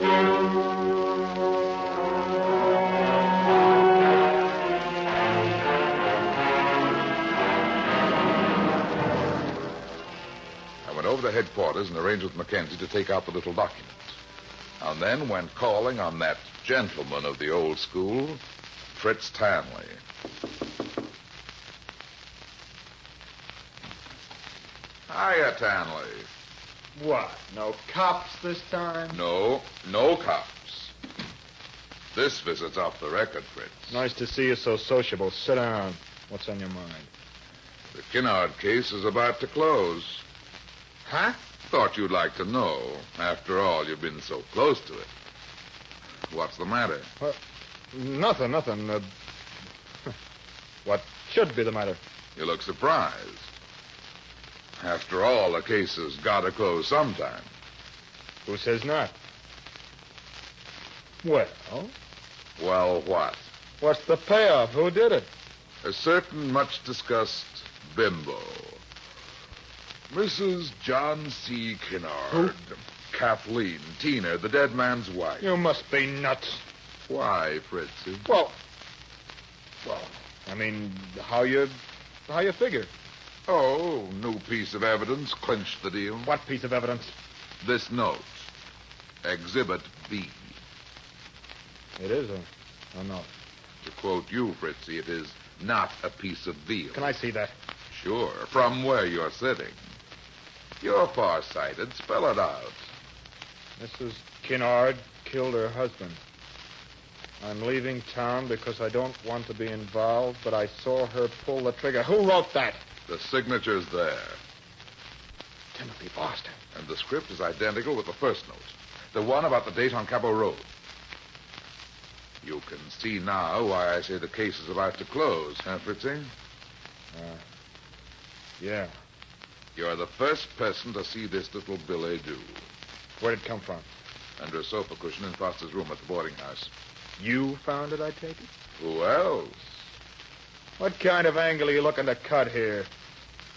I went over to headquarters and arranged with Mackenzie to take out the little document. And then went calling on that gentleman of the old school, Fritz Tanley. Hiya, Tanley. What? No cops this time? No cops. This visit's off the record, Fritz. Nice to see you so sociable. Sit down. What's on your mind? The Kinnard case is about to close. Huh? Thought you'd like to know. After all, you've been so close to it. What's the matter? Nothing. What should be the matter? You look surprised. After all, the case has got to close sometime. Who says not? Well? Well, what? What's the payoff? Who did it? A certain much-discussed bimbo. Mrs. John C. Kinnard. Who? Kathleen, Tina, the dead man's wife. You must be nuts. Why, Fritzy? Well, I mean, how you figure? Oh, new piece of evidence clinched the deal. What piece of evidence? This note. Exhibit B. It is a note. To quote you, Fritzy, it is not a piece of veal. Can I see that? Sure, from where you're sitting. You're far-sighted. Spell it out. Mrs. Kinnard killed her husband. I'm leaving town because I don't want to be involved, but I saw her pull the trigger. Who wrote that? The signature's there. Timothy Foster. And the script is identical with the first note. The one about the date on Cabot Road. You can see now why I say the case is about to close, huh, Fritzy? Yeah. You're the first person to see this little billet doux. Where'd it come from? Under a sofa cushion in Foster's room at the boarding house. You found it, I take it? Who else? What kind of angle are you looking to cut here?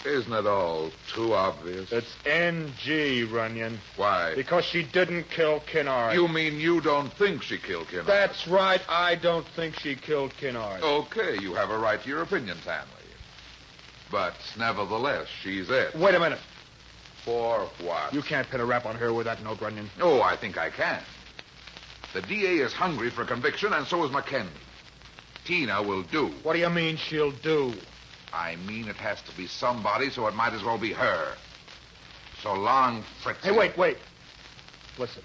Isn't it all too obvious? It's NG, Runyon. Why? Because she didn't kill Kinnard. You mean you don't think she killed Kinnard? That's right. I don't think she killed Kinnard. Okay, you have a right to your opinion, Tanley. But nevertheless, she's it. Wait a minute. For what? You can't pin a rap on her with that note, Runyon. Oh, I think I can. The DA is hungry for conviction, and so is Mackenzie. Tina will do. What do you mean she'll do? I mean it has to be somebody, so it might as well be her. So long, Fritz. Hey, wait. Listen.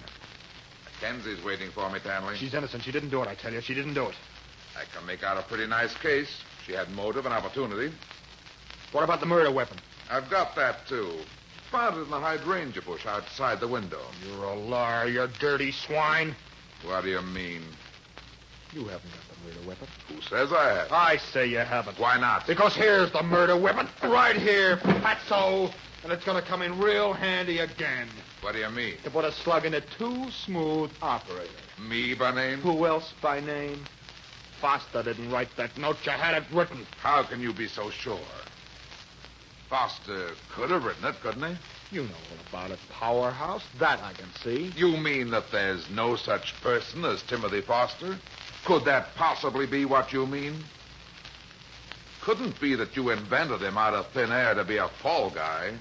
Mackenzie's waiting for me, Tanley. She's innocent. She didn't do it, I tell you. She didn't do it. I can make out a pretty nice case. She had motive and opportunity. What about the murder weapon? I've got that, too. Found it in the hydrangea bush outside the window. You're a liar, you dirty swine. What do you mean? You haven't got the murder weapon. Who says I have? I say you haven't. Why not? Because here's the murder weapon. Right here, fatso. And it's going to come in real handy again. What do you mean? To put a slug in a too-smooth operator. Me by name? Who else by name? Foster didn't write that note. You had it written. How can you be so sure? Foster could have written it, couldn't he? You know all about it, Powerhouse. That I can see. You mean that there's no such person as Timothy Foster? Could that possibly be what you mean? Couldn't be that you invented him out of thin air to be a fall guy.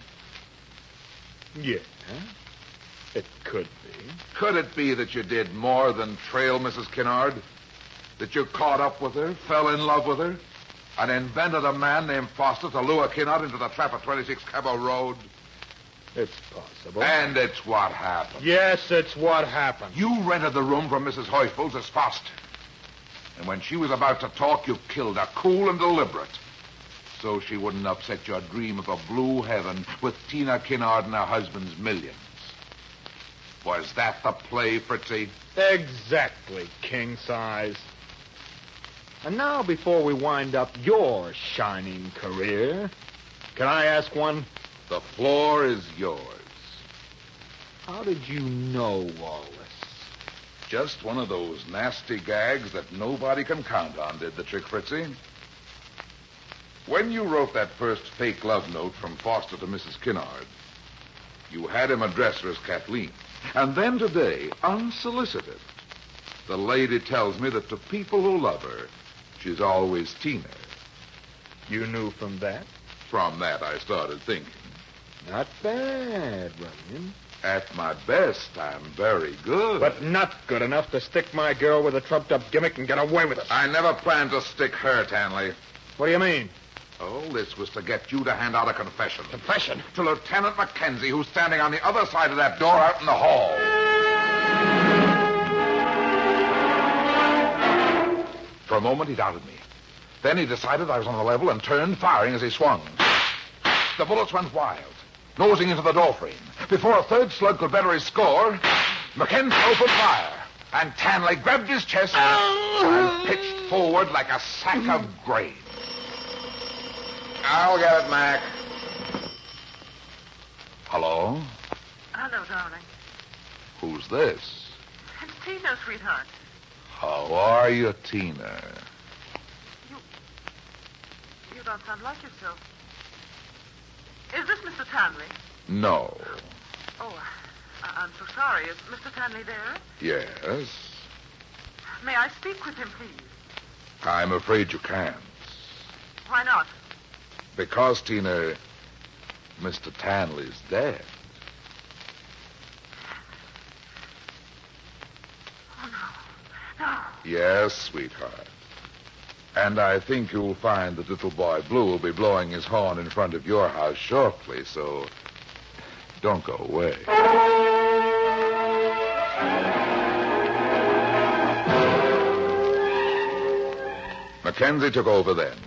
Yeah, it could be. Could it be that you did more than trail Mrs. Kinnard? That you caught up with her, fell in love with her, and invented a man named Foster to lure Kinnard into the trap at 26 Cabot Road? It's possible. And it's what happened. Yes, it's what happened. You rented the room from Mrs. Heufels as Foster. And when she was about to talk, you killed her, cool and deliberate. So she wouldn't upset your dream of a blue heaven with Tina Kinnard and her husband's millions. Was that the play, Fritzy? Exactly, king size. And now, before we wind up your shining career, can I ask one? The floor is yours. How did you know all this? Just one of those nasty gags that nobody can count on did the trick, Fritzy. When you wrote that first fake love note from Foster to Mrs. Kinnard, you had him address her as Kathleen. And then today, unsolicited, the lady tells me that to people who love her, she's always Tina. You knew from that? From that, I started thinking. Not bad, Runyon. At my best, I'm very good. But not good enough to stick my girl with a trumped-up gimmick and get away with it. I never planned to stick her, Tanley. What do you mean? Oh, this was to get you to hand out a confession. Confession? To Lieutenant Mackenzie, who's standing on the other side of that door out in the hall. For a moment, he doubted me. Then he decided I was on the level and turned, firing as he swung. The bullets went wild, nosing into the doorframe. Before a third slug could better his score, Mackenzie opened fire, and Tanley grabbed his chest and pitched forward like a sack of grain. I'll get it, Mac. Hello? Hello, darling. Who's this? It's Tina, sweetheart. How are you, Tina? You don't sound like yourself. Is this Mr. Tanley? No. Oh, I'm so sorry. Is Mr. Tanley there? Yes. May I speak with him, please? I'm afraid you can't. Why not? Because, Tina, Mr. Tanley's dead. Oh, no. No. Yes, sweetheart. And I think you'll find that little boy Blue will be blowing his horn in front of your house shortly, so don't go away. Mackenzie took over then.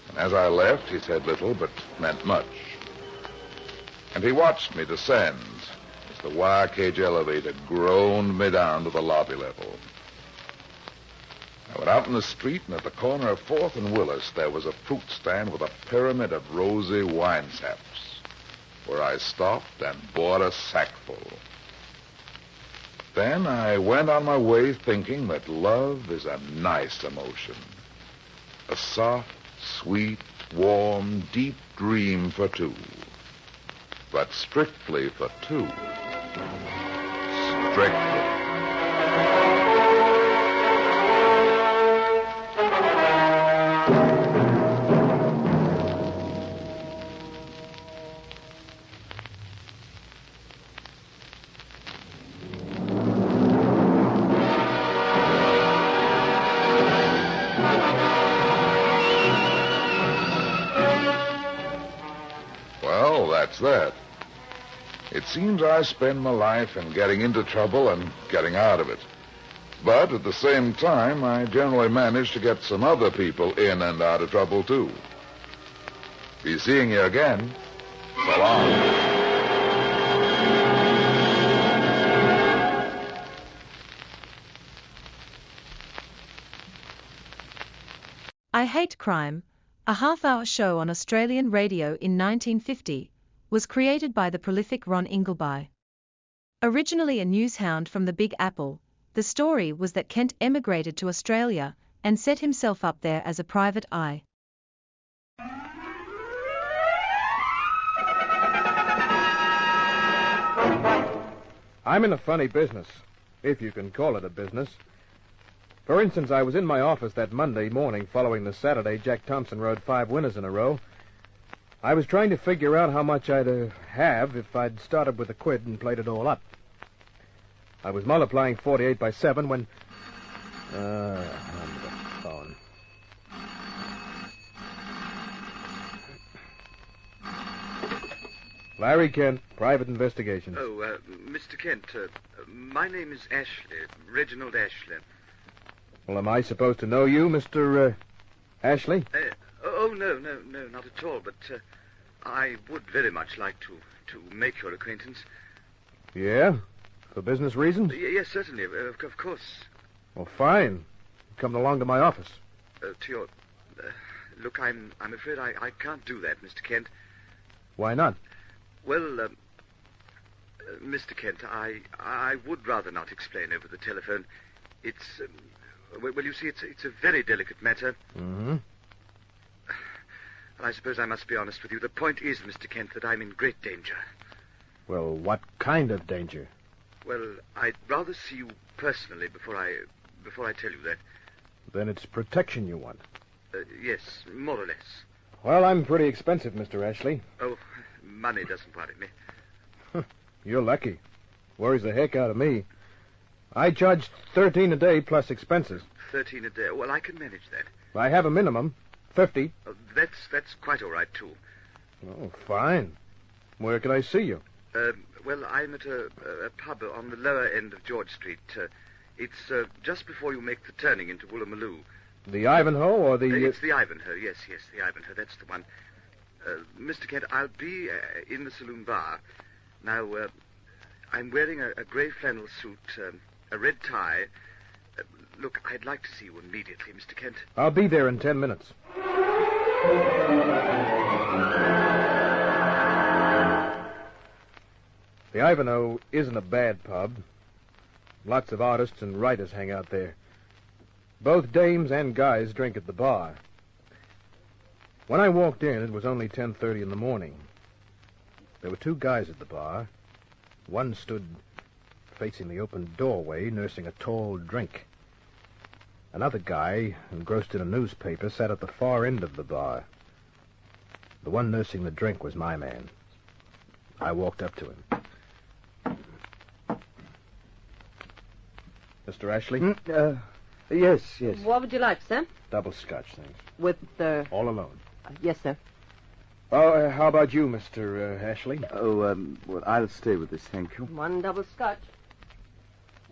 And as I left, he said little, but meant much. And he watched me descend as the wire cage elevator groaned me down to the lobby level. I went out in the street, and at the corner of 4th and Willis, there was a fruit stand with a pyramid of rosy wine saps, where I stopped and bought a sackful. Then I went on my way thinking that love is a nice emotion. A soft, sweet, warm, deep dream for two. But strictly for two. Strictly. Well, that's that. It seems I spend my life in getting into trouble and getting out of it. But at the same time, I generally manage to get some other people in and out of trouble, too. Be seeing you again. So long. I Hate Crime, a half-hour show on Australian radio in 1950, was created by the prolific Ron Ingleby. Originally a newshound from the Big Apple, the story was that Kent emigrated to Australia and set himself up there as a private eye. I'm in a funny business, if you can call it a business. For instance, I was in my office that Monday morning following the Saturday Jack Thompson rode 5 winners in a row. I was trying to figure out how much I'd have if I'd started with a quid and played it all up. I was multiplying 48 by 7 when... on the phone. Larry Kent, private investigation. Oh, Mr. Kent, my name is Ashley, Reginald Ashley. Well, am I supposed to know you, Mr. Ashley? No, not at all, but I would very much like to make your acquaintance. Yeah? For business reasons? Yes, certainly, of course. Well, fine. Come along to my office. To your... look, I'm afraid I can't do that, Mr. Kent. Why not? Well, Mr. Kent, I would rather not explain over the telephone. It's... well, you see, it's a very delicate matter. Mm-hmm. I suppose I must be honest with you. The point is, Mr. Kent, that I'm in great danger. Well, what kind of danger? Well, I'd rather see you personally before I tell you that. Then it's protection you want? Yes, more or less. Well, I'm pretty expensive, Mr. Ashley. Oh, money doesn't worry me. You're lucky. Worries the heck out of me. I charge $13 a day plus expenses. 13 a day. Well, I can manage that. I have a minimum, 50. That's quite all right, too. Oh, fine. Where can I see you? Well, I'm at a pub on the lower end of George Street. It's just before you make the turning into Woolloomooloo. The Ivanhoe or the... It's the Ivanhoe, yes, the Ivanhoe, that's the one. Mr. Kent, I'll be in the saloon bar. Now, I'm wearing a grey flannel suit, a red tie. Look, I'd like to see you immediately, Mr. Kent. I'll be there in 10 minutes. The Ivanhoe isn't a bad pub. Lots of artists and writers hang out there. Both dames and guys drink at the bar. When I walked in, it was only 10:30 in the morning. There were 2 guys at the bar. One stood facing the open doorway, nursing a tall drink. Another guy, engrossed in a newspaper, sat at the far end of the bar. The one nursing the drink was my man. I walked up to him. Mr. Ashley? Yes. What would you like, sir? Double scotch, thanks. With, All alone. Yes, sir. Oh, how about you, Mr. Ashley? Oh, well, I'll stay with this, thank you. 1 double scotch.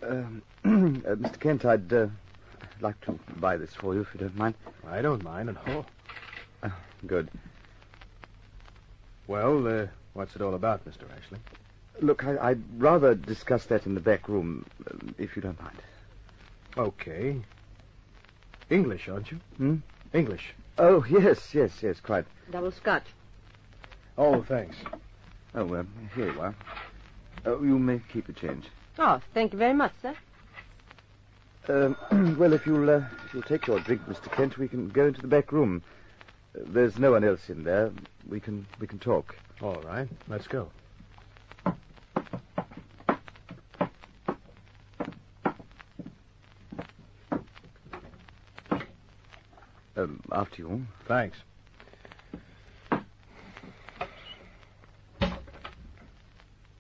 Mr. Kent, I'd like to buy this for you, if you don't mind. I don't mind at all. Good. Well, what's it all about, Mr. Ashley? Look, I'd rather discuss that in the back room, if you don't mind. Okay. English, aren't you? English. Oh, yes, quite. Double scotch. Oh, thanks. Oh, here you are. Oh, you may keep the change. Oh, thank you very much, sir. Well, if you'll take your drink, Mr. Kent, we can go into the back room. There's no one else in there. We can talk. All right, let's go. After you. Thanks.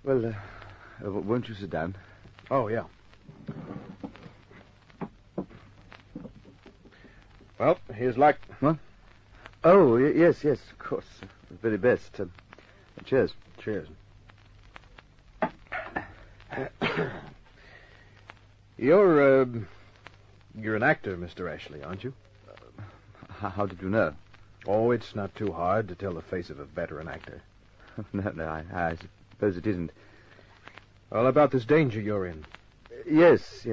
Well, won't you sit down? Oh, yeah. Well, here's luck. What? Oh, yes, of course. The very best. Cheers. Cheers. You're an actor, Mr. Ashley, aren't you? How did you know? Oh, it's not too hard to tell the face of a veteran actor. No, I suppose it isn't. All about this danger you're in. Yes.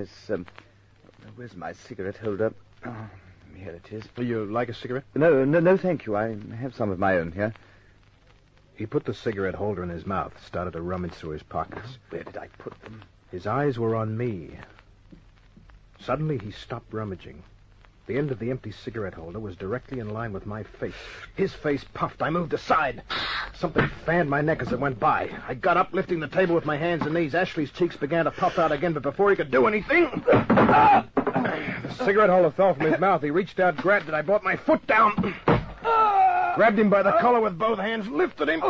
Where's my cigarette holder? Oh, here it is. You like a cigarette? No, thank you. I have some of my own here. He put the cigarette holder in his mouth, started to rummage through his pockets. Where did I put them? His eyes were on me. Suddenly, he stopped rummaging. The end of the empty cigarette holder was directly in line with my face. His face puffed. I moved aside. Something fanned my neck as it went by. I got up, lifting the table with my hands and knees. Ashley's cheeks began to puff out again, but before he could do anything... The cigarette holder fell from his mouth. He reached out, grabbed it. I brought my foot down. Grabbed him by the collar with both hands, lifted him,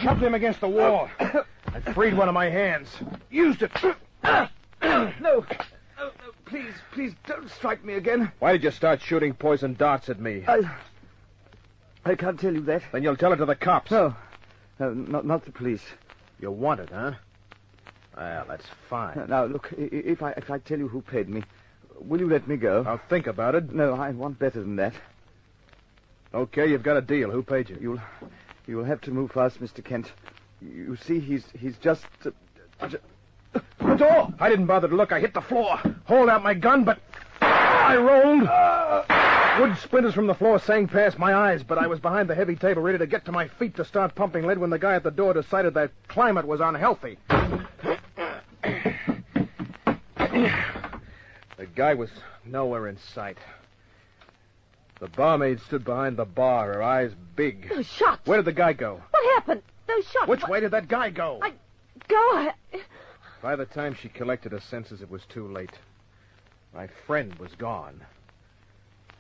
shoved him against the wall. I freed one of my hands. Used it. No, please, don't strike me again. Why did you start shooting poison darts at me? I can't tell you that. Then you'll tell it to the cops. No, not the police. You want it, huh? Well, that's fine. Now, look, if I tell you who paid me, will you let me go? I'll think about it. No, I want better than that. Okay, you've got a deal. Who paid you? You'll have to move fast, Mr. Kent. You see, he's just... The door! I didn't bother to look. I hit the floor. Hauled out my gun, but I rolled. Wood splinters from the floor sang past my eyes, but I was behind the heavy table, ready to get to my feet to start pumping lead when the guy at the door decided that climate was unhealthy. The guy was nowhere in sight. The barmaid stood behind the bar, her eyes big. Those shots! Where did the guy go? What happened? Those shots... Which way did that guy go? By the time she collected her senses, it was too late. My friend was gone.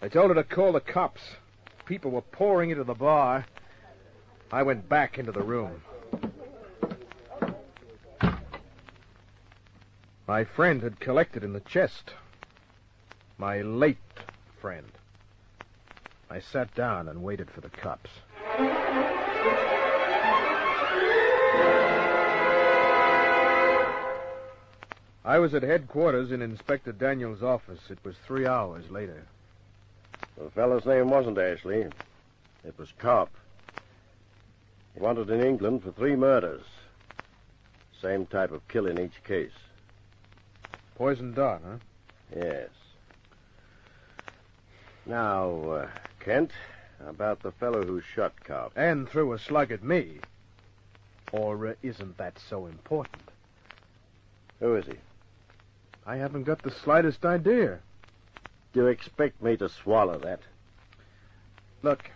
I told her to call the cops. People were pouring into the bar. I went back into the room. My friend had collected in the chest. My late friend. I sat down and waited for the cops. I was at headquarters in Inspector Daniels' office. It was 3 hours later. The fellow's name wasn't Ashley. It was Cobb. He wanted in England for 3 murders. Same type of kill in each case. Poison dart, huh? Yes. Now, Kent, about the fellow who shot Cobb. And threw a slug at me. Or isn't that so important? Who is he? I haven't got the slightest idea. Do you expect me to swallow that? Look,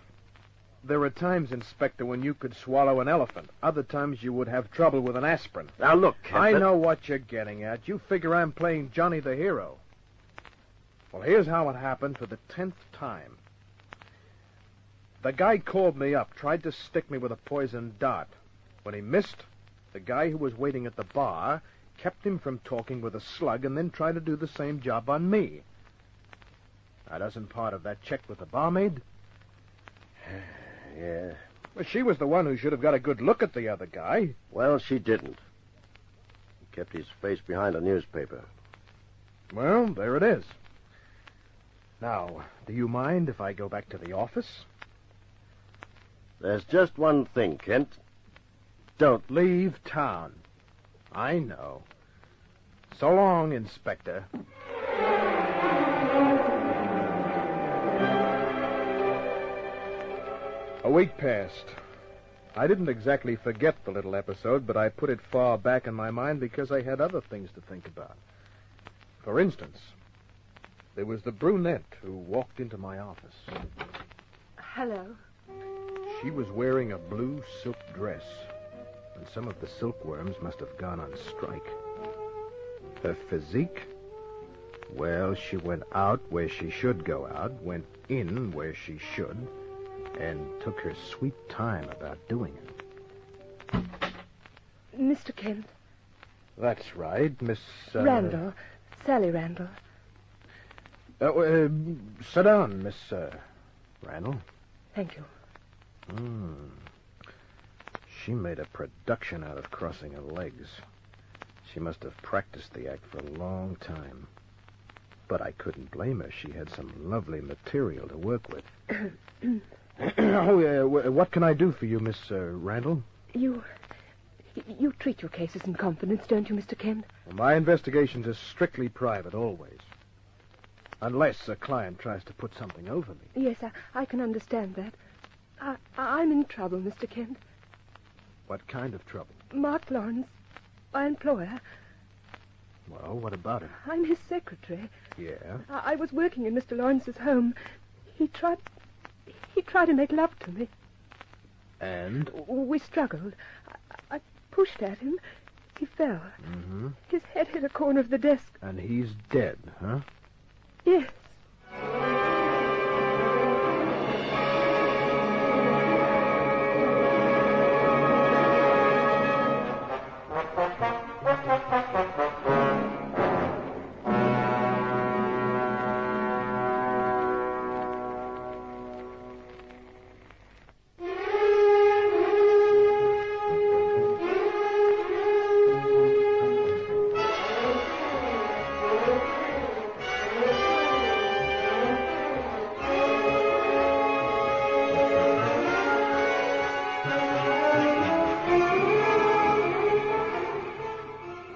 there are times, Inspector, when you could swallow an elephant. Other times you would have trouble with an aspirin. Now, look, Kent... I know what you're getting at. You figure I'm playing Johnny the hero. Well, here's how it happened for the 10th time. The guy called me up, tried to stick me with a poison dart. When he missed, the guy who was waiting at the bar kept him from talking with a slug and then tried to do the same job on me. Now, doesn't part of that check with the barmaid? Yeah. Well, she was the one who should have got a good look at the other guy. Well, she didn't. He kept his face behind a newspaper. Well, there it is. Now, do you mind if I go back to the office? There's just one thing, Kent. Don't leave town. I know. So long, Inspector. week passed. I didn't exactly forget the little episode, but I put it far back in my mind because I had other things to think about. For instance, there was the brunette who walked into my office. Hello. She was wearing a blue silk dress, and some of the silkworms must have gone on strike. Her physique? Well, she went out where she should go out, went in where she should, and took her sweet time about doing it. Mr. Kent. That's right, Miss... Randall. Sally Randall. Sit down, Miss... Randall. Thank you. She made a production out of crossing her legs. She must have practiced the act for a long time. But I couldn't blame her. She had some lovely material to work with. What can I do for you, Miss Randall? You treat your cases in confidence, don't you, Mr. Kent? Well, my investigations are strictly private, always. Unless a client tries to put something over me. Yes, I can understand that. I'm in trouble, Mr. Kent. What kind of trouble? Mark Lawrence, my employer. Well, what about him? I'm his secretary. Yeah? I was working in Mr. Lawrence's home. He tried to make love to me. And? We struggled. I pushed at him. He fell. Mm-hmm. His head hit a corner of the desk. And he's dead, huh? Yes.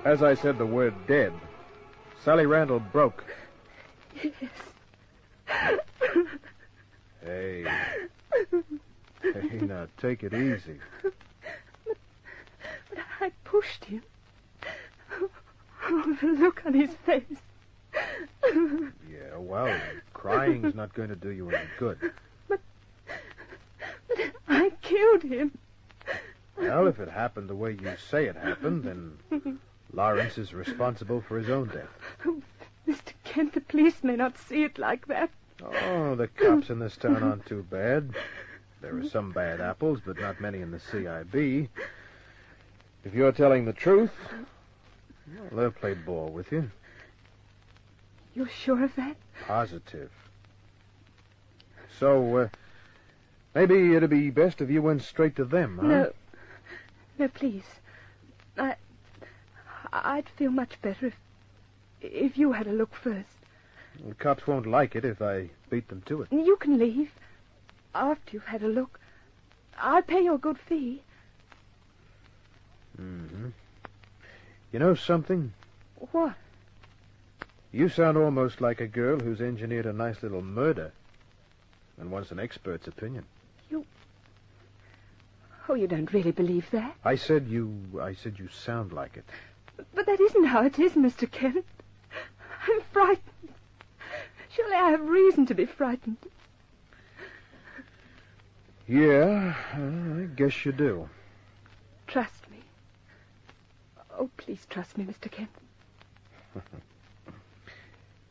As I said the word dead, Sally Randall broke. Yes. Hey, now take it easy. But I pushed him. Oh, the look on his face. Yeah, well, crying's not going to do you any good. But I killed him. Well, if it happened the way you say it happened, then Lawrence is responsible for his own death. Oh, Mr. Kent, the police may not see it like that. Oh, the cops in this town aren't too bad. There are some bad apples, but not many in the CIB. If you're telling the truth, well, they'll play ball with you. You're sure of that? Positive. So, maybe it'd be best if you went straight to them, huh? No, please. I'd feel much better if you had a look first. The cops won't like it if I beat them to it. You can leave after you've had a look. I'll pay you a good fee. Mm-hmm. You know something? What? You sound almost like a girl who's engineered a nice little murder and wants an expert's opinion. Oh, you don't really believe that? I said you sound like it. But that isn't how it is, Mr. Kent. I'm frightened. Surely I have reason to be frightened. Yeah, I guess you do. Trust me. Oh, please trust me, Mr. Kent.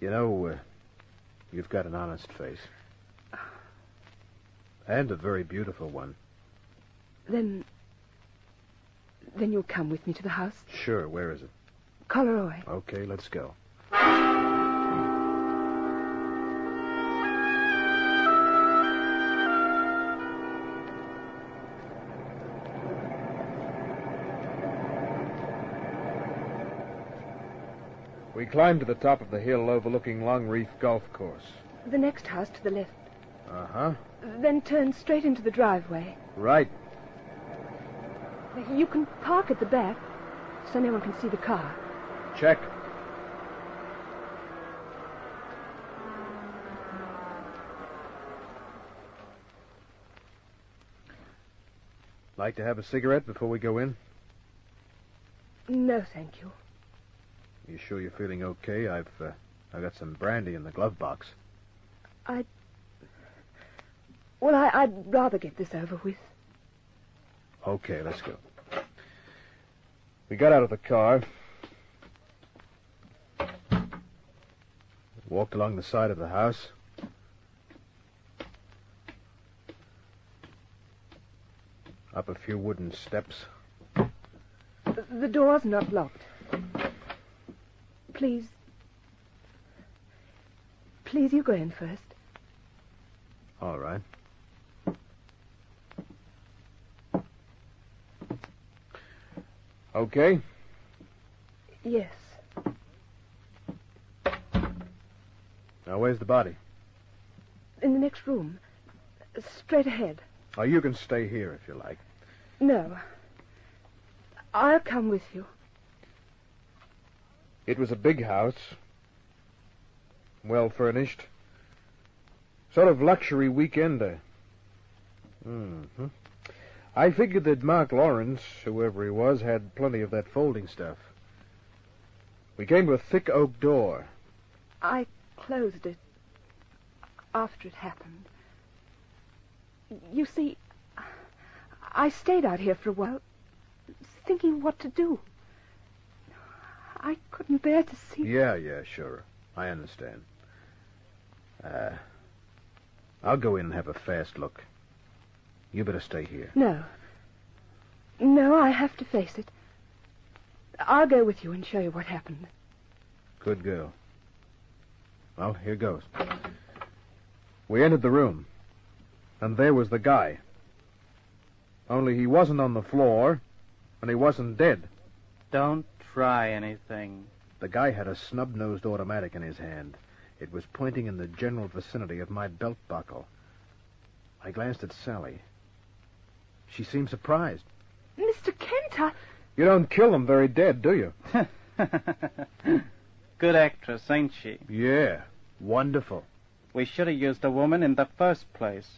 You know, you've got an honest face. And a very beautiful one. Then you'll come with me to the house? Sure, where is it? Coloroy. Okay, let's go. We climbed to the top of the hill overlooking Long Reef Golf Course. The next house to the left. Uh-huh. Then turn straight into the driveway. Right. You can park at the back so no one can see the car. Check. Like to have a cigarette before we go in? No, thank you. You sure you're feeling okay? I've got some brandy in the glove box. I'd rather get this over with. Okay, let's go. We got out of the car, walked along the side of the house. Up a few wooden steps. The door's not locked. Please, you go in first. All right. Okay? Yes. Now, where's the body? In the next room. Straight ahead. Oh, you can stay here if you like. No. I'll come with you. It was a big house. Well furnished. Sort of luxury weekender. Mm-hmm. I figured that Mark Lawrence, whoever he was, had plenty of that folding stuff. We came to a thick oak door. I closed it after it happened. You see, I stayed out here for a while, thinking what to do. I couldn't bear to see... Yeah, sure. I understand. I'll go in and have a fast look. You better stay here. No, I have to face it. I'll go with you and show you what happened. Good girl. Well, here goes. We entered the room, and there was the guy. Only he wasn't on the floor, and he wasn't dead. Don't try anything. The guy had a snub-nosed automatic in his hand. It was pointing in the general vicinity of my belt buckle. I glanced at Sally. She seemed surprised. Mr. Kent, You don't kill them very dead, do you? Good actress, ain't she? Yeah, wonderful. We should have used a woman in the first place.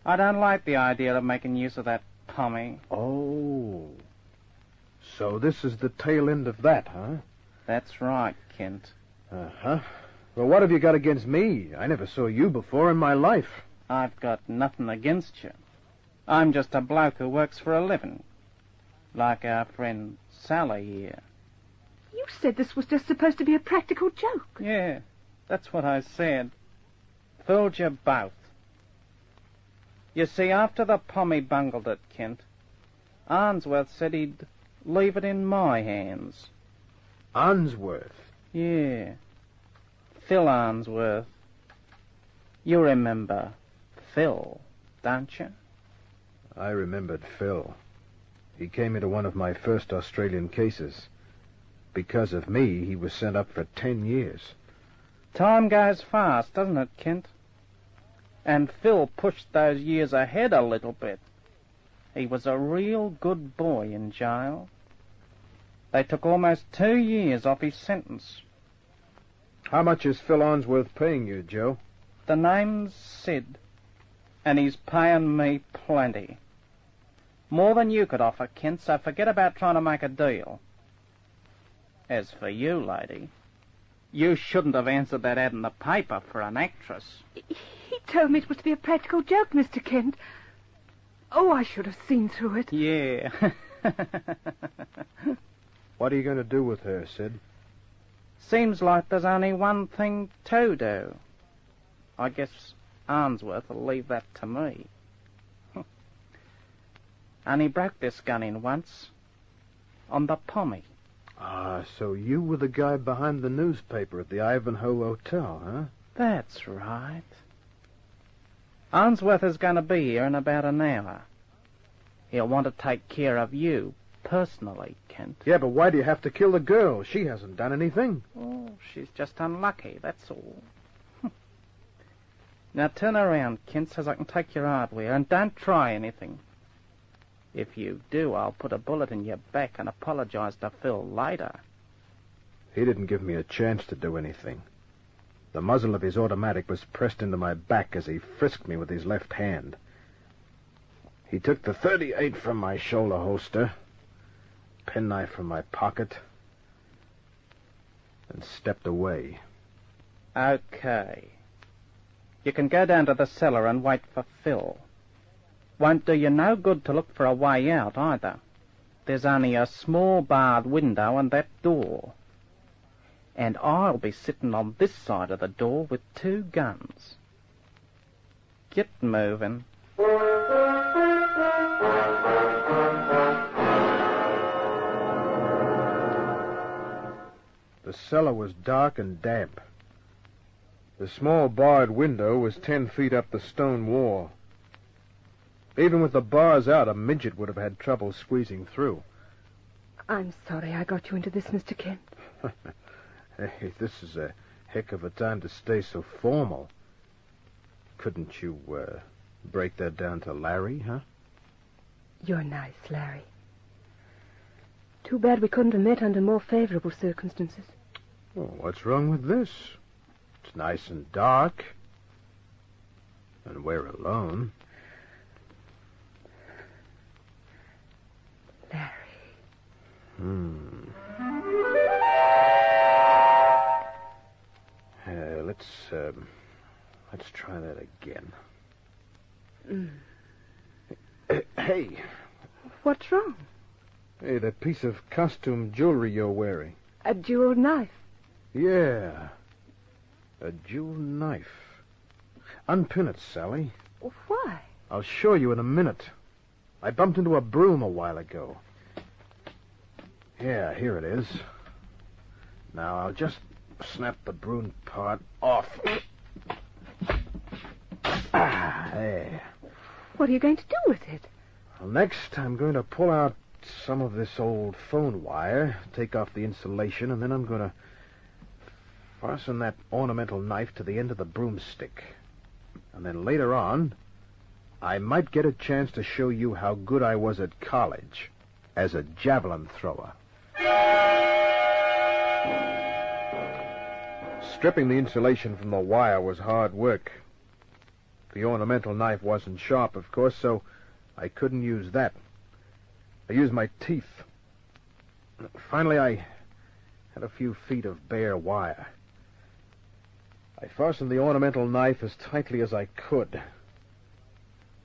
I don't like the idea of making use of that Tommy. Oh. So this is the tail end of that, huh? That's right, Kent. Uh-huh. Well, what have you got against me? I never saw you before in my life. I've got nothing against you. I'm just a bloke who works for a living. Like our friend Sally here. You said this was just supposed to be a practical joke. Yeah, that's what I said. Fooled you both. You see, after the Pommy bungled it, Kent, Arnsworth said he'd leave it in my hands. Arnsworth? Yeah. Phil Arnsworth. You remember Phil, don't you? I remembered Phil. He came into one of my first Australian cases. Because of me, he was sent up for 10 years. Time goes fast, doesn't it, Kent? And Phil pushed those years ahead a little bit. He was a real good boy in jail. They took almost 2 years off his sentence. How much is Phil Arnsworth paying you, Joe? The name's Sid, and he's paying me plenty. More than you could offer, Kent, so forget about trying to make a deal. As for you, lady, you shouldn't have answered that ad in the paper for an actress. He told me it was to be a practical joke, Mr. Kent. Oh, I should have seen through it. Yeah. What are you going to do with her, Sid? Seems like there's only one thing to do. I guess Arnsworth will leave that to me. And he broke this gun in once. On the Pommy. Ah, so you were the guy behind the newspaper at the Ivanhoe Hotel, huh? That's right. Arnsworth is going to be here in about an hour. He'll want to take care of you personally, Kent. Yeah, but why do you have to kill the girl? She hasn't done anything. Oh, she's just unlucky, that's all. Now turn around, Kent, so I can take your hardware, and don't try anything. If you do, I'll put a bullet in your back and apologize to Phil later. He didn't give me a chance to do anything. The muzzle of his automatic was pressed into my back as he frisked me with his left hand. He took the .38 from my shoulder holster, penknife from my pocket, and stepped away. Okay. You can go down to the cellar and wait for Phil. Won't do you no good to look for a way out, either. There's only a small barred window and that door. And I'll be sitting on this side of the door with 2 guns. Get moving. The cellar was dark and damp. The small barred window was 10 feet up the stone wall. Even with the bars out, a midget would have had trouble squeezing through. I'm sorry I got you into this, Mr. Kent. Hey, this is a heck of a time to stay so formal. Couldn't you, break that down to Larry, huh? You're nice, Larry. Too bad we couldn't have met under more favorable circumstances. Well, what's wrong with this? It's nice and dark. And we're alone. Larry. Let's try that again. Mm. Hey. What's wrong? Hey, that piece of costume jewelry you're wearing. A jeweled knife. Yeah. A jeweled knife. Unpin it, Sally. Why? I'll show you in a minute. I bumped into a broom a while ago. Yeah, here it is. Now, I'll just snap the broom part off. There. What are you going to do with it? Well, next, I'm going to pull out some of this old phone wire, take off the insulation, and then I'm going to fasten that ornamental knife to the end of the broomstick. And then later on, I might get a chance to show you how good I was at college as a javelin thrower. Stripping the insulation from the wire was hard work. The ornamental knife wasn't sharp, of course, so I couldn't use that. I used my teeth. Finally, I had a few feet of bare wire. I fastened the ornamental knife as tightly as I could.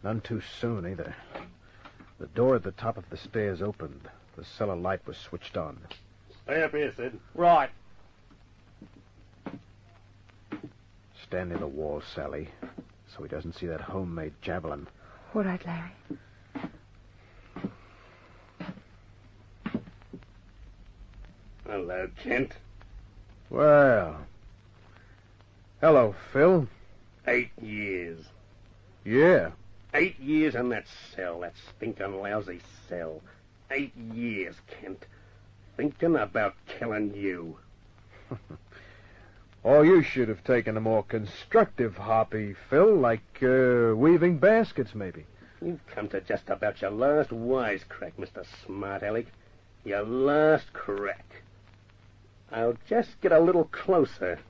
None too soon, either. The door at the top of the stairs opened. The cellar light was switched on. Stay up here, Sid. Right. Stand near the wall, Sally, so he doesn't see that homemade javelin. All right, Larry. Hello, Kent. Well. Hello, Phil. 8 years. Yeah. 8 years in that cell, that stinking lousy cell. 8 years, Kent. Thinking about killing you. Oh, you should have taken a more constructive hobby, Phil, like weaving baskets, maybe. You've come to just about your last wisecrack, Mr. Smart Aleck. Your last crack. I'll just get a little closer.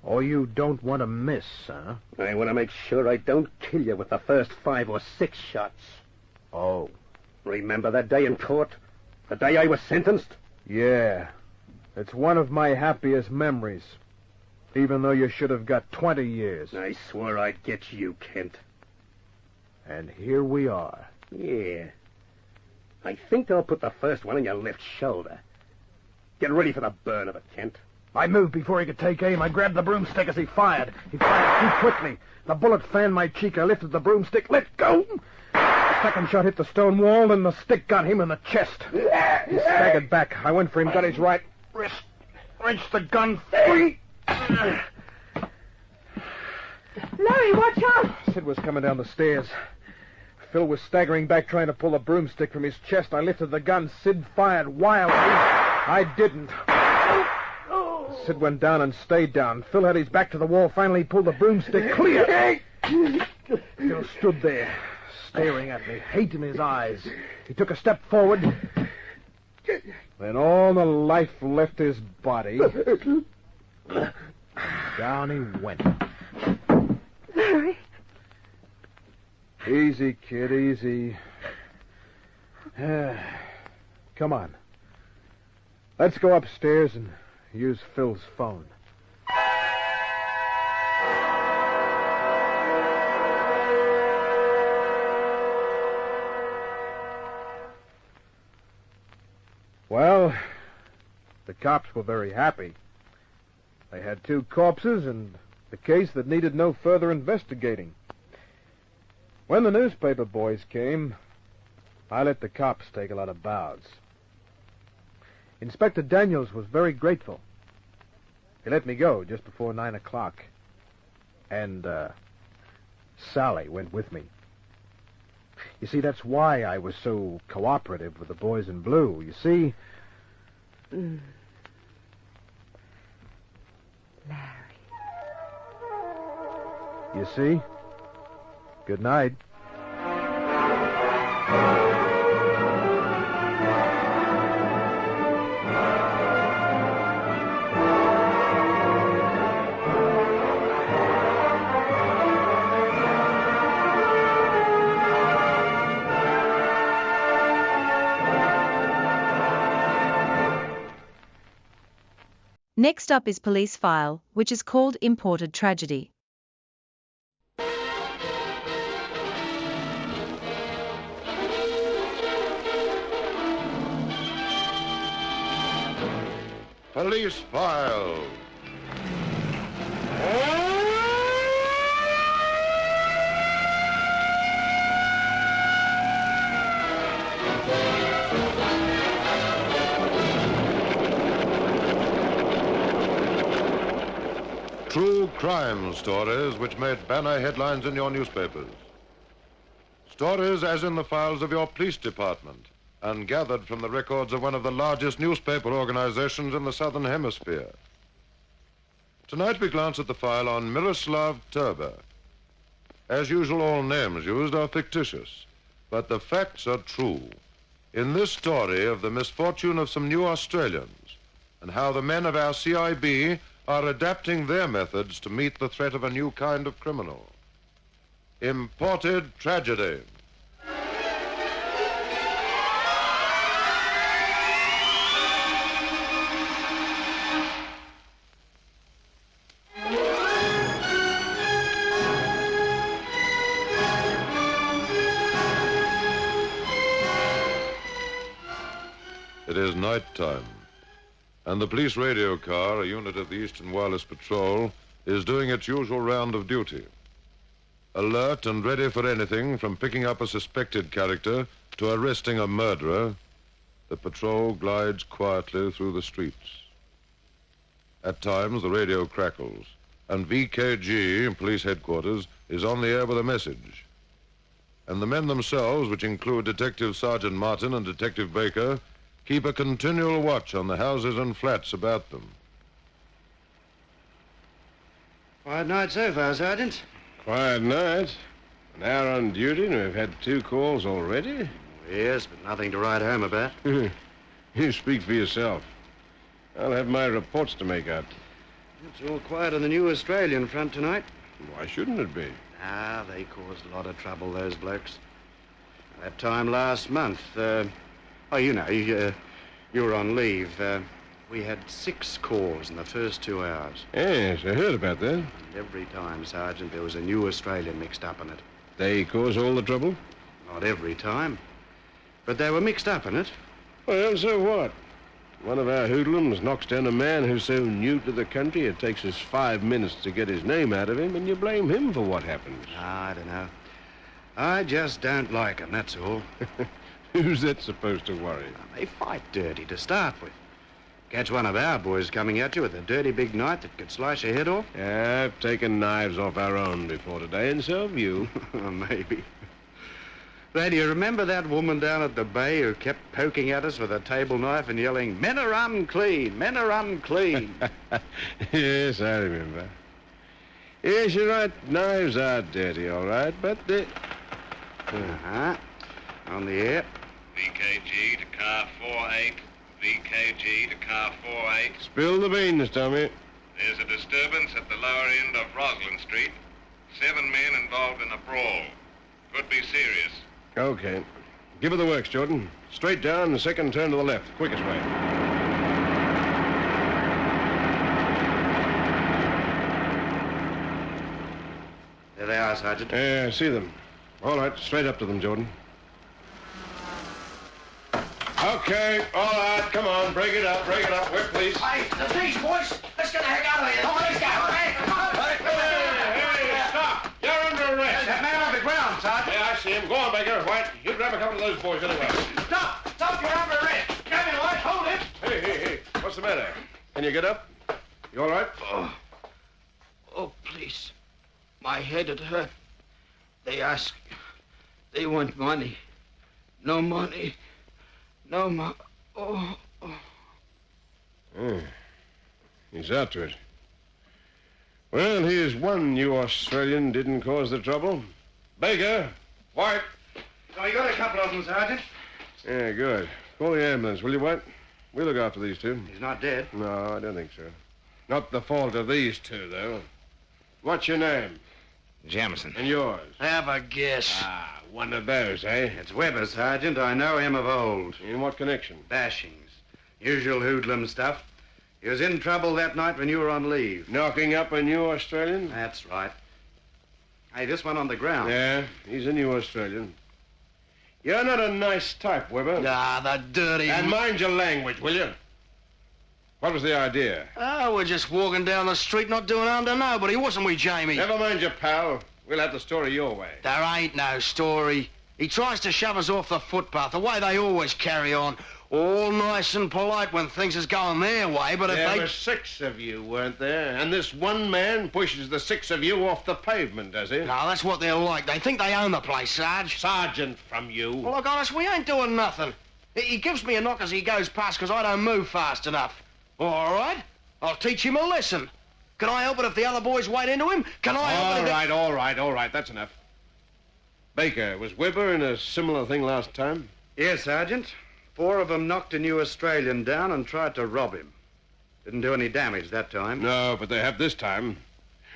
Oh, you don't want to miss, huh? I want to make sure I don't kill you with the first 5 or 6 shots. Oh. Remember that day in court? The day I was sentenced? Yeah. It's one of my happiest memories. Even though you should have got 20 years. I swore I'd get you, Kent. And here we are. Yeah. I think I'll put the first one on your left shoulder. Get ready for the burn of it, Kent. I moved before he could take aim. I grabbed the broomstick as he fired. He fired too quickly. The bullet fanned my cheek. I lifted the broomstick. Let go! The second shot hit the stone wall, and the stick got him in the chest. He staggered back. I went for him, got his right wrist, wrenched the gun free. Larry, watch out! Sid was coming down the stairs. Phil was staggering back, trying to pull the broomstick from his chest. I lifted the gun. Sid fired wildly. I didn't. Sid went down and stayed down. Phil had his back to the wall. Finally, he pulled the broomstick clear. Phil stood there, staring at me, hate in his eyes. He took a step forward. Then all the life left his body. Down he went. Larry. Easy, kid, easy. Come on. Let's go upstairs and use Phil's phone. Well, the cops were very happy. They had 2 corpses and the case that needed no further investigating. When the newspaper boys came, I let the cops take a lot of bows. Inspector Daniels was very grateful. He let me go just before 9 o'clock. And, Sally went with me. You see, that's why I was so cooperative with the boys in blue. You see... Larry. You see? Good night. Next up is Police File, which is called Imported Tragedy. Police File. True crime stories which made banner headlines in your newspapers. Stories as in the files of your police department and gathered from the records of one of the largest newspaper organizations in the Southern Hemisphere. Tonight we glance at the file on Miroslav Turber. As usual, all names used are fictitious, but the facts are true. In this story of the misfortune of some new Australians and how the men of our CIB are adapting their methods to meet the threat of a new kind of criminal. Imported Tragedy. It is night time, and the police radio car, a unit of the Eastern Wireless Patrol, is doing its usual round of duty. Alert and ready for anything from picking up a suspected character to arresting a murderer, the patrol glides quietly through the streets. At times, the radio crackles, and VKG, police headquarters, is on the air with a message. And the men themselves, which include Detective Sergeant Martin and Detective Baker, keep a continual watch on the houses and flats about them. Quiet night so far, Sergeant. Quiet night. An hour on duty and we've had 2 calls already? Yes, but nothing to write home about. You speak for yourself. I'll have my reports to make out. It's all quiet on the new Australian front tonight. Why shouldn't it be? They caused a lot of trouble, those blokes. That time last month, you were on leave. We had 6 calls in the first 2 hours. Yes, I heard about that. And every time, Sergeant, there was a new Australian mixed up in it. They cause all the trouble? Not every time. But they were mixed up in it. Well, so what? One of our hoodlums knocks down a man who's so new to the country it takes us 5 minutes to get his name out of him, and you blame him for what happens. I don't know. I just don't like him, that's all. Who's that supposed to worry? They fight dirty to start with. Catch one of our boys coming at you with a dirty big knife that could slice your head off? Yeah, I've taken knives off our own before today, and so have you. Maybe. Say, do you remember that woman down at the bay who kept poking at us with a table knife and yelling, "Men are unclean, men are unclean"? Yes, I remember. Yes, you're right. Knives are dirty, all right, but they... Uh-huh. On the air. VKG to car 48. VKG to car 48. Spill the beans, Tommy. There's a disturbance at the lower end of Roslyn Street. 7 men involved in a brawl. Could be serious. Okay. Give her the works, Jordan. Straight down, the second turn to the left. Quickest way. There they are, Sergeant. Yeah, I see them. All right, straight up to them, Jordan. Okay, all right, come on, break it up. We're police. Hey, the police, boys. Let's get the heck out of here. Come on, let's go. Hey, stop. You're under arrest. That man on the ground, Sergeant. Yeah, I see him. Go on, Baker. White, you grab a couple of those boys anyway. Stop, you're under arrest. Come in, White, hold it. Hey, what's the matter? Can you get up? You all right? Oh, please. My head had hurt. They want money. No money. No money. Oh. He's out to it. Well, here's one you Australian didn't cause the trouble. Baker, White. Oh, you got a couple of them, Sergeant. Yeah, good. Call the ambulance, will you, White? We'll look after these two. He's not dead. No, I don't think so. Not the fault of these two, though. What's your name? Jamison. And yours? Have a guess. Ah, one of those, eh? It's Weber, Sergeant. I know him of old. In what connection? Bashings. Usual hoodlum stuff. He was in trouble that night when you were on leave. Knocking up a new Australian? That's right. Hey, this one on the ground. Yeah, he's a new Australian. You're not a nice type, Weber. Ah, the dirty... And mind your language, will you? What was the idea? Oh, we're just walking down the street, not doing harm to nobody, wasn't we, Jamie? Never mind your pal. We'll have the story your way. There ain't no story. He tries to shove us off the footpath, the way they always carry on. All nice and polite when things is going their way, but if There they... were 6 of you, weren't there? And this one man pushes the 6 of you off the pavement, does he? No, that's what they're like. They think they own the place, Sarge. Sergeant from you. Well, look, honest, we ain't doing nothing. He gives me a knock as he goes past because I don't move fast enough. All right, I'll teach him a lesson. Can I help it if the other boys wade into him? Can I help it if... All right, that's enough. Baker, was Weber in a similar thing last time? Yes, Sergeant. 4 of them knocked a new Australian down and tried to rob him. Didn't do any damage that time. No, but they have this time.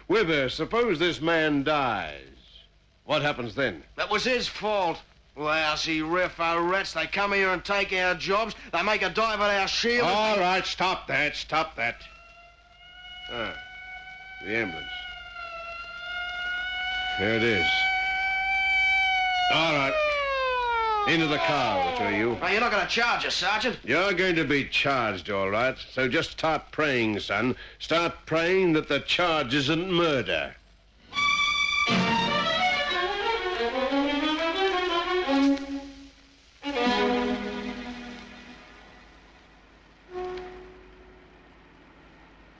Weber, suppose this man dies. What happens then? That was his fault. Lousy riffo rats. They come here and take our jobs. They make a dive at our shield. All right, stop that. Ah, the ambulance. There it is. All right. Into the car, the 2 of you. Oh, you're not going to charge us, Sergeant. You're going to be charged, all right. So just start praying, son. Start praying that the charge isn't murder.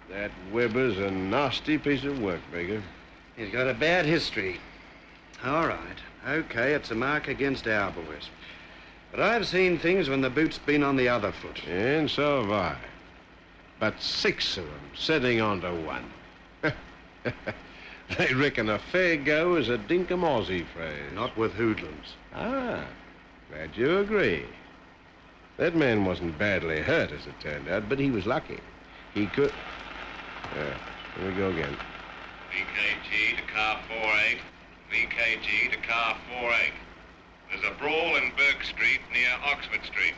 That Weber's a nasty piece of work, Baker. He's got a bad history. All right. Okay, it's a mark against our boys. But I've seen things when the boot's been on the other foot. And so have I. But 6 of them sitting onto one. They reckon a fair go is a dinkum Aussie phrase. Not with hoodlums. Ah, glad you agree. That man wasn't badly hurt, as it turned out, but he was lucky. He could... here we go again. VKG to car 48. VKG to car 48. There's a brawl in Burke Street near Oxford Street.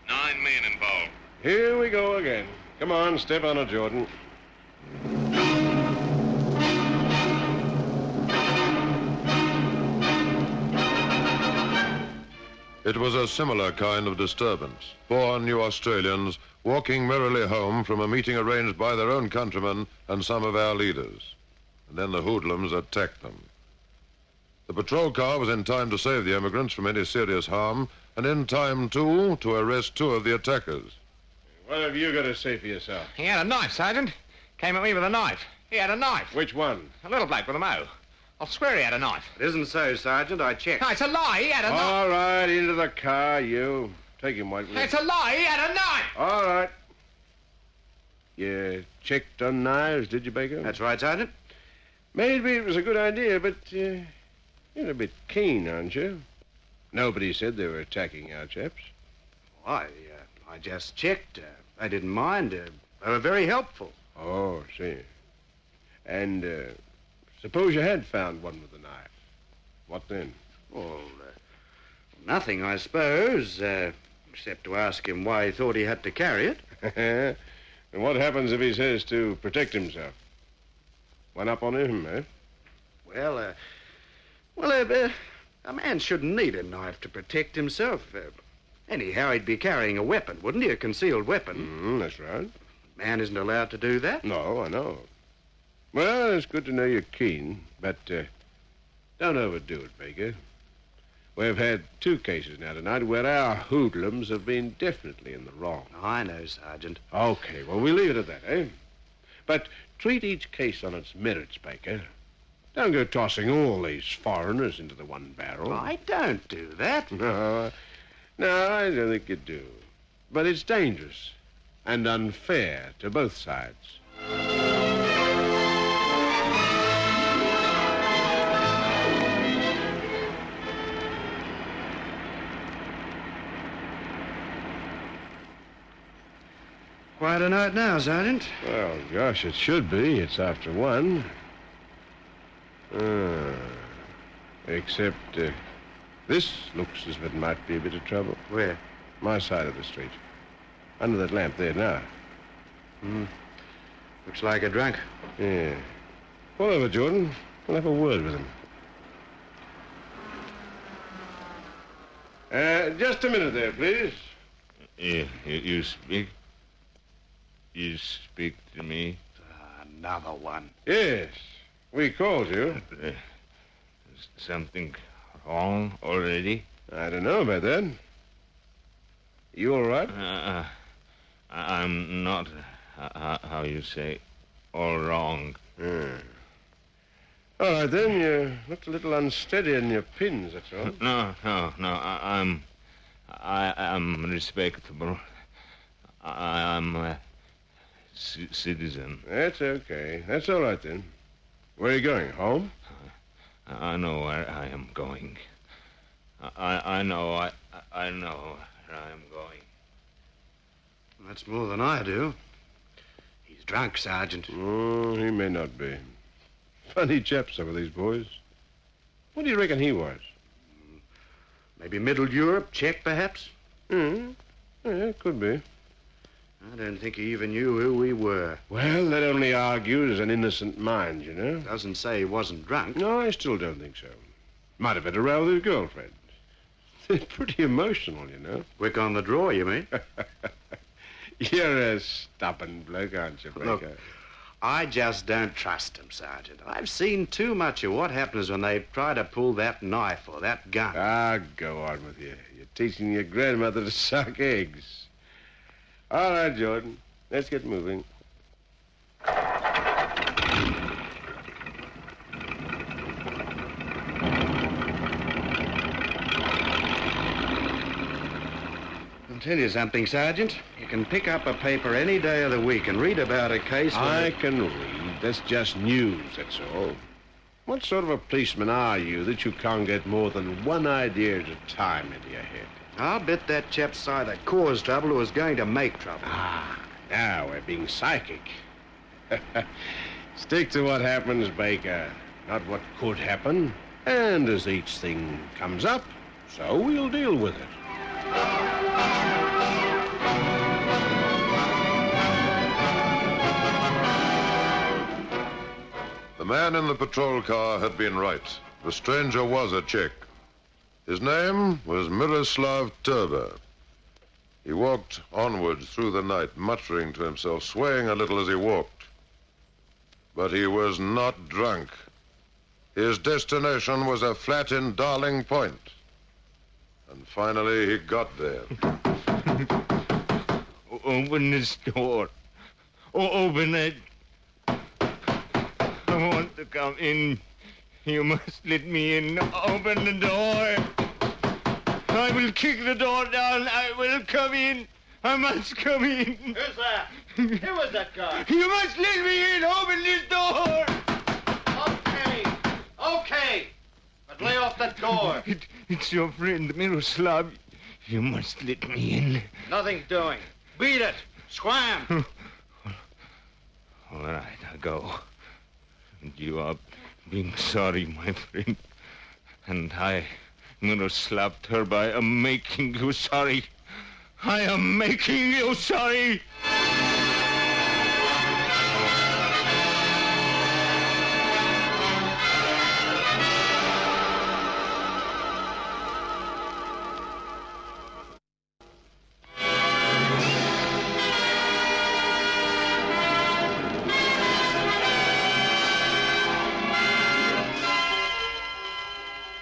9 men involved. Here we go again. Come on, step on it, Jordan. It was a similar kind of disturbance. 4 new Australians walking merrily home from a meeting arranged by their own countrymen and some of our leaders. And then the hoodlums attacked them. The patrol car was in time to save the emigrants from any serious harm, and in time, too, to arrest 2 of the attackers. What have you got to say for yourself? He had a knife, Sergeant. Came at me with a knife. He had a knife. Which one? A little bloke with a mo. I'll swear he had a knife. It isn't so, Sergeant. I checked. No, it's a lie. He had a knife. All right, into the car, you. Take him, White. It's a lie. He had a knife. All right. You checked on knives, did you, Baker? That's right, Sergeant. Maybe it was a good idea, but you're a bit keen, aren't you? Nobody said they were attacking our chaps. I just checked. They didn't mind. They were very helpful. Oh, see. And suppose you had found one with a knife. What then? Well, nothing, I suppose, except to ask him why he thought he had to carry it. And what happens if he says to protect himself? One up on him, eh? Well, a man shouldn't need a knife to protect himself. Anyhow, he'd be carrying a weapon, wouldn't he? A concealed weapon. That's right. Man isn't allowed to do that. No, I know. Well, it's good to know you're keen, but don't overdo it, Baker. We've had 2 cases now tonight where our hoodlums have been definitely in the wrong. I know, Sergeant. Okay, well, we'll leave it at that, eh? But treat each case on its merits, Baker. Don't go tossing all these foreigners into the one barrel. I don't do that. No, I don't think you do. But it's dangerous and unfair to both sides. Quite a night now, Sergeant. Well, gosh, it should be. It's after 1. Except this looks as if it might be a bit of trouble. Where? My side of the street. Under that lamp there now. Looks like a drunk. Yeah. Pull over, Jordan. We'll have a word with him. Just a minute there, please. You speak? You speak to me? Another one. Yes. We called you. Is something wrong already? I don't know about that. You all right? I'm not, how you say, all wrong. All right, then. You looked a little unsteady in your pins, that's all. No. I'm respectable. I'm a citizen. That's okay. That's all right, then. Where are you going? Home? I know where I am going. I know where I am going. That's more than I do. He's drunk, Sergeant. Oh, he may not be. Funny chaps, some of these boys. What do you reckon he was? Maybe Middle Europe, Czech, perhaps? Yeah, could be. I don't think he even knew who we were. Well, that only argues an innocent mind, you know. Doesn't say he wasn't drunk. No, I still don't think so. Might have had a row with his girlfriend. They're pretty emotional, you know. Quick on the draw, you mean? You're a stubborn bloke, aren't you, Baker? Look, I just don't trust him, Sergeant. I've seen too much of what happens when they try to pull that knife or that gun. Go on with you. You're teaching your grandmother to suck eggs. All right, Jordan. Let's get moving. I'll tell you something, Sergeant. You can pick up a paper any day of the week and read about a case I can read. That's just news, that's all. What sort of a policeman are you that you can't get more than one idea at a time into your head? I'll bet that chap's side that caused trouble who was going to make trouble. Now we're being psychic. Stick to what happens, Baker, not what could happen. And as each thing comes up, so we'll deal with it. The man in the patrol car had been right. The stranger was a Czech. His name was Miroslav Turber. He walked onwards through the night, muttering to himself, swaying a little as he walked. But he was not drunk. His destination was a flat in Darling Point. And finally, he got there. Open this door. Open it. I want to come in. You must let me in. Open the door. I will kick the door down. I will come in. I must come in. Who's that? Who was that guy? You must let me in. Open this door. Okay. But lay off that door. It's your friend, Miroslav. You must let me in. Nothing doing. Beat it. Scram. All right, I'll go. And you are being sorry, my friend. And I Miroslav Turba, I am making you sorry. I am making you sorry.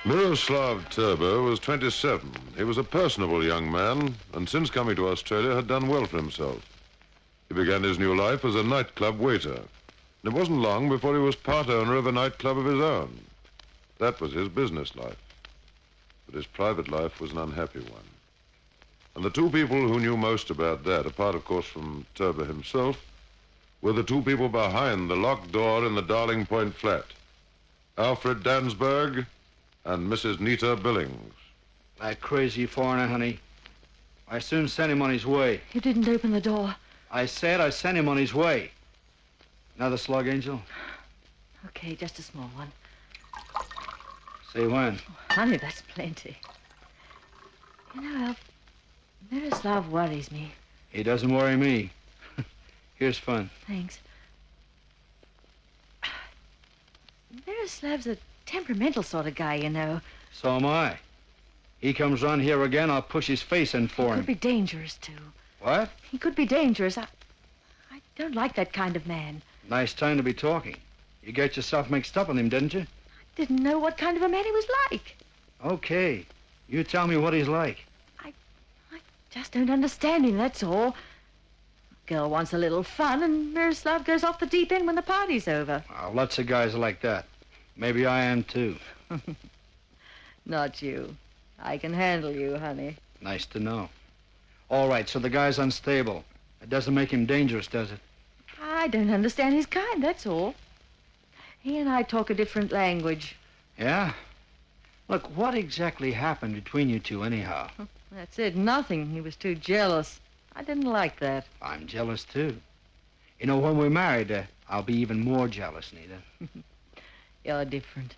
Miroslav Turba was 27. He was a personable young man, and since coming to Australia had done well for himself. He began his new life as a nightclub waiter. And it wasn't long before he was part owner of a nightclub of his own. That was his business life. But his private life was an unhappy one. And the two people who knew most about that, apart of course from Turba himself, were the two people behind the locked door in the Darling Point flat. Alfred Dansberg and Mrs. Nita Billings. That crazy foreigner, honey. I soon sent him on his way. You didn't open the door. I said I sent him on his way. Another slug, Angel? Okay, just a small one. Say when? Oh, honey, that's plenty. You know, Alf, Miroslav worries me. He doesn't worry me. Here's fun. Thanks. Miroslav's a temperamental sort of guy, you know. So am I. He comes round here again, I'll push his face in for him. He could be dangerous, too. What? He could be dangerous. I don't like that kind of man. Nice time to be talking. You got yourself mixed up with him, didn't you? I didn't know what kind of a man he was like. Okay. You tell me what he's like. I just don't understand him, that's all. Girl wants a little fun, and Miroslav goes off the deep end when the party's over. Oh, lots of guys are like that. Maybe I am, too. Not you. I can handle you, honey. Nice to know. All right, so the guy's unstable. It doesn't make him dangerous, does it? I don't understand his kind, that's all. He and I talk a different language. Yeah? Look, what exactly happened between you two, anyhow? That's it, nothing. He was too jealous. I didn't like that. I'm jealous, too. You know, when we're married, I'll be even more jealous, Nita. You're different.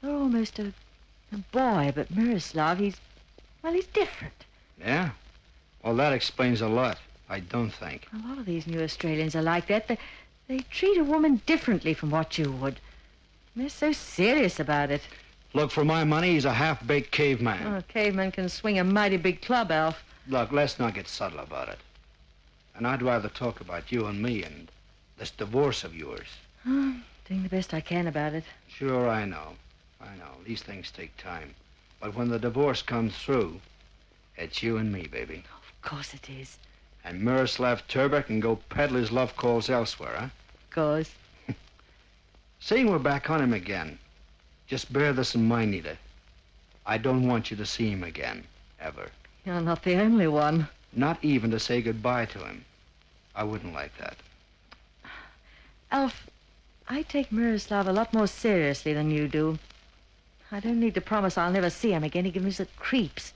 You're almost a boy, but Miroslav, he's different. Yeah? Well, that explains a lot, I don't think. A lot of these new Australians are like that. They treat a woman differently from what you would. They're so serious about it. Look, for my money, he's a half-baked caveman. Oh, a caveman can swing a mighty big club, Alf. Look, let's not get subtle about it. And I'd rather talk about you and me and this divorce of yours. Doing the best I can about it. Sure, I know. These things take time. But when the divorce comes through, it's you and me, baby. Of course it is. And Miroslav Turba can go peddle his love calls elsewhere, huh? Of course. Seeing we're back on him again, just bear this in mind, Nita. I don't want you to see him again, ever. You're not the only one. Not even to say goodbye to him. I wouldn't like that. Alf, I take Miroslav a lot more seriously than you do. I don't need to promise I'll never see him again. He gives me the creeps.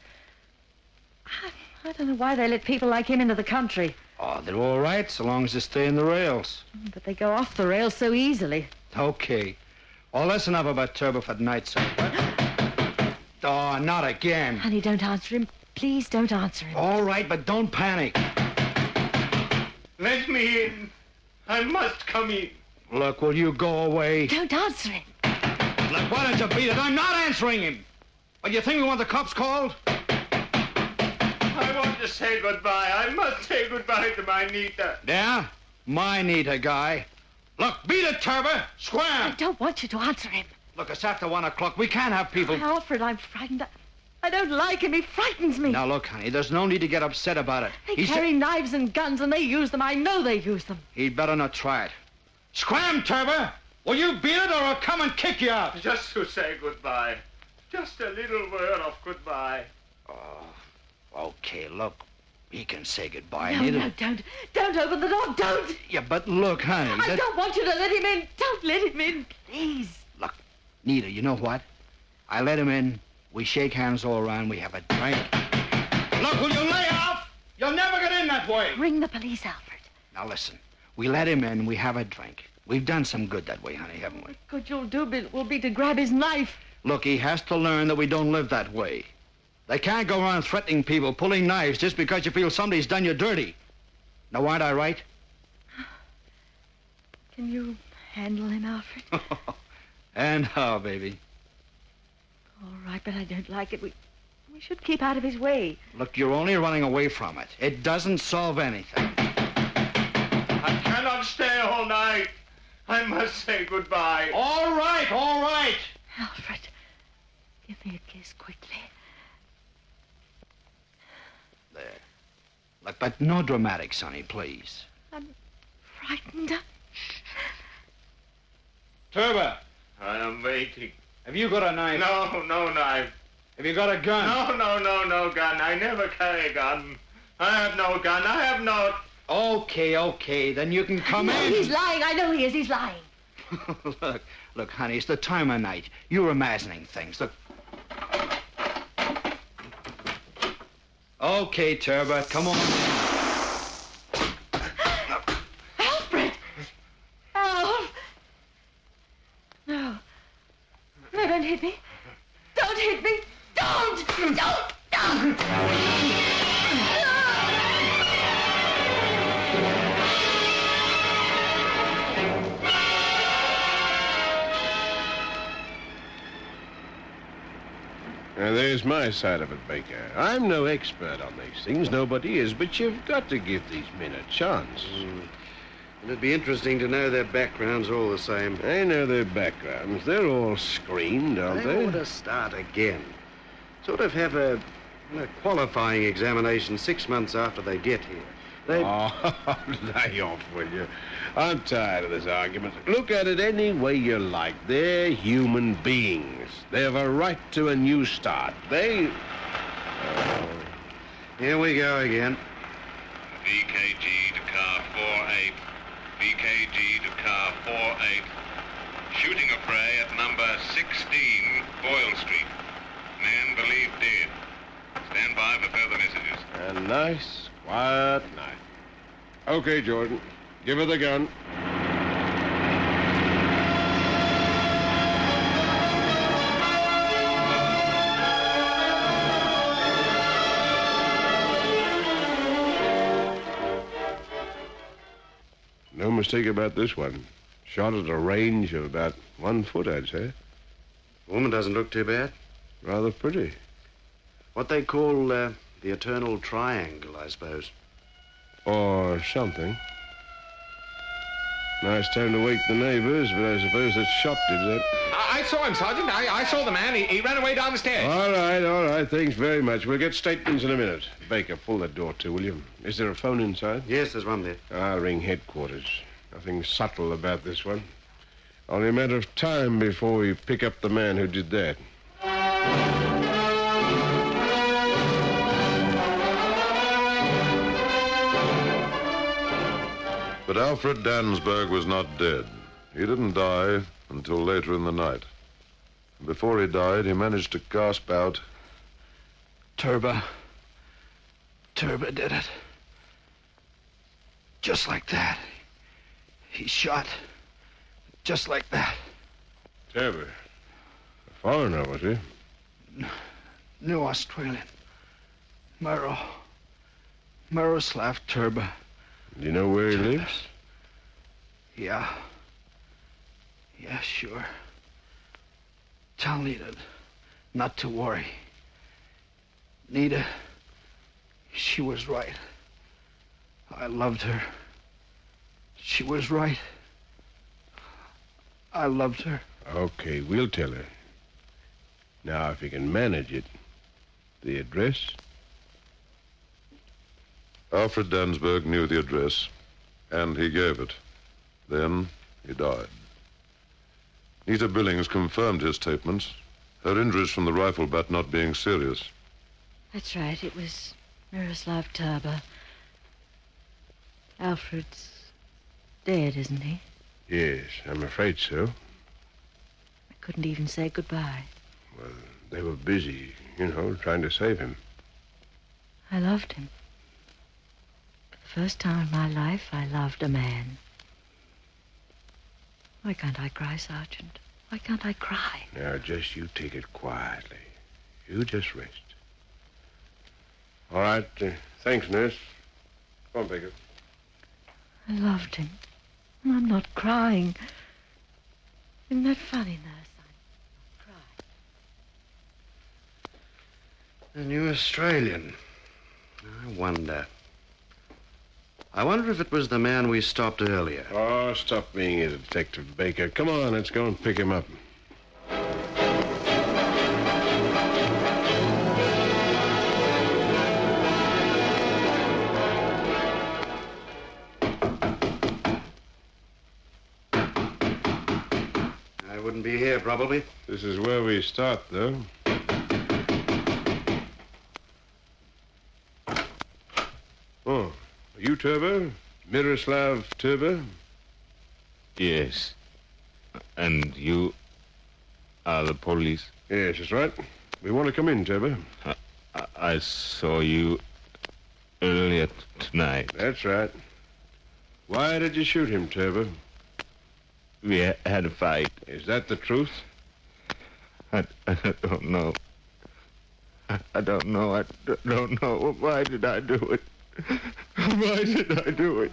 I don't know why they let people like him into the country. Oh, they're all right, so long as they stay in the rails. But they go off the rails so easily. Okay. Well, that's enough about Turbo for tonight, sir. Oh, not again. Honey, don't answer him. Please don't answer him. All right, but don't panic. Let me in. I must come in. Look, will you go away? Don't answer him. Look, why don't you beat it? I'm not answering him. What, you think we want the cops called? I want to say goodbye. I must say goodbye to my Nita. Yeah? My Nita, guy. Look, beat it, Turbo. Scram. I don't want you to answer him. Look, it's after 1 o'clock. We can't have people... Alfred, I'm frightened. I don't like him. He frightens me. Now, look, honey, there's no need to get upset about it. They carry knives and guns, and they use them. I know they use them. He'd better not try it. Scram, Turbo! Will you beat it, or I'll come and kick you out? Just to say goodbye. Just a little word of goodbye. Oh, okay, look. He can say goodbye. No, don't. Don't open the door. Don't. Yeah, but look, honey. I don't want you to let him in. Don't let him in, please. Look, Nita, you know what? I let him in. We shake hands all around. We have a drink. Look, will you lay off? You'll never get in that way. Ring the police, Alfred. Now, listen. We let him in. We have a drink. We've done some good that way, honey, haven't we? What good you'll do will be to grab his knife. Look, he has to learn that we don't live that way. They can't go around threatening people, pulling knives just because you feel somebody's done you dirty. Now, aren't I right? Can you handle him, Alfred? And how, baby? All right, but I don't like it. We should keep out of his way. Look, you're only running away from it. It doesn't solve anything. I cannot stay all night. I must say goodbye. All right, all right. Alfred, give me a kiss quickly. There. Look, but no dramatics, Sonny, please. I'm frightened. Turbo. I am waiting. Have you got a knife? No knife. Have you got a gun? No gun. I never carry a gun. I have no gun. I have no... Okay, then you can come in. He's lying. I know he is. He's lying. Look, honey, it's the time of night. You're imagining things. Look. Okay, Turbo, come on in. Alfred! Alf! No. No, don't hit me. Don't hit me. Don't! Now, there's my side of it, Baker. I'm no expert on these things. Nobody is, but you've got to give these men a chance. It'd be interesting to know their backgrounds all the same. I know their backgrounds. They're all screened, aren't they? They ought to start again. Sort of have a qualifying examination 6 months after they get here. Oh, lay off, will you? I'm tired of this argument. Look at it any way you like. They're human beings. They have a right to a new start. They... Here we go again. VKG to car 48. VKG to car 48. Shooting a prey at number 16 Boyle Street. Man believed dead. Stand by for further messages. A nice, quiet night. Okay, Jordan. Give her the gun. No mistake about this one. Shot at a range of about 1 foot, I'd say. Woman doesn't look too bad. Rather pretty. What they call the eternal triangle, I suppose. Or something. Nice time to wake the neighbors, but I suppose that shot did that. I saw him, Sergeant. I saw the man. He ran away down the stairs. All right. Thanks very much. We'll get statements in a minute. Baker, pull that door to, will you? Is there a phone inside? Yes, there's one there. I'll ring headquarters. Nothing subtle about this one. Only a matter of time before we pick up the man who did that. But Alfred Dansberg was not dead. He didn't die until later in the night. Before he died, he managed to gasp out, Turbo did it. Just like that. He shot. Just like that. Turbo. A foreigner, was he? New Australian. Miroslav Turbo. Do you know where he lives? Yeah, sure. Tell Nita not to worry. Nita, she was right. I loved her. She was right. I loved her. Okay, we'll tell her. Now, if you can manage it, the address? Alfred Dansberg knew the address, and he gave it. Then he died. Nita Billings confirmed his statements, her injuries from the rifle butt not being serious. That's right. It was Miroslav Turbo. Alfred's dead, isn't he? Yes, I'm afraid so. I couldn't even say goodbye. Well, they were busy, trying to save him. I loved him. For the first time in my life, I loved a man. Why can't I cry, Sergeant? Why can't I cry? Now, just you take it quietly. You just rest. All right. Thanks, nurse. Come on, Baker. I loved him. I'm not crying. Isn't that funny, nurse? A new Australian. I wonder if it was the man we stopped earlier. Oh, stop being a detective, Baker. Come on, let's go and pick him up. I wouldn't be here, probably. This is where we start, though. Oh, are you Turbo? Miroslav Turbo? Yes. And you are the police? Yes, that's right. We want to come in, Turbo. I saw you earlier tonight. That's right. Why did you shoot him, Turbo? We had a fight. Is that the truth? I don't know. I don't know. I don't know. Why did I do it? Why did I do it?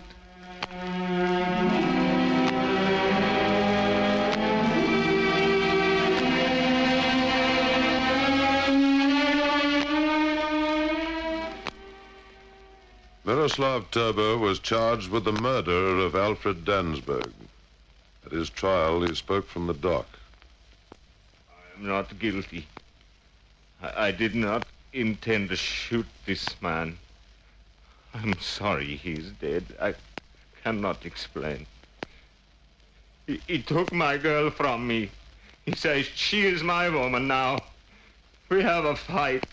Miroslav Turbo was charged with the murder of Alfred Dansberg. At his trial, he spoke from the dock. I am not guilty. I did not intend to shoot this man. I'm sorry he's dead. I cannot explain. He took my girl from me. He says she is my woman now. We have a fight.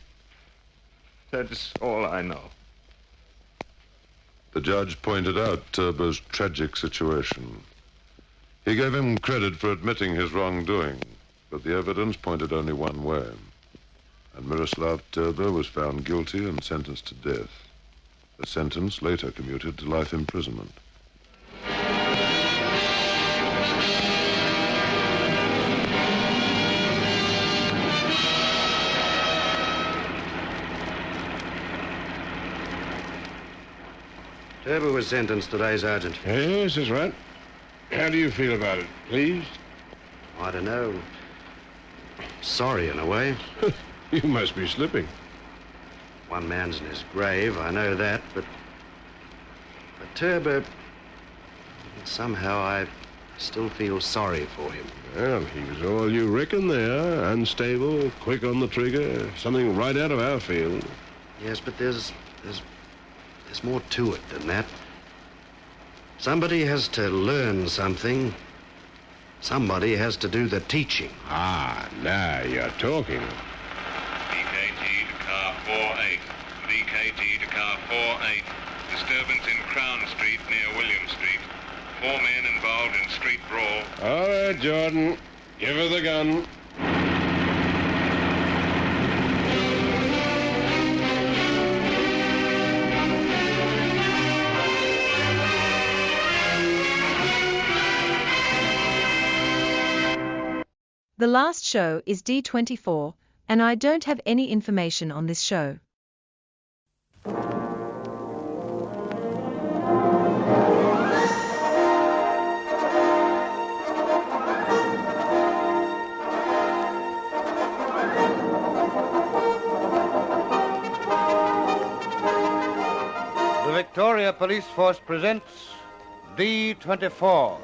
That's all I know. The judge pointed out Turbo's tragic situation. He gave him credit for admitting his wrongdoing, but the evidence pointed only one way. And Miroslav Turbo was found guilty and sentenced to death. The sentence later commuted to life imprisonment. Turbo was sentenced today, Sergeant. Yes, that's right. How do you feel about it? Pleased? I don't know. Sorry, in a way. You must be slipping. One man's in his grave, I know that, but Turbo, somehow I still feel sorry for him. Well, he was all you reckon there. Unstable, quick on the trigger, something right out of our field. Yes, but there's more to it than that. Somebody has to learn something. Somebody has to do the teaching. Ah, now you're talking. DKG to car 48. DKG to car 48. Disturbance in Crown Street near William Street. 4 men involved in street brawl. All right, Jordan. Give her the gun. The last show is D24, and I don't have any information on this show. The Victoria Police Force presents D24.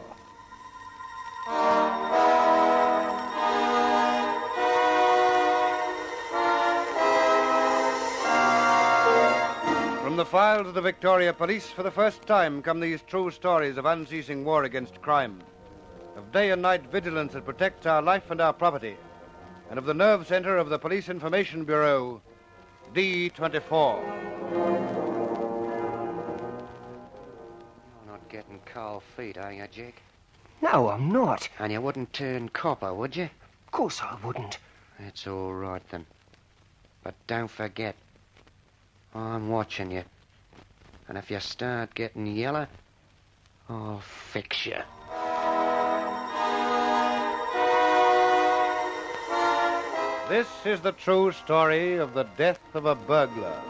From the files of the Victoria Police, for the first time come these true stories of unceasing war against crime, of day and night vigilance that protects our life and our property, and of the nerve center of the Police Information Bureau, D24. You're not getting cold feet, are you, Jake? No, I'm not. And you wouldn't turn copper, would you? Of course I wouldn't. That's all right, then. But don't forget, I'm watching you. And if you start getting yellow, I'll fix you. This is the true story of the death of a burglar.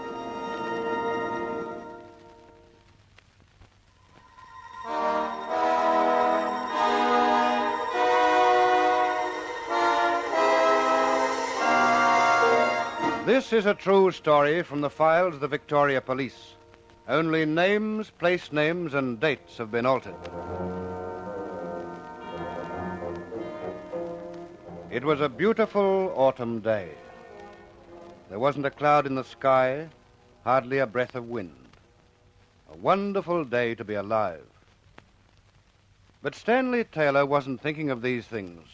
This is a true story from the files of the Victoria Police. Only names, place names, and dates have been altered. It was a beautiful autumn day. There wasn't a cloud in the sky, hardly a breath of wind. A wonderful day to be alive. But Stanley Taylor wasn't thinking of these things,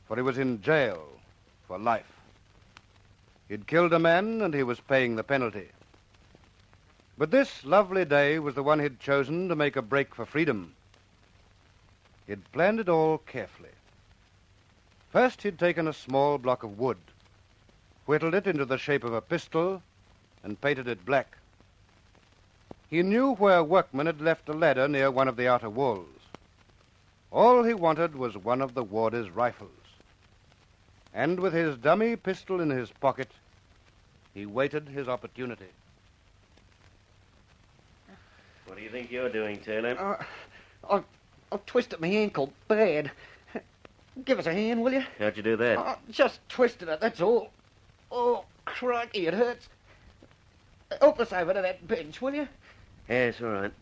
for he was in jail for life. He'd killed a man, and he was paying the penalty. But this lovely day was the one he'd chosen to make a break for freedom. He'd planned it all carefully. First, he'd taken a small block of wood, whittled it into the shape of a pistol, and painted it black. He knew where workmen had left a ladder near one of the outer walls. All he wanted was one of the warder's rifles. And with his dummy pistol in his pocket, he waited his opportunity. What do you think you're doing, Taylor? I've twisted my ankle bad. Give us a hand, will you? How'd you do that? Just twisted it, that's all. Oh, crikey, it hurts. Help us over to that bench, will you? Yes, all right.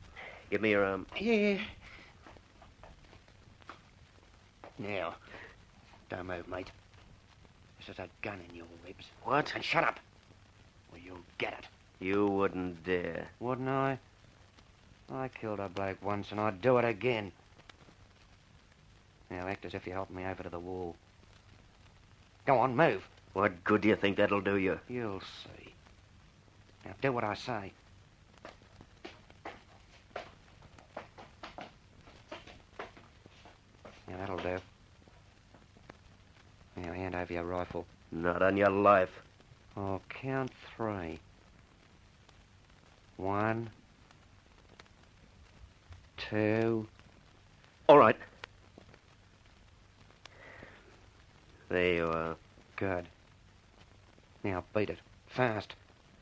Give me your arm. Yeah. Now, don't move, mate. There's a gun in your ribs. What? And shut up, or you'll get it. You wouldn't dare. Wouldn't I? I killed a bloke once, and I'd do it again. Now act as if you're helping me over to the wall. Go on, move. What good do you think that'll do you? You'll see. Now do what I say. Now that'll do. Now hand over your rifle. Not on your life. I'll count 3. 1, 2. All right. There you are. Good. Now beat it. Fast.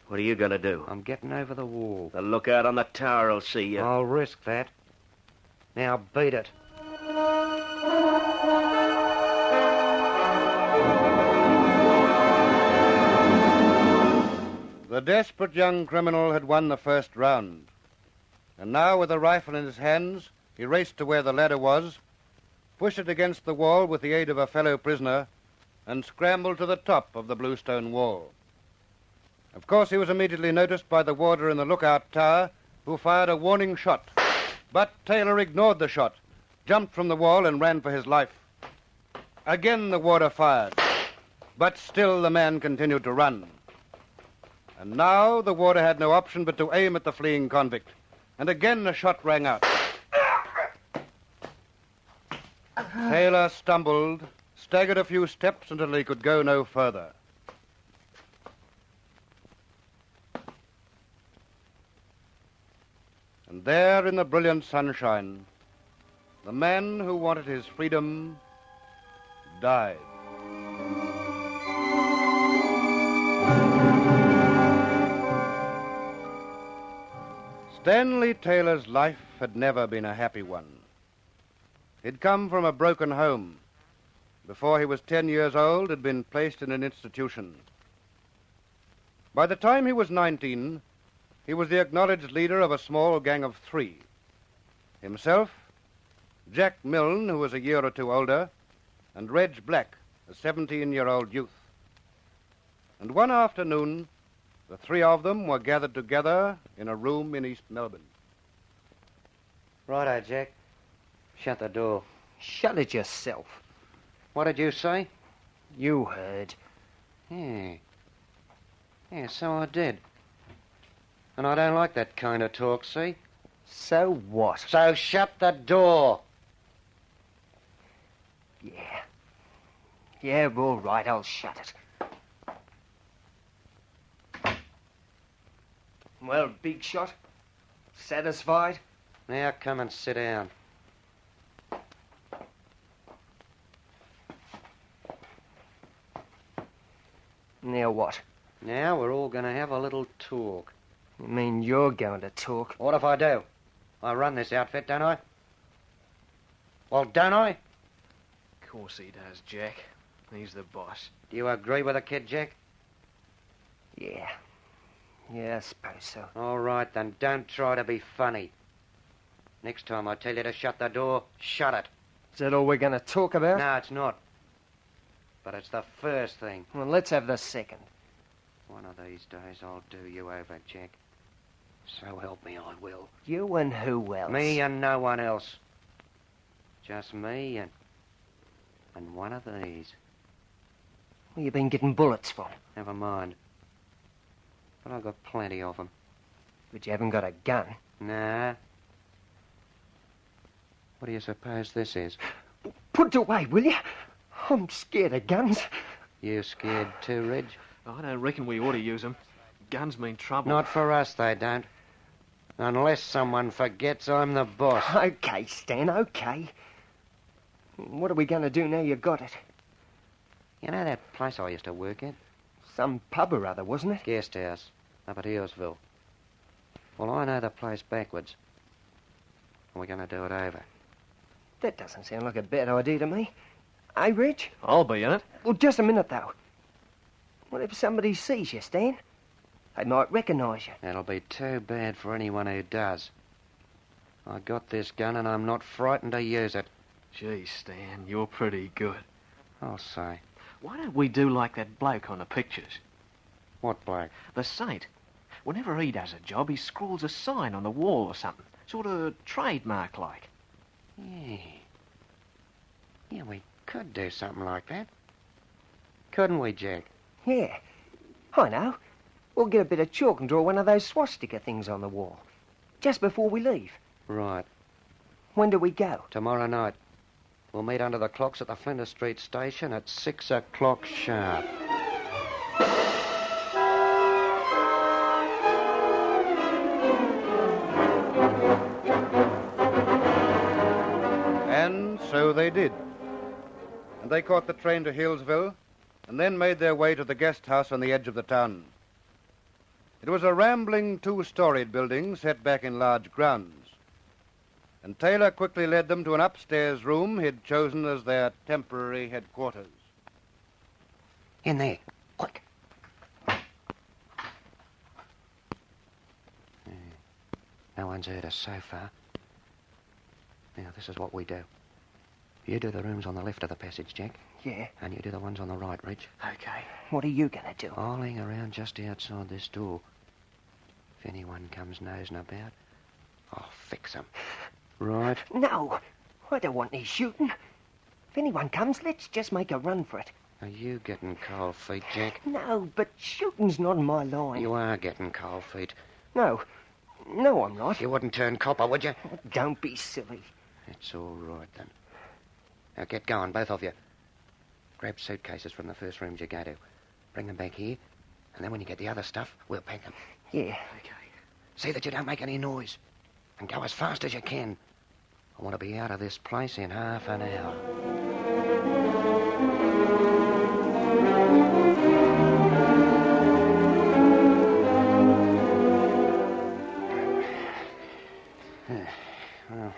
What are you going to do? I'm getting over the wall. The lookout on the tower will see you. I'll risk that. Now beat it. The desperate young criminal had won the first round. And now, with a rifle in his hands, he raced to where the ladder was, pushed it against the wall with the aid of a fellow prisoner, and scrambled to the top of the bluestone wall. Of course, he was immediately noticed by the warder in the lookout tower, who fired a warning shot. But Taylor ignored the shot, jumped from the wall, and ran for his life. Again the warder fired, but still the man continued to run. And now the warder had no option but to aim at the fleeing convict. And again a shot rang out. Taylor stumbled, staggered a few steps until he could go no further. And there in the brilliant sunshine, the man who wanted his freedom died. Stanley Taylor's life had never been a happy one. He'd come from a broken home. Before he was 10 years old, had been placed in an institution. By the time he was 19, he was the acknowledged leader of a small gang of 3. Himself, Jack Milne, who was a year or 2 older, and Reg Black, a 17-year-old youth. And one afternoon, the 3 of them were gathered together in a room in East Melbourne. Righto, Jack. Shut the door. Shut it yourself. What did you say? You heard. Yeah, so I did. And I don't like that kind of talk, see? So what? So shut the door. Yeah, all right, I'll shut it. Well, big shot? Satisfied? Now come and sit down. Now what? Now we're all going to have a little talk. You mean you're going to talk? What if I do? I run this outfit, don't I? Well, don't I? Of course he does, Jack. He's the boss. Do you agree with the kid, Jack? Yeah. Yeah, I suppose so. All right, then don't try to be funny. Next time I tell you to shut the door, shut it. Is that all we're going to talk about? No, it's not. But it's the first thing. Well, let's have the second. One of these days I'll do you over, Jack. So help me, I will. You and who else? Me and no one else. Just me and one of these. Where you been getting bullets from? Never mind. But I've got plenty of them. But you haven't got a gun. Nah. What do you suppose this is? Put it away, will you? I'm scared of guns. You scared too, Reg? I don't reckon we ought to use them. Guns mean trouble. Not for us, they don't. Unless someone forgets I'm the boss. Okay, Stan, okay. What are we going to do now you got it? You know that place I used to work at? Some pub or other, wasn't it? Guest house, up at Healesville. Well, I know the place backwards. And we're going to do it over. That doesn't sound like a bad idea to me. Hey, Reg? I'll be in it. Well, just a minute, though. What if somebody sees you, Stan? They might recognise you. That'll be too bad for anyone who does. I got this gun and I'm not frightened to use it. Gee, Stan, you're pretty good. I'll say. Why don't we do like that bloke on the pictures? What bloke? The saint. Whenever he does a job, he scrawls a sign on the wall or something. Sort of trademark like. Yeah. Yeah, we could do something like that. Couldn't we, Jack? Yeah. I know. We'll get a bit of chalk and draw one of those swastika things on the wall. Just before we leave. Right. When do we go? Tomorrow night. We'll meet under the clocks at the Flinders Street station at 6 o'clock sharp. And so they did. And they caught the train to Healesville and then made their way to the guest house on the edge of the town. It was a rambling two-storied building set back in large grounds. And Taylor quickly led them to an upstairs room he'd chosen as their temporary headquarters. In there. Quick. No one's heard us so far. Now, this is what we do. You do the rooms on the left of the passage, Jack. Yeah. And you do the ones on the right, Reg. Okay. What are you going to do? I'll hang around just outside this door. If anyone comes nosing about, I'll fix them. Right? No. I don't want any shooting. If anyone comes, let's just make a run for it. Are you getting cold feet, Jack? No, but shooting's not in my line. You are getting cold feet. No. No, I'm not. You wouldn't turn copper, would you? Don't be silly. It's all right, then. Now, get going, both of you. Grab suitcases from the first rooms you go to. Bring them back here, and then when you get the other stuff, we'll pack them. Yeah. Okay. See that you don't make any noise. And go as fast as you can. I want to be out of this place in half an hour. Well,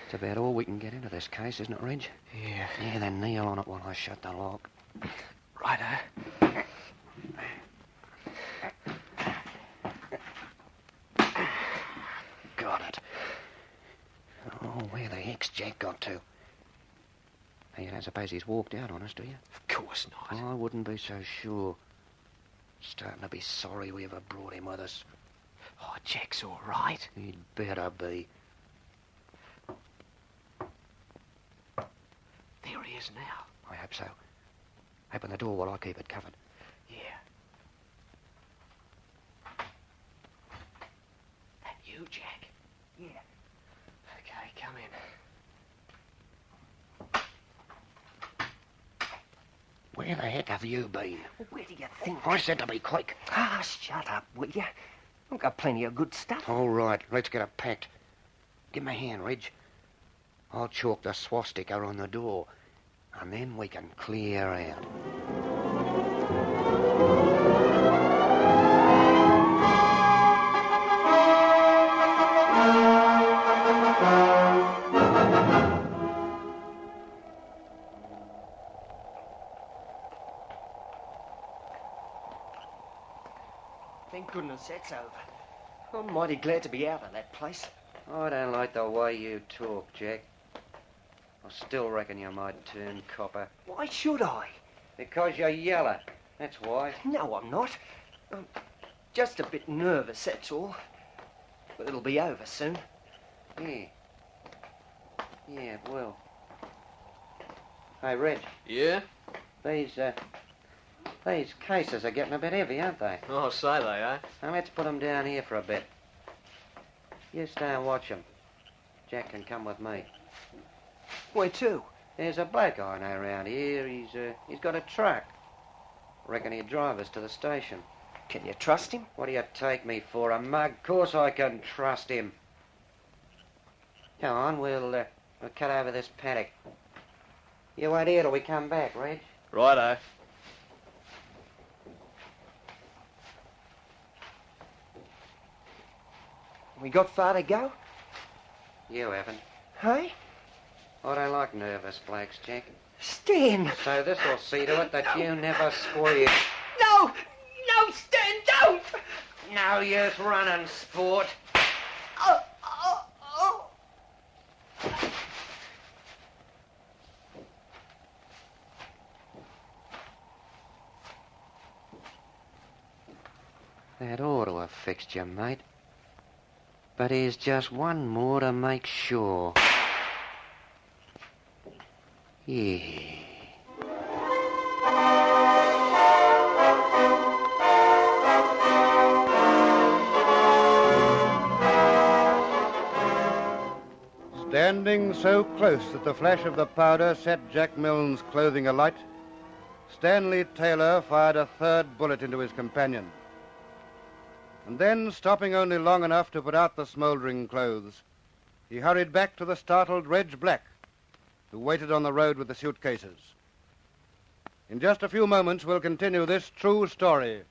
it's about all we can get into this case, isn't it, Reg? Yeah. Yeah, then kneel on it while I shut the lock. Righto. Got it. Oh, where the heck's Jack got to? Hey, you don't suppose he's walked out on us, do you? Of course not. I wouldn't be so sure. Starting to be sorry we ever brought him with us. Oh, Jack's all right. He'd better be. There he is now. I hope so. Open the door while I keep it covered. Yeah. That you, Jack? Yeah. Okay, come in. Where the heck have you been? Well, where do you think? I said to be quick. Ah, shut up, will you? I've got plenty of good stuff. All right, let's get it packed. Give me a hand, Reg. I'll chalk the swastika on the door, and then we can clear out. goodness, that's over. I'm mighty glad to be out of that place. I don't like the way you talk, Jack. I still reckon you might turn copper. Why should I? Because you're yeller. That's why. No, I'm not. I'm just a bit nervous, that's all. But it'll be over soon. Yeah. Yeah, it will. Hey, Reg. Yeah? These cases are getting a bit heavy, aren't they? Oh, say they, eh? Now, let's put them down here for a bit. You stay and watch them. Jack can come with me. Where to? There's a bloke I know around here. He's got a truck. Reckon he'd drive us to the station. Can you trust him? What do you take me for, a mug? Course I can trust him. Come on, we'll cut over this paddock. You wait here till we come back, Reg. Righto. We got far to go? You haven't. Hey? I don't like nervous blokes, Jack. Stan! So this'll see to it that you never squeal. No! No, Stan, don't! No use running, sport. Oh. That ought to have fixed you, mate. But here's just one more to make sure. Yeah. Standing so close that the flash of the powder set Jack Milne's clothing alight, Stanley Taylor fired a third bullet into his companion. And then, stopping only long enough to put out the smouldering clothes, he hurried back to the startled Reg Black, who waited on the road with the suitcases. In just a few moments, we'll continue this true story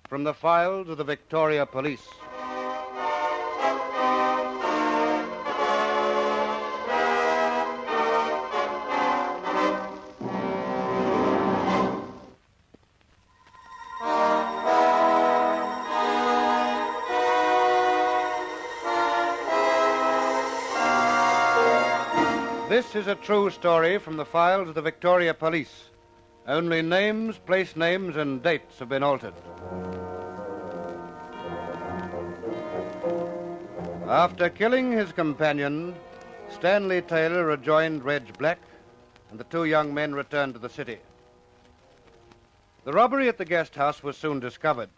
from the files of the Victoria Police. This is a true story from the files of the Victoria Police. Only names, place names, and dates have been altered. After killing his companion, Stanley Taylor rejoined Reg Black, and the two young men returned to the city. The robbery at the guest house was soon discovered,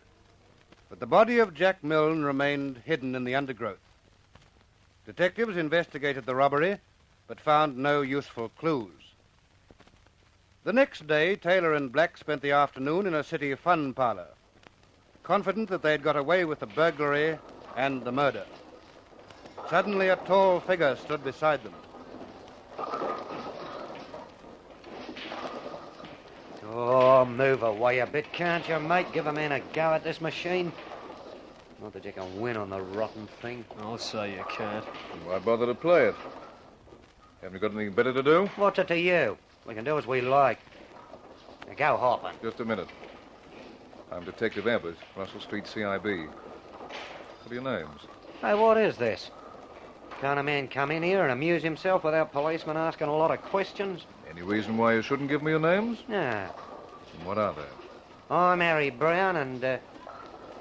but the body of Jack Milne remained hidden in the undergrowth. Detectives investigated the robbery, but found no useful clues. The next day, Taylor and Black spent the afternoon in a city fun parlor, confident that they'd got away with the burglary and the murder. Suddenly, a tall figure stood beside them. Oh, move away a bit, can't you, mate? Give a man a go at this machine. Not that you can win on the rotten thing. I'll say you can't. Why bother to play it? Haven't you got anything better to do? What's it to you? We can do as we like. Now go hopping. Just a minute. I'm Detective Abbott, Russell Street CIB. What are your names? Hey, what is this? Can't a man come in here and amuse himself without policemen asking a lot of questions? Any reason why you shouldn't give me your names? No. And what are they? I'm Harry Brown and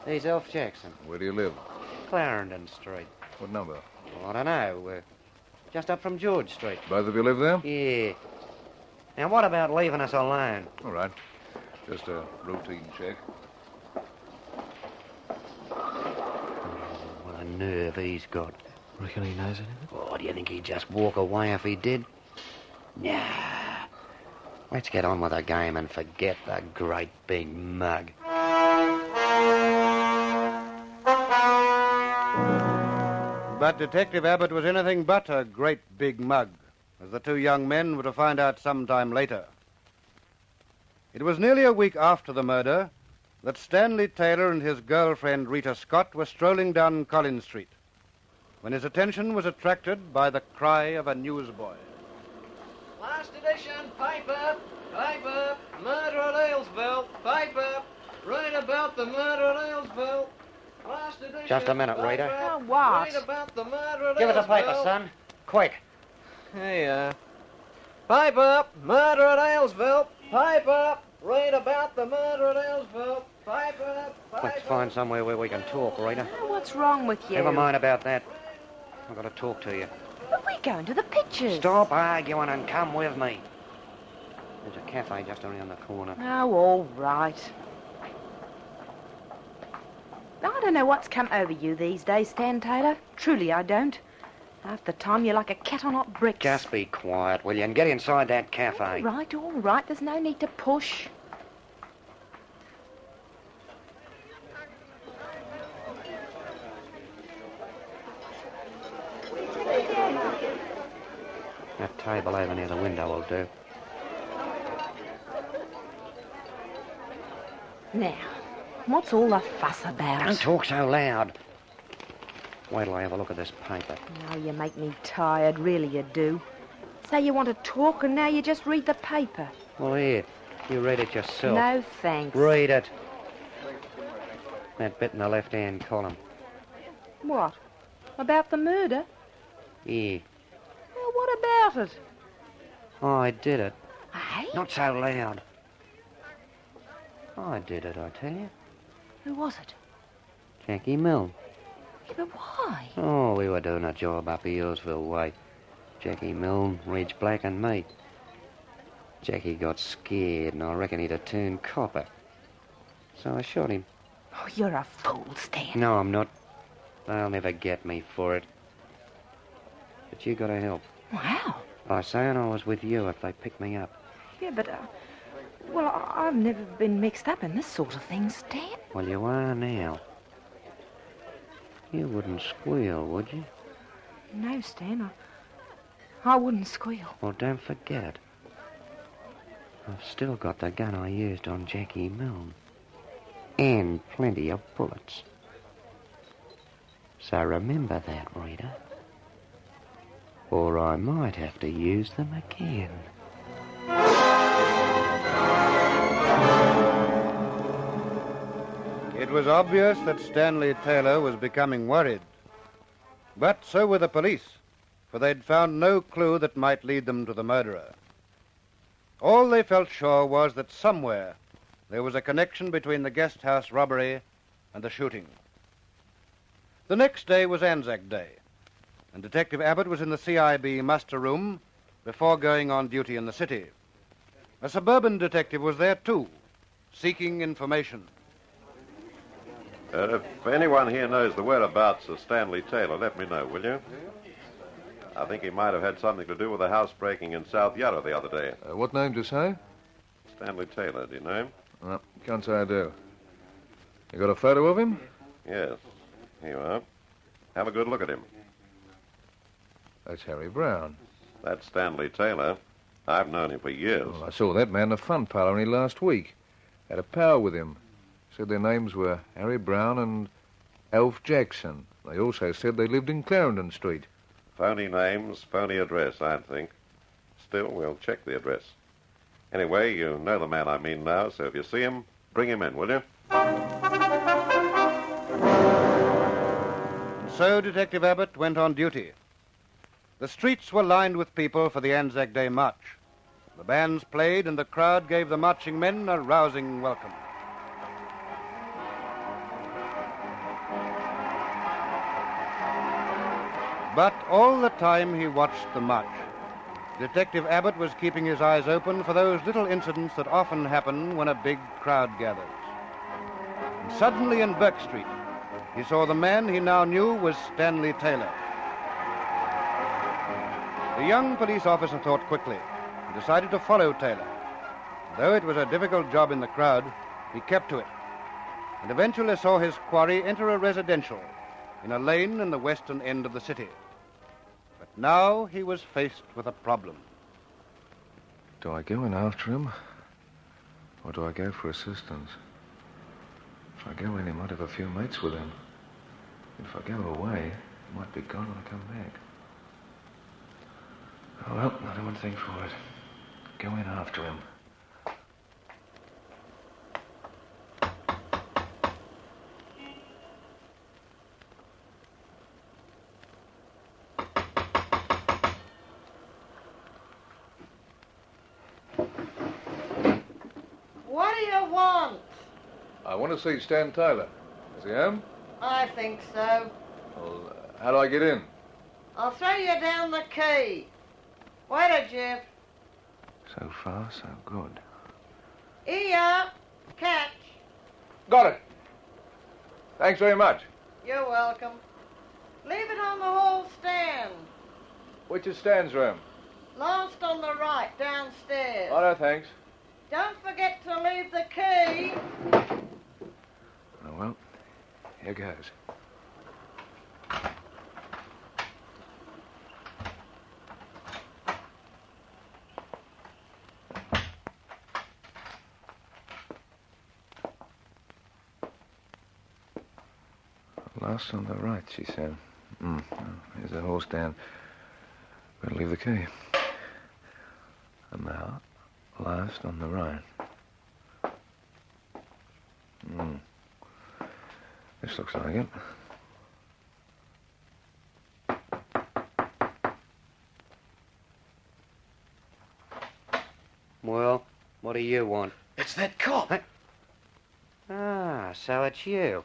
he's Elf Jackson. Where do you live? Clarendon Street. What number? Well, I don't know. Just up from George Street. Both of you live there? Yeah. Now, what about leaving us alone? All right. Just a routine check. What a nerve he's got. Reckon he knows anything? Oh, do you think he'd just walk away if he did? Nah. Let's get on with the game and forget the great big mug. But Detective Abbott was anything but a great big mug, as the two young men were to find out some time later. It was nearly a week after the murder that Stanley Taylor and his girlfriend Rita Scott were strolling down Collins Street, when his attention was attracted by the cry of a newsboy. Last edition, paper, murder at Aylesville, paper, read about the murder at Aylesville. Just a minute, Rita. Oh, what? Give us a paper, son. Quick. Hey, pipe up, murder at Aylesville. Pipe up, read about the murder at Aylesville. Pipe up, Let's find somewhere where we can talk, Rita. Oh, what's wrong with you? Never mind about that. I've got to talk to you. But we're going to the pictures. Stop arguing and come with me. There's a cafe just around the corner. Oh, all right. I don't know what's come over you these days, Stan Taylor. Truly, I don't. Half the time you're like a cat on hot bricks. Just be quiet, will you, and get inside that cafe. All right. There's no need to push. That table over near the window will do. Now, what's all the fuss about? Don't talk so loud. Wait till I have a look at this paper. Oh, you make me tired, really you do. Say you want to talk and now you just read the paper. Well, here, you read it yourself. No, thanks. Read it. That bit in the left-hand column. What? About the murder? Yeah. Well, what about it? I did it. Hey? Not so loud. I did it, I tell you. Who was it? Jackie Milne. Yeah, but why? Oh, we were doing a job up Eelsville way. Jackie Milne, Ridge Black and me. Jackie got scared and I reckon he'd have turned copper. So I shot him. Oh, you're a fool, Stan. No, I'm not. They'll never get me for it. But you gotta help. Wow. By saying I was with you if they pick me up. Yeah, but, well, I've never been mixed up in this sort of thing, Stan. Well, you are now. You wouldn't squeal, would you? No, Stan, I wouldn't squeal. Well, don't forget it. I've still got the gun I used on Jackie Milne. And plenty of bullets. So remember that, Rita. Or I might have to use them again. It was obvious that Stanley Taylor was becoming worried. But so were the police, for they'd found no clue that might lead them to the murderer. All they felt sure was that somewhere there was a connection between the guest house robbery and the shooting. The next day was Anzac Day, and Detective Abbott was in the CIB muster room before going on duty in the city. A suburban detective was there, too, seeking information. If anyone here knows the whereabouts of Stanley Taylor, let me know, will you? I think he might have had something to do with the housebreaking in South Yarra the other day. What name do you say? Stanley Taylor, do you know him? Well, can't say I do. You got a photo of him? Yes. Here you are. Have a good look at him. That's Harry Brown. That's Stanley Taylor. I've known him for years. Well, I saw that man in a fun parlour only last week. Had a pal with him. Said their names were Harry Brown and Alf Jackson. They also said they lived in Clarendon Street. Phony names, phony address, I think. Still, we'll check the address. Anyway, you know the man I mean now, so if you see him, bring him in, will you? And so Detective Abbott went on duty. The streets were lined with people for the Anzac Day march. The bands played and the crowd gave the marching men a rousing welcome. But all the time he watched the march, Detective Abbott was keeping his eyes open for those little incidents that often happen when a big crowd gathers. And suddenly in Burke Street, he saw the man he now knew was Stanley Taylor. The young police officer thought quickly and decided to follow Taylor. Though it was a difficult job in the crowd, he kept to it, and eventually saw his quarry enter a residential in a lane in the western end of the city. But now he was faced with a problem. Do I go in after him, or do I go for assistance? If I go in, he might have a few mates with him. If I go away, he might be gone when I come back. Oh, well, I'll do one thing for it. Go in after him. want? I want to see Stan Taylor. Is he home? I think so. Well, how do I get in? I'll throw you down the key. Waiter, Jeff. So far, so good. Here, catch. Got it. Thanks very much. You're welcome. Leave it on the hall stand. Which is Stan's room? Last on the right, downstairs. Oh, no, thanks. Don't forget to leave the key. Oh, well, here goes. Last on the right, she said. Oh, here's the hall stand. Better leave the key. And now, last on the right. This looks like it. Well, what do you want? It's that cop. Ah, so it's you.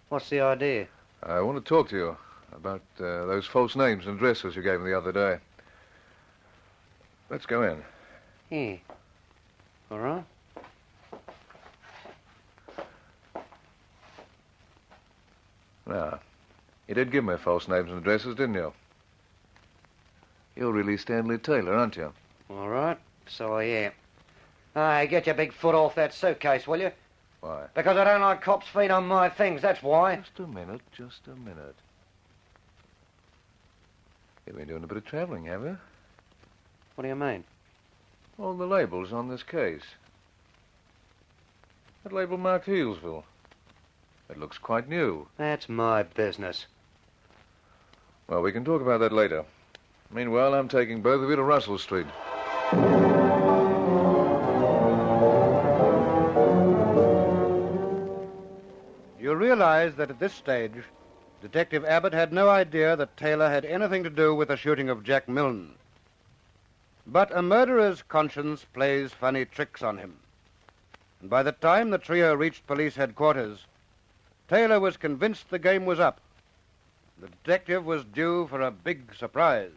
What's the idea? I want to talk to you about those false names and addresses you gave me the other day. Let's go in. Here. All right. Now, you did give me false names and addresses, didn't you? You're really Stanley Taylor, aren't you? All right, so I am. Hey, get your big foot off that suitcase, will you? Why? Because I don't like cops' feet on my things, that's why. Just a minute. You've been doing a bit of travelling, have you? What do you mean? All the labels on this case. That label marked Healesville. It looks quite new. That's my business. Well, we can talk about that later. Meanwhile, I'm taking both of you to Russell Street. You realize that at this stage, Detective Abbott had no idea that Taylor had anything to do with the shooting of Jack Milne. But a murderer's conscience plays funny tricks on him. And by the time the trio reached police headquarters, Taylor was convinced the game was up. The detective was due for a big surprise.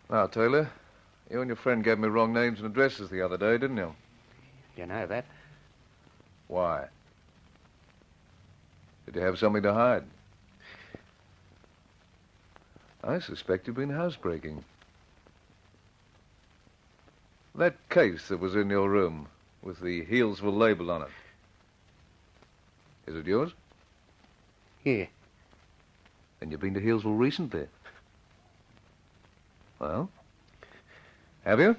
Now, Taylor, you and your friend gave me wrong names and addresses the other day, didn't you? You know that. Why? Did you have something to hide? I suspect you've been housebreaking. That case that was in your room with the Healesville label on it. Is it yours? Yeah. Then you've been to Healesville recently. Well? Have you?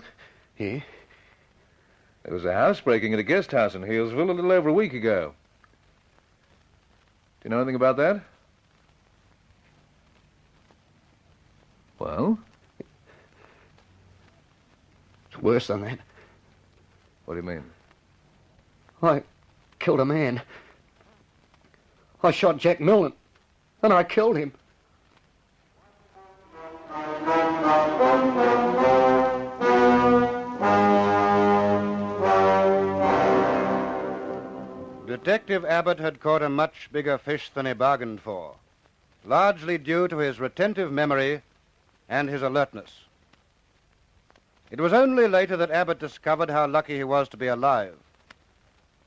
Yeah. There was a housebreaking at a guest house in Healesville a little over a week ago. Do you know anything about that? Well? It's worse than that. What do you mean? I killed a man. I shot Jack Milne, and I killed him. Detective Abbott had caught a much bigger fish than he bargained for, largely due to his retentive memory and his alertness. It was only later that Abbott discovered how lucky he was to be alive.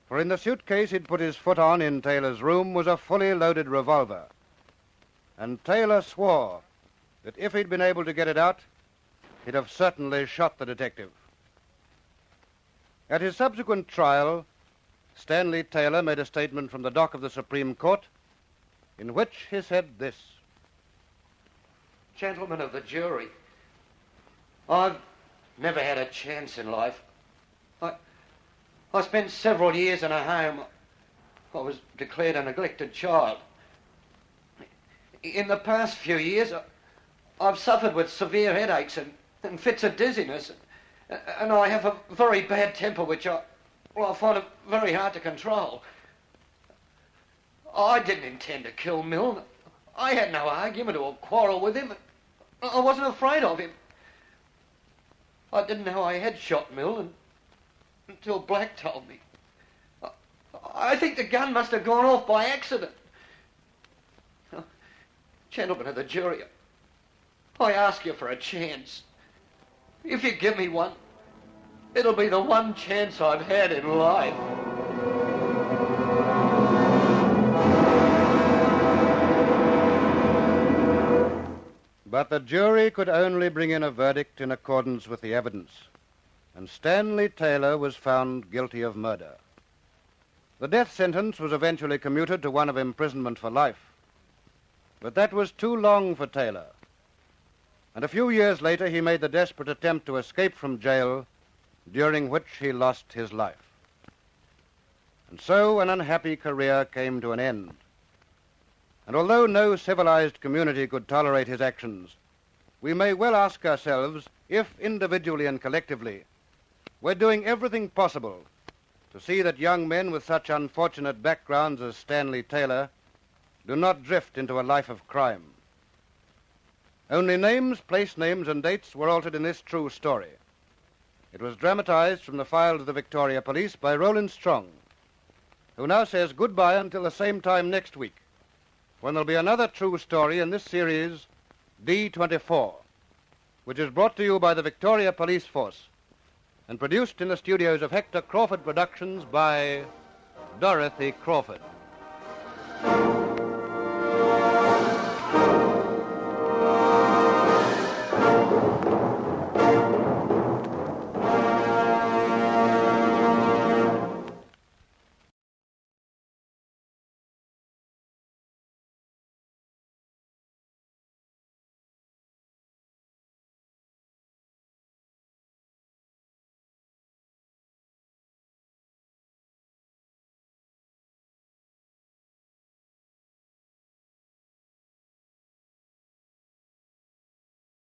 For in the suitcase he'd put his foot on in Taylor's room was a fully loaded revolver. And Taylor swore that if he'd been able to get it out, he'd have certainly shot the detective. At his subsequent trial, Stanley Taylor made a statement from the dock of the Supreme Court in which he said this. Gentlemen of the jury, I've never had a chance in life. I spent several years in a home. I was declared a neglected child. In the past few years, I've suffered with severe headaches and fits of dizziness, and I have a very bad temper which I find it very hard to control. I didn't intend to kill Milne. I had no argument or quarrel with him. I wasn't afraid of him. I didn't know I had shot Milne, until Black told me. I think the gun must have gone off by accident. Gentlemen of the jury, I ask you for a chance. If you give me one, it'll be the one chance I've had in life. But the jury could only bring in a verdict in accordance with the evidence, and Stanley Taylor was found guilty of murder. The death sentence was eventually commuted to one of imprisonment for life. But that was too long for Taylor, and a few years later he made the desperate attempt to escape from jail, during which he lost his life. And so an unhappy career came to an end. And although no civilized community could tolerate his actions, we may well ask ourselves if, individually and collectively, we're doing everything possible to see that young men with such unfortunate backgrounds as Stanley Taylor do not drift into a life of crime. Only names, place names, and dates were altered in this true story. It was dramatized from the files of the Victoria Police by Roland Strong, who now says goodbye until the same time next week, when there'll be another true story in this series, D24, which is brought to you by the Victoria Police Force and produced in the studios of Hector Crawford Productions by Dorothy Crawford.